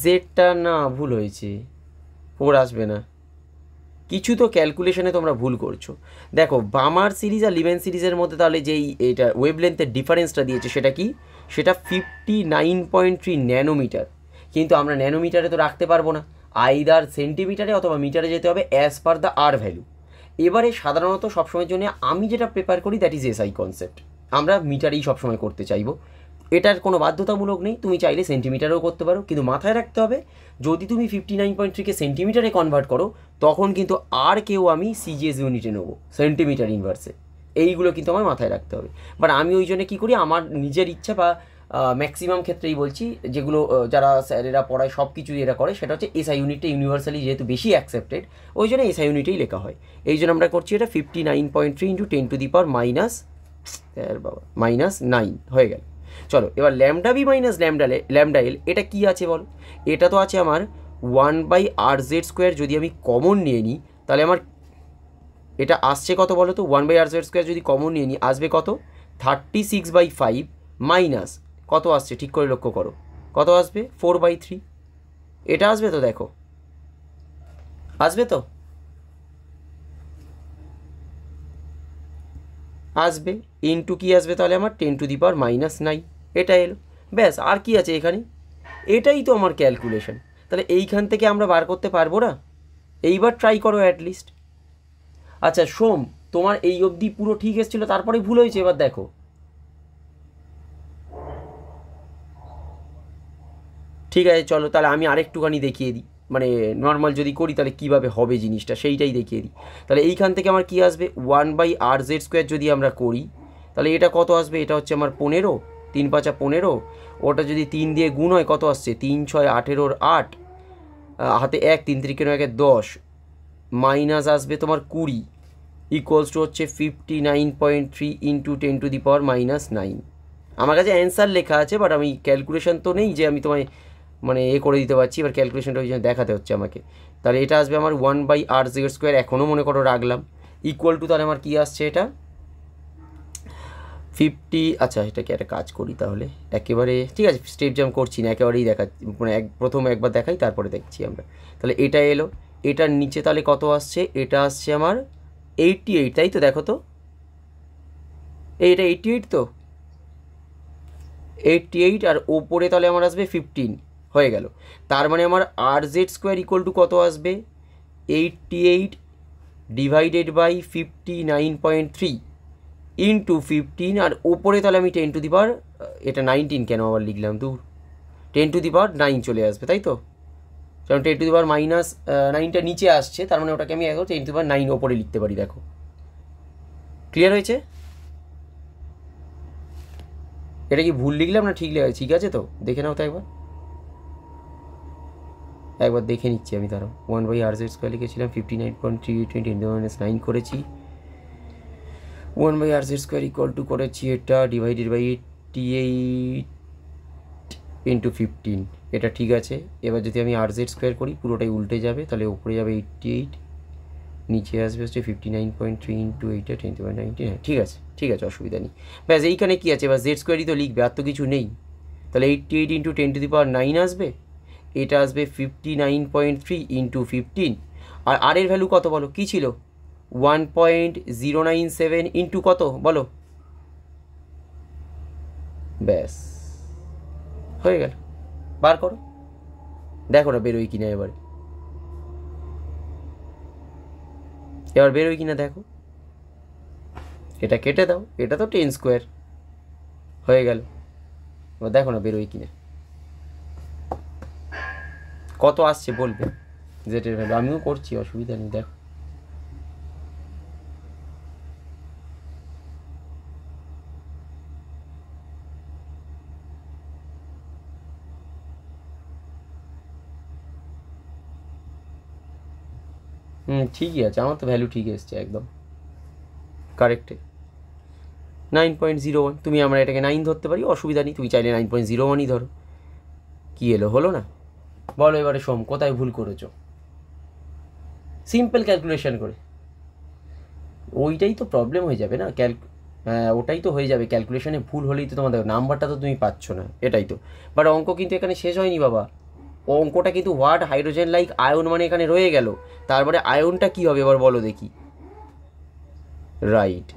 জেডটা, না ভুল হয়েছে, 4 আসবে না, কিছু তো ক্যালকুলেশনে তোমরা ভুল করছো। দেখো বামার সিরিজ আর লিমেন সিরিজের মধ্যে তাহলে যেই এটা ওয়েভলেন্থের ডিফারেন্সটা দিয়েছে সেটা কি, সেটা 59.3 ন্যানোমিটার। কিন্তু আমরা ন্যানোমিটারে তো রাখতে পারবো না, আইদার সেন্টিমিটারে অথবা মিটারে যেতে হবে as per the R value. এবারে সাধারণত সবসময়ের জন্য আমি যেটা প্রেফার করি দ্যাট ইজ এসআই কনসেপ্ট, আমরা মিটারেই সবসময় করতে চাইবো। এটার কোনো বাধ্যতামূলক নেই, তুমি চাইলে সেন্টিমিটারেও করতে পারো, কিন্তু মাথায় রাখতে হবে যদি তুমি 59.3কে সেন্টিমিটারে কনভার্ট করো তখন কিন্তু আর কেউ আমি সিজিএস ইউনিটে নেবো সেন্টিমিটার ইনভার্সে, এইগুলো কিন্তু আমার মাথায় রাখতে হবে। বাট আমি ওই জন্য কী করি, আমার নিজের ইচ্ছা বা ম্যাক্সিমাম ক্ষেত্রেই বলছি, যেগুলো যারা স্যারেরা পড়ায় সব কিছুই এরা করে, সেটা হচ্ছে এসআই ইউনিটে ইউনিভার্সালি যেহেতু বেশি অ্যাকসেপ্টেড, ওই জন্য এসআই ইউনিটেই লেখা হয়। এই জন্য আমরা করছি এটা 59.3 ইন্টু 10⁻⁻9 হয়ে গেল। চলো এবার ল্যামডা বি মাইনাস ল্যামডা এল, এটা কি আছে বলো, এটা তো আছে আমার 1/r/z স্কোয়ার। যদি আমি কমন নিয়ে নিই তাহলে আমার এটা আসছে কত বলো তো, 1/r/z স্কোয়ার যদি কমন নিয়ে নিই আসবে কত, 36/5 মাইনাস কত আসছে ঠিক করে লক্ষ্য করো, কত আসবে 4/3। এটা আসবে তো, দেখো আসবে তো, আসবে ইনটু কি আসবে তাহলে আমার 10⁻⁻9, এটা এলো। ব্যাস, আর কি আছে এখানে, এটাই তো আমার ক্যালকুলেশন। তাহলে এইখান থেকে আমরা বার করতে পারবো না? এইবার ট্রাই করো অ্যাটলিস্ট। আচ্ছা সোম, তোমার এই অবধি পুরো ঠিক এসেছিলো, তারপরে ভুল হয়েছে, এবার দেখো। ঠিক আছে চলো তাহলে আমি আরেকটুখানি দেখিয়ে দিই, মানে নর্মাল যদি করি তাহলে কীভাবে হবে জিনিসটা সেইটাই দেখিয়ে দিই। তাহলে এইখান থেকে আমার কি আসবে 1/r/z স্কোয়ার যদি আমরা করি তাহলে এটা কত আসবে, এটা হচ্ছে আমার 15, 3 × 5 = 15, ওটা যদি 3 দিয়ে গুণ হয় কত আসছে 3 × 6 = 18, 8 হাতে 1, 3 × 3 = 10, মাইনাস আসবে তোমার 20 ইকুয়ালস টু হচ্ছে 59.3 ইন্টু 10⁻⁻9। আমার কাছে অ্যান্সার লেখা আছে, বাট আমি ক্যালকুলেশন তো নেই যে আমি তোমায় মানে করে দিতে পারছি, এবার ক্যালকুলেশনটা ওই জন্য দেখাতে হচ্ছে আমাকে। তাহলে এটা আসবে আমার 1/r/z স্কোয়ার, এখনও মনে করো রাখলাম, ইকুয়াল টু তাহলে আমার কী আসছে এটা 50। আচ্ছা এটাকে একটা কাজ করি তাহলে, একেবারে ঠিক আছে স্টেপ জাম্প করছি না, একেবারেই দেখা মানে প্রথম একবার দেখাই তারপরে দেখছি আমরা। তাহলে এটা এলো, এটার নিচে তাহলে কত আসছে, এটা আসছে আমার 88, তাই তো? দেখো তো এইটা 88 তো, 88 আর ওপরে তাহলে আমার আসবে 15 হয়ে গেল। তার মানে আমার আর জেড স্কোয়ার ইকুয়াল টু কত আসবে, 88 ডিভাইডেড বাই 59.3 ইন্টু 15, আর ওপরে তাহলে আমি 10 টু দি পাওয়ার, এটা 19 কেন আবার লিখলাম দূর, 10 টু দি পাওয়ার 9 চলে আসবে, তাই তো? কারণ 10 টু দি পাওয়ার মাইনাস 9টা নিচে আসছে, তার মানে ওটাকে আমি এখন 10 টু দি পাওয়ার 9 ওপরে লিখতে পারি। দেখো ক্লিয়ার হয়েছে? এটা কি ভুল লিখলাম না ঠিক লিখেছি? ঠিক আছে তো, দেখে নাও তো একবার দেখে নিচ্ছি আমি। তারও 1/r² লিখেছিলাম, 59.320 - 9 করেছি, 1/r² ইকুয়াল টু করেছি এটা ডিভাইডেড বাই 88 ইন্টু 15, এটা ঠিক আছে। এবার যদি আমি r² করি পুরোটাই উল্টে যাবে, তাহলে উপরে যাবে 88, নিচে আসবে হচ্ছে 59.3 ইন্টু 8 10 to the 19। হ্যাঁ ঠিক আছে ঠিক আছে, অসুবিধা নেই। ব্যাস এইখানে কী আছে, এবার z² তো লিখবে, আর তো কিছু নেই। তাহলে 88 ইন্টু 10 টু দি পাওয়ার 9 আসবে, এটা আসবে 59.3 ইন্টু 15, আর আর এর ভ্যালু কত বলো, কী ছিল 1.097 ইন্টু কত বলো, ব্যাস হয়ে গেল। বার করো, দেখো না বেরোয় কিনা, এবার বেরোয় কিনা দেখো। এটা কেটে দাও, এটা তো 10² হয়ে গেল, এবার দেখো না বেরোয় কিনা, কত আসছে বলবে জেটের ভ্যালু। আমিও করছি, অসুবিধা নেই, দেখো ঠিকই আছে, আমার তো ভ্যালু ঠিক এসছে একদম কারেক্টে, 9.01। তুমি আমরা এটাকে 9 ধরতে পারি, অসুবিধা নেই, তুমি চাইলে 9.01ই ধরো। কী এলো, হলো না? বলো এবারে সোম কোথায় ভুল করেছো, সিম্পল ক্যালকুলেশন করে। ওইটাই তো প্রবলেম হয়ে যাবে না, হ্যাঁ ওটাই তো হয়ে যাবে, ক্যালকুলেশনে ভুল হলেই তো তোমাদের নাম্বারটা তো তুমি পাচ্ছ না, এটাই তো। বাট অঙ্ক কিন্তু এখানে শেষ হয়নি বাবা, অঙ্কটা কিন্তু হোয়াট হাইড্রোজেন লাইক আয়ন মানে এখানে রয়ে গেল, তারপরে আয়নটা কী হবে এবার বলো দেখি, রাইট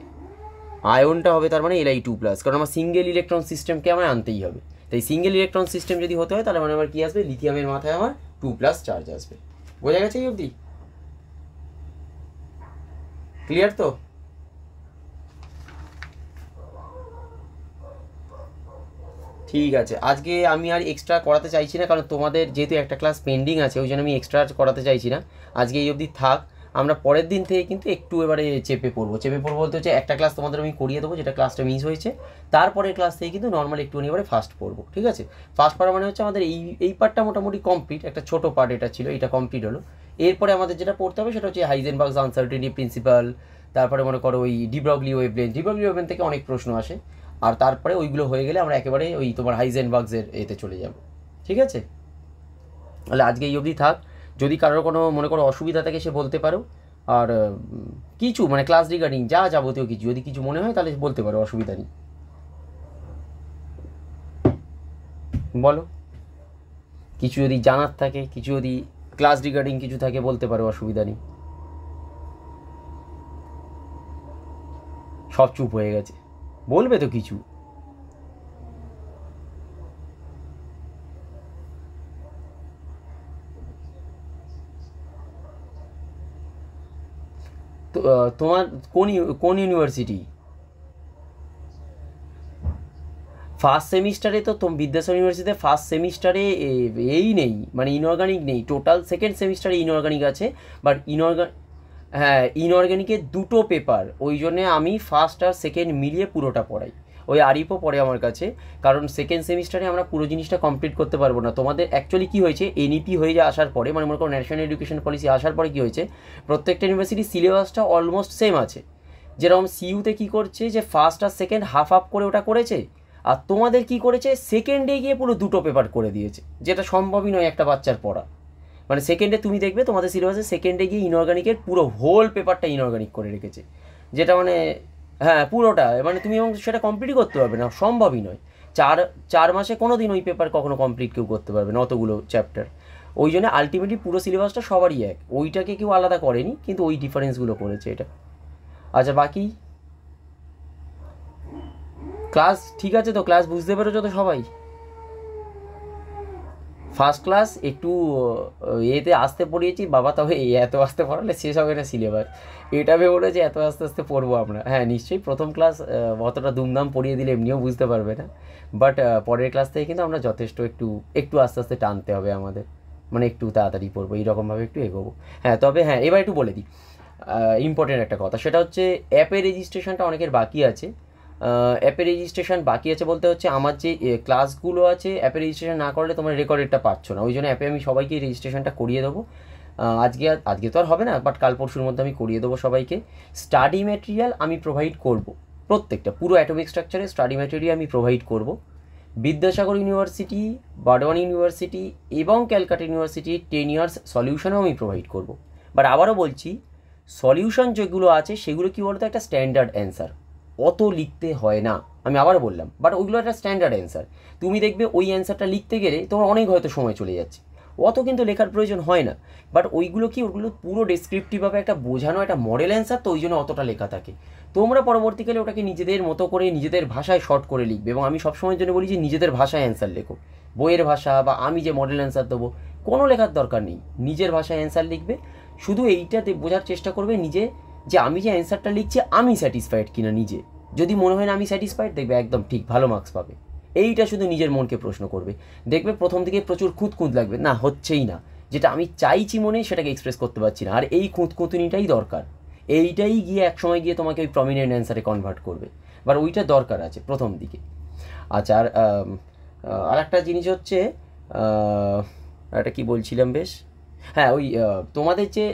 আয়নটা হবে তার মানে Li2+, কারণ আমার সিঙ্গেল ইলেকট্রন সিস্টেমকে আমার আনতেই হবে। তাই সিঙ্গেল ইলেকট্রন সিস্টেম যদি হতে হয় তাহলে মানে আমার কী আসবে, লিথিয়ামের মাথায় আমার 2+ চার্জ আসবে। বোঝা গেছে এই অবধি? ক্লিয়ার তো? ঠিক আছে, আজকে আমি আর এক্সট্রা করাতে চাইছি না, কারণ তোমাদের যেহেতু একটা ক্লাস পেন্ডিং আছে ওই জন্য আমি এক্সট্রা করাতে চাইছি না, আজকে এই অবধি থাক। আমরা পরের দিন থেকে কিন্তু একটু এবারে চেপে পড়বো বলতে হচ্ছে একটা ক্লাস তোমাদের আমি করিয়ে দেবো যেটা ক্লাসটা মিস হয়েছে, তারপরের ক্লাস থেকে কিন্তু নর্মাল একটুখানি এবারে ফাস্ট পড়বো, ঠিক আছে? ফাস্ট পড়া মানে হচ্ছে আমাদের এই পার্টটা মোটামুটি কমপ্লিট, একটা ছোটো পার্ট এটা ছিল, এটা কমপ্লিট হলো। এরপরে আমাদের যেটা পড়তে হবে সেটা হচ্ছে হাইজেনবার্গস আনসার্টেনিটি প্রিন্সিপাল, তারপরে মনে করো ওই ডি ব্রগলি ওয়েভলেন্থ থেকে অনেক প্রশ্ন আসে, আর তারপরে ওইগুলো হয়ে গেলে আমরা একেবারে ওই তোমার হাইজেনবার্গসের এতে চলে যাব, ঠিক আছে? তাহলে আজকে এই অবধি থাক, যদি কারোর কোনো মনে করো অসুবিধা থাকে সে বলতে পারো, আর কিছু মানে ক্লাস রিগার্ডিং যা যাবতীয় কিছু যদি কিছু মনে হয় তাহলে বলতে পারো, অসুবিধা নেই, বলো কিছু যদি জানার থাকে, কিছু যদি ক্লাস রিগার্ডিং কিছু থাকে বলতে পারো, অসুবিধা নেই। সব চুপ হয়ে গেছে, বলবে তো কিছু। তোমার কোন ইউনিভার্সিটি? ফার্স্ট সেমিস্টারে তো বিদ্যাসাগর ইউনিভার্সিটিতে ফার্স্ট সেমিস্টারে এই নেই, মানে ইনঅর্গানিক নেই, টোটাল সেকেন্ড সেমিস্টারে ইনঅর্গানিক আছে, বাট হ্যাঁ ইনঅর্গানিকের 2টো পেপার, ওই জন্যে আমি ফার্স্ট আর সেকেন্ড মিলিয়ে পুরোটা পড়াই, ওই আরিফও পড়ে আমার কাছে, কারণ সেকেন্ড সেমিস্টারে আমরা পুরো জিনিসটা কমপ্লিট করতে পারবো না। তোমাদের অ্যাকচুয়ালি কী হয়েছে, এনইপি হয়ে আসার পরে মানে মনে করো ন্যাশনাল এডুকেশন পলিসি আসার পরে কী হয়েছে, প্রত্যেকটা ইউনিভার্সিটির সিলেবাসটা অলমোস্ট সেম আছে। যেরকম সিইউতে কী করছে যে ফার্স্ট আর সেকেন্ড হাফ হাফ করে ওটা করেছে, আর তোমাদের কি করেছে সেকেন্ডে গিয়ে পুরো 2টো পেপার করে দিয়েছে, যেটা সম্ভবই নয় একটা বাচ্চার পড়া। মানে সেকেন্ডে তুমি দেখবে তোমাদের সিলেবাসে সেকেন্ডে গিয়ে ইনঅর্গানিকের পুরো হোল পেপারটা ইনঅর্গানিক করে রেখেছে, যেটা মানে হ্যাঁ পুরোটা, মানে তুমি এবং সেটা কমপ্লিটই করতে পারবে না, সম্ভবই নয়। 4 মাসে কোনো দিন ওই পেপার কখনো কমপ্লিট কেউ করতে পারবে না, অতগুলো চ্যাপ্টার। ওই জন্য আলটিমেটলি পুরো সিলেবাসটা সবারই এক, ওইটাকে কেউ আলাদা করেনি, কিন্তু ওই ডিফারেন্সগুলো করেছে এটা। আচ্ছা বাকি ক্লাস ঠিক আছে তো? ক্লাস বুঝতে পেরেছো তো সবাই? ফার্স্ট ক্লাস একটু এতে আসতে পড়িয়েছি বাবা, তবে এত আসতে পড়ালে শেষ হবে না সিলেবাস, এটা ভেবে বলেছে এত আস্তে আস্তে পড়বো আমরা। হ্যাঁ নিশ্চয়ই প্রথম ক্লাস অতটা দুমদাম পড়িয়ে দিলে এমনিও বুঝতে পারবে না, বাট পরের ক্লাস থেকে কিন্তু আমরা যথেষ্ট একটু আস্তে আস্তে টানতে হবে আমাদের, মানে একটু তাড়াতাড়ি পড়বো, এইরকমভাবে একটু এগোবো। হ্যাঁ তবে হ্যাঁ এবার একটু বলে দিই ইম্পর্টেন্ট একটা কথা, সেটা হচ্ছে অ্যাপের রেজিস্ট্রেশনটা অনেকের বাকি আছে। অ্যাপের রেজিস্ট্রেশন বাকি আছে বলতে হচ্ছে আমার যে ক্লাসগুলো আছে অ্যাপে রেজিস্ট্রেশন না করলে তোমার রেকর্ডেরটা পাচ্ছ না, ওই জন্য অ্যাপে আমি সবাইকে রেজিস্ট্রেশনটা করিয়ে দেবো। আজকে তো আর হবে না, বাট কাল পরশুর মধ্যে আমি করিয়ে দেবো সবাইকে। স্টাডি ম্যাটেরিয়াল আমি প্রোভাইড করব, প্রত্যেকটা পুরো অ্যাটমিক স্ট্রাকচারে স্টাডি ম্যাটেরিয়াল আমি প্রোভাইড করব। বিদ্যাসাগর ইউনিভার্সিটি, বার্ডওয়ান ইউনিভার্সিটি এবং ক্যালকাটা ইউনিভার্সিটি 10 ইয়ার্স সলিউশনও আমি প্রোভাইড করব। বাট আবারও বলছি, সলিউশন যেগুলো আছে সেগুলো কী বলতো একটা স্ট্যান্ডার্ড অ্যান্সার, অত লিখতে হয় না, আমি আবার বললাম, বাট ওইগুলো একটা স্ট্যান্ডার্ড অ্যান্সার। তুমি দেখবে ওই অ্যান্সারটা লিখতে গেলে তোমার অনেক হয়তো সময় চলে যাচ্ছে, অত কিন্তু লেখার প্রয়োজন হয় না। বাট ওইগুলো পুরো ডেসক্রিপটিভভাবে একটা বোঝানো একটা মডেল অ্যান্সার, তো ওই জন্য অতটা লেখা থাকে। তোমরা পরবর্তীকালে ওটাকে নিজেদের মতো করে নিজেদের ভাষায় শর্ট করে লিখবে, এবং আমি সবসময়ের জন্য বলি যে নিজেদের ভাষায় অ্যান্সার লেখো, বইয়ের ভাষা বা আমি যে মডেল অ্যান্সার দেবো কোনো লেখার দরকার নেই, নিজের ভাষায় অ্যান্সার লিখবে। শুধু এইটাতে বোঝার চেষ্টা করবে নিজে যে আমি যে অ্যান্সারটা লিখছি আমি স্যাটিসফাইড কিনা নিজে। যদি মনে হয় না আমি স্যাটিসফাইড, দেখবে একদম ঠিক ভালো মার্কস পাবে। এইটা শুধু নিজের মনকে প্রশ্ন করবে, দেখবে প্রথম দিকে প্রচুর খুঁত লাগবে, না হচ্ছেই না, যেটা আমি চাইছি মনে সেটাকে এক্সপ্রেস করতে পারছি না, আর এই খুঁতকুঁতুনিটাই দরকার, এইটাই গিয়ে একসময় গিয়ে তোমাকে ওই প্রমিনেন্ট অ্যান্সারে কনভার্ট করবে, বাট ওইটা দরকার আছে প্রথম দিকে। আচ্ছা আর একটা জিনিস হচ্ছে একটা কী বলছিলাম বেশ, হ্যাঁ ওই তোমাদের যে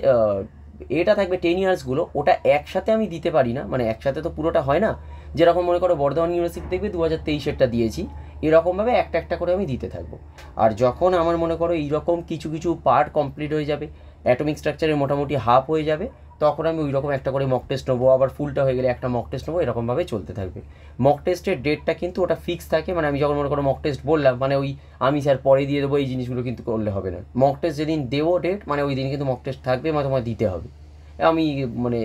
এটা থাকবে 10 ইয়ার্সগুলো, ওটা একসাথে আমি দিতে পারি না, মানে একসাথে তো পুরোটা হয় না, যেরকম মনে করো বর্ধমান ইউনিভার্সিটি দেখবে 2023-এরটা দিয়েছি, এরকমভাবে একটা একটা করে আমি দিতে থাকবো। আর যখন আমার মনে করো এইরকম কিছু কিছু পার্ট কমপ্লিট হয়ে যাবে, অ্যাটমিক স্ট্রাকচারের মোটামুটি হাফ হয়ে যাবে, তখন আমি ওই রকম একটা করে মক টেস্ট নেবো, আবার ফুলটা হয়ে গেলে একটা মক টেস্ট নেবো, এরকমভাবে চলতে থাকবে। মক টেস্টের ডেটটা কিন্তু ওটা ফিক্স থাকে, মানে আমি যখন মনে করো মক টেস্ট বললাম মানে ওই আমি স্যার পরে দিয়ে দেবো এই জিনিসগুলো কিন্তু করলে হবে না। মক টেস্ট যেদিন দেবো ডেট, মানে ওই দিন কিন্তু মক টেস্ট থাকবে, মানে তোমার দিতে হবে। আমি মানে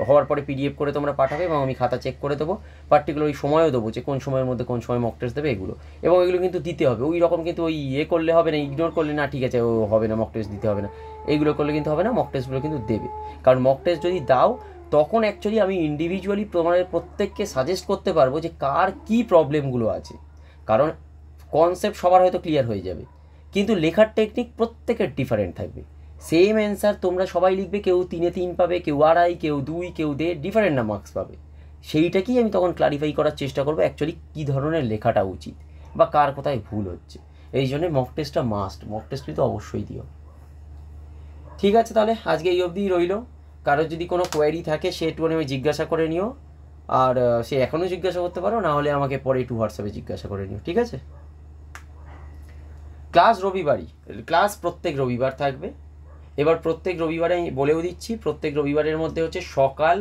হওয়ার পরে পিডিএফ করে তোমরা পাঠাবে এবং আমি খাতা চেক করে দেবো, পার্টিকুলার ওই সময়ও দেবো যে কোন সময়ের মধ্যে কোন সময় মক টেস্ট দেবে এগুলো, এবং এগুলো কিন্তু দিতে হবে। ওই রকম কিন্তু ওই করলে হবে না, ইগনোর করলে না ঠিক আছে ও হবে না মক টেস্ট দিতে হবে না, এইগুলো করলে কিন্তু হবে না, মক টেস্টগুলো কিন্তু দেবে। কারণ মক টেস্ট যদি দাও তখন অ্যাকচুয়ালি আমি ইন্ডিভিজুয়ালি তোমাদের প্রত্যেককে সাজেস্ট করতে পারবো যে কার কী প্রবলেমগুলো আছে, কারণ কনসেপ্ট সবার হয়তো ক্লিয়ার হয়ে যাবে, কিন্তু লেখার টেকনিক প্রত্যেকের ডিফারেন্ট থাকবে। সেম অ্যান্সার তোমরা সবাই লিখবে, কেউ 3-এ 3 পাবে, কেউ 2.5, কেউ 2, কেউ 1.5, ডিফারেন্ট না মার্কস পাবে। সেইটাকেই আমি তখন ক্লারিফাই করার চেষ্টা করবো অ্যাকচুয়ালি কী ধরনের লেখাটা উচিত বা কার কোথায় ভুল হচ্ছে। এই জন্যে মক টেস্টটা মাস্ট, মক টেস্ট কিন্তু অবশ্যই দিও। ঠিক আছে তাহলে আজকে এই অবধিই রইল, কারোর যদি কোনো কোয়ারি থাকে সে একটু আমি জিজ্ঞাসা করে নিও, আর সে এখনও জিজ্ঞাসা করতে পারো, না হলে আমাকে পরে একটু হোয়াটসঅ্যাপে জিজ্ঞাসা করে নিও, ঠিক আছে? ক্লাস রবিবারই, ক্লাস প্রত্যেক রবিবার থাকবে। এবার প্রত্যেক রবিবারে আমি বলেও দিচ্ছি, প্রত্যেক রবিবারের মধ্যে হচ্ছে সকাল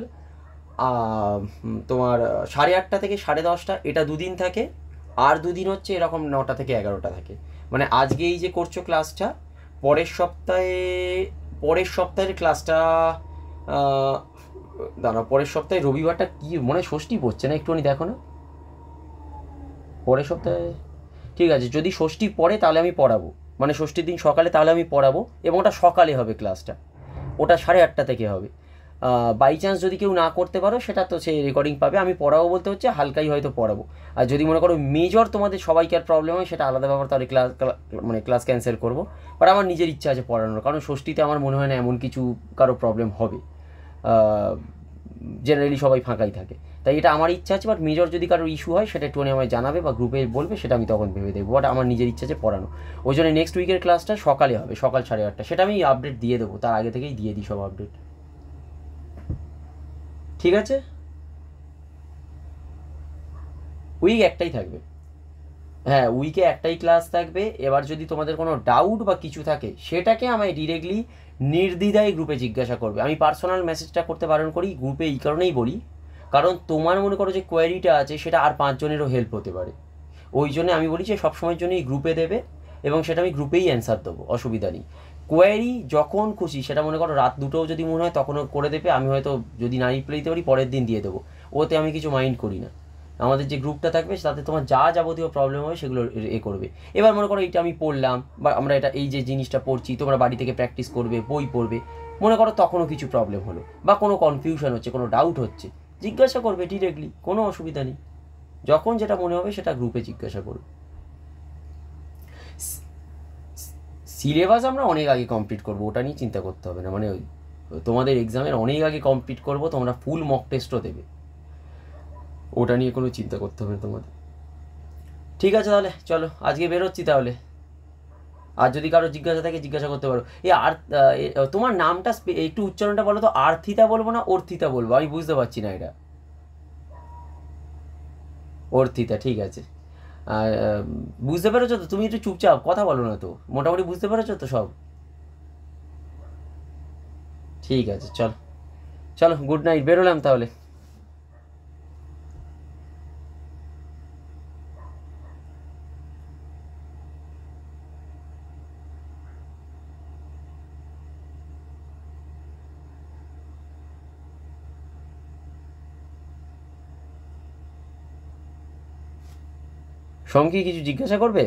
তোমার 8:30 থেকে 10:30, এটা দুদিন থাকে, আর দুদিন হচ্ছে এরকম 9টা থেকে 11টা থাকে। মানে আজকে এই যে করছো ক্লাসটা, পরের সপ্তাহের ক্লাসটা দাঁড়াও, পরের সপ্তাহে রবিবারটা কি মনে হয় ষষ্ঠী পড়ছে না, একটুখানি দেখো না পরের সপ্তাহে। ঠিক আছে, যদি ষষ্ঠী পড়ে তাহলে আমি পড়াবো, মানে ষষ্ঠীর দিন সকালে তাহলে আমি পড়াবো, এবং ওটা সকালে হবে ক্লাসটা, ওটা 8:30 থেকে হবে। বাই চান্স যদি কেউ না করতে পারো সেটা তো সে রেকর্ডিং পাবে, আমি পড়াবো বলতে হচ্ছে হালকাই হয়তো পড়াবো। আর যদি মনে করো মেজর তোমাদের সবাইকার প্রবলেম হয় সেটা আলাদা ব্যাপার, তাহলে ক্লাস ক্যান্সেল করবো। বাট আমার নিজের ইচ্ছা আছে পড়ানোর, কারণ ষষ্ঠীতে আমার মনে হয় না এমন কিছু কারো প্রবলেম হবে, জেনারেলি সবাই ফাঁকাই থাকে, তাই এটা আমার ইচ্ছা আছে। বাট মেজর যদি কারোর ইস্যু হয় সেটা একটুখানি আমায় জানাবে বা গ্রুপে বলবে, সেটা আমি তখন ভেবে দেখবো। বাট আমার নিজের ইচ্ছা আছে পড়ানো, ওই জন্য নেক্সট উইকের ক্লাসটা সকালে হবে, সকাল 8:30, সেটা আমি আপডেট দিয়ে দেবো, তার আগে থেকেই দিয়ে দিই সব আপডেট, ঠিক আছে? উইক একটাই থাকবে। হ্যাঁ, উইকে একটাই ক্লাস থাকবে। এবার যদি তোমাদের কোনো ডাউট বা কিছু থাকে সেটাকে আমায় ডিরেক্টলি নির্দ্বিধায় গ্রুপে জিজ্ঞাসা করবে। আমি পার্সোনাল মেসেজটা করতে বারণ করি গ্রুপে, এই কারণেই বলি কারণ তোমার মনে করো যে কোয়ারিটা আছে সেটা আর 5 জনেরও হেল্প হতে পারে। ওই জন্য আমি বলি যে সবসময়ের জন্যই গ্রুপে দেবে, এবং সেটা আমি গ্রুপেই অ্যান্সার দেবো, অসুবিধা নেই। কোয়ারি যখন খুশি, সেটা মনে করো রাত 2টোও যদি মনে হয় তখনও করে দেবে, আমি হয়তো যদি না রিপ্লাই দিতে পারি পরের দিন দিয়ে দেবো, ওতে আমি কিছু মাইন্ড করি না। আমাদের যে গ্রুপটা থাকবে তাতে তোমার যা যাবতীয় প্রবলেম হবে সেগুলো করবে। এবার মনে করো এইটা আমি পড়লাম, বা আমরা এটা এই যে জিনিসটা পড়ছি তোমরা বাড়ি থেকে প্র্যাকটিস করবে, বই পড়বে, মনে করো তখনও কিছু প্রবলেম হলো বা কোনো কনফিউশন হচ্ছে, কোনো ডাউট হচ্ছে, জিজ্ঞাসা করবে ডিরেক্টলি, কোনো অসুবিধা নেই। যখন যেটা মনে হবে সেটা গ্রুপে জিজ্ঞাসা করবে। সিলেবাস আমরা অনেক আগে কমপ্লিট করবো, ওটা নিয়ে চিন্তা করতে হবে না। মানে তোমাদের এক্সামের অনেক আগে কমপ্লিট করবো, তোমরা ফুল মক টেস্টও দেবে, ওটা নিয়ে কোনো চিন্তা করতে হবে না তোমাদের। ঠিক আছে তাহলে চলো, আজকে বেরোচ্ছি তাহলে। আর যদি কারো জিজ্ঞাসা থাকে জিজ্ঞাসা করতে পারো। তোমার নামটা একটু উচ্চারণটা বলো তো, আর্থিতা বলবো না অর্থিতা বলবো, আমি বুঝতে পারছি না এটা। অর্থিতা, ঠিক আছে। আর বুঝতে পেরেছো তো? তুমি একটু চুপচাপ কথা বলো না তো, মোটামুটি বুঝতে পেরেছো তো সব? ঠিক আছে, চলো চলো, গুড নাইট, বেরোলাম তাহলে। সোম কি কিছু জিজ্ঞাসা করবে?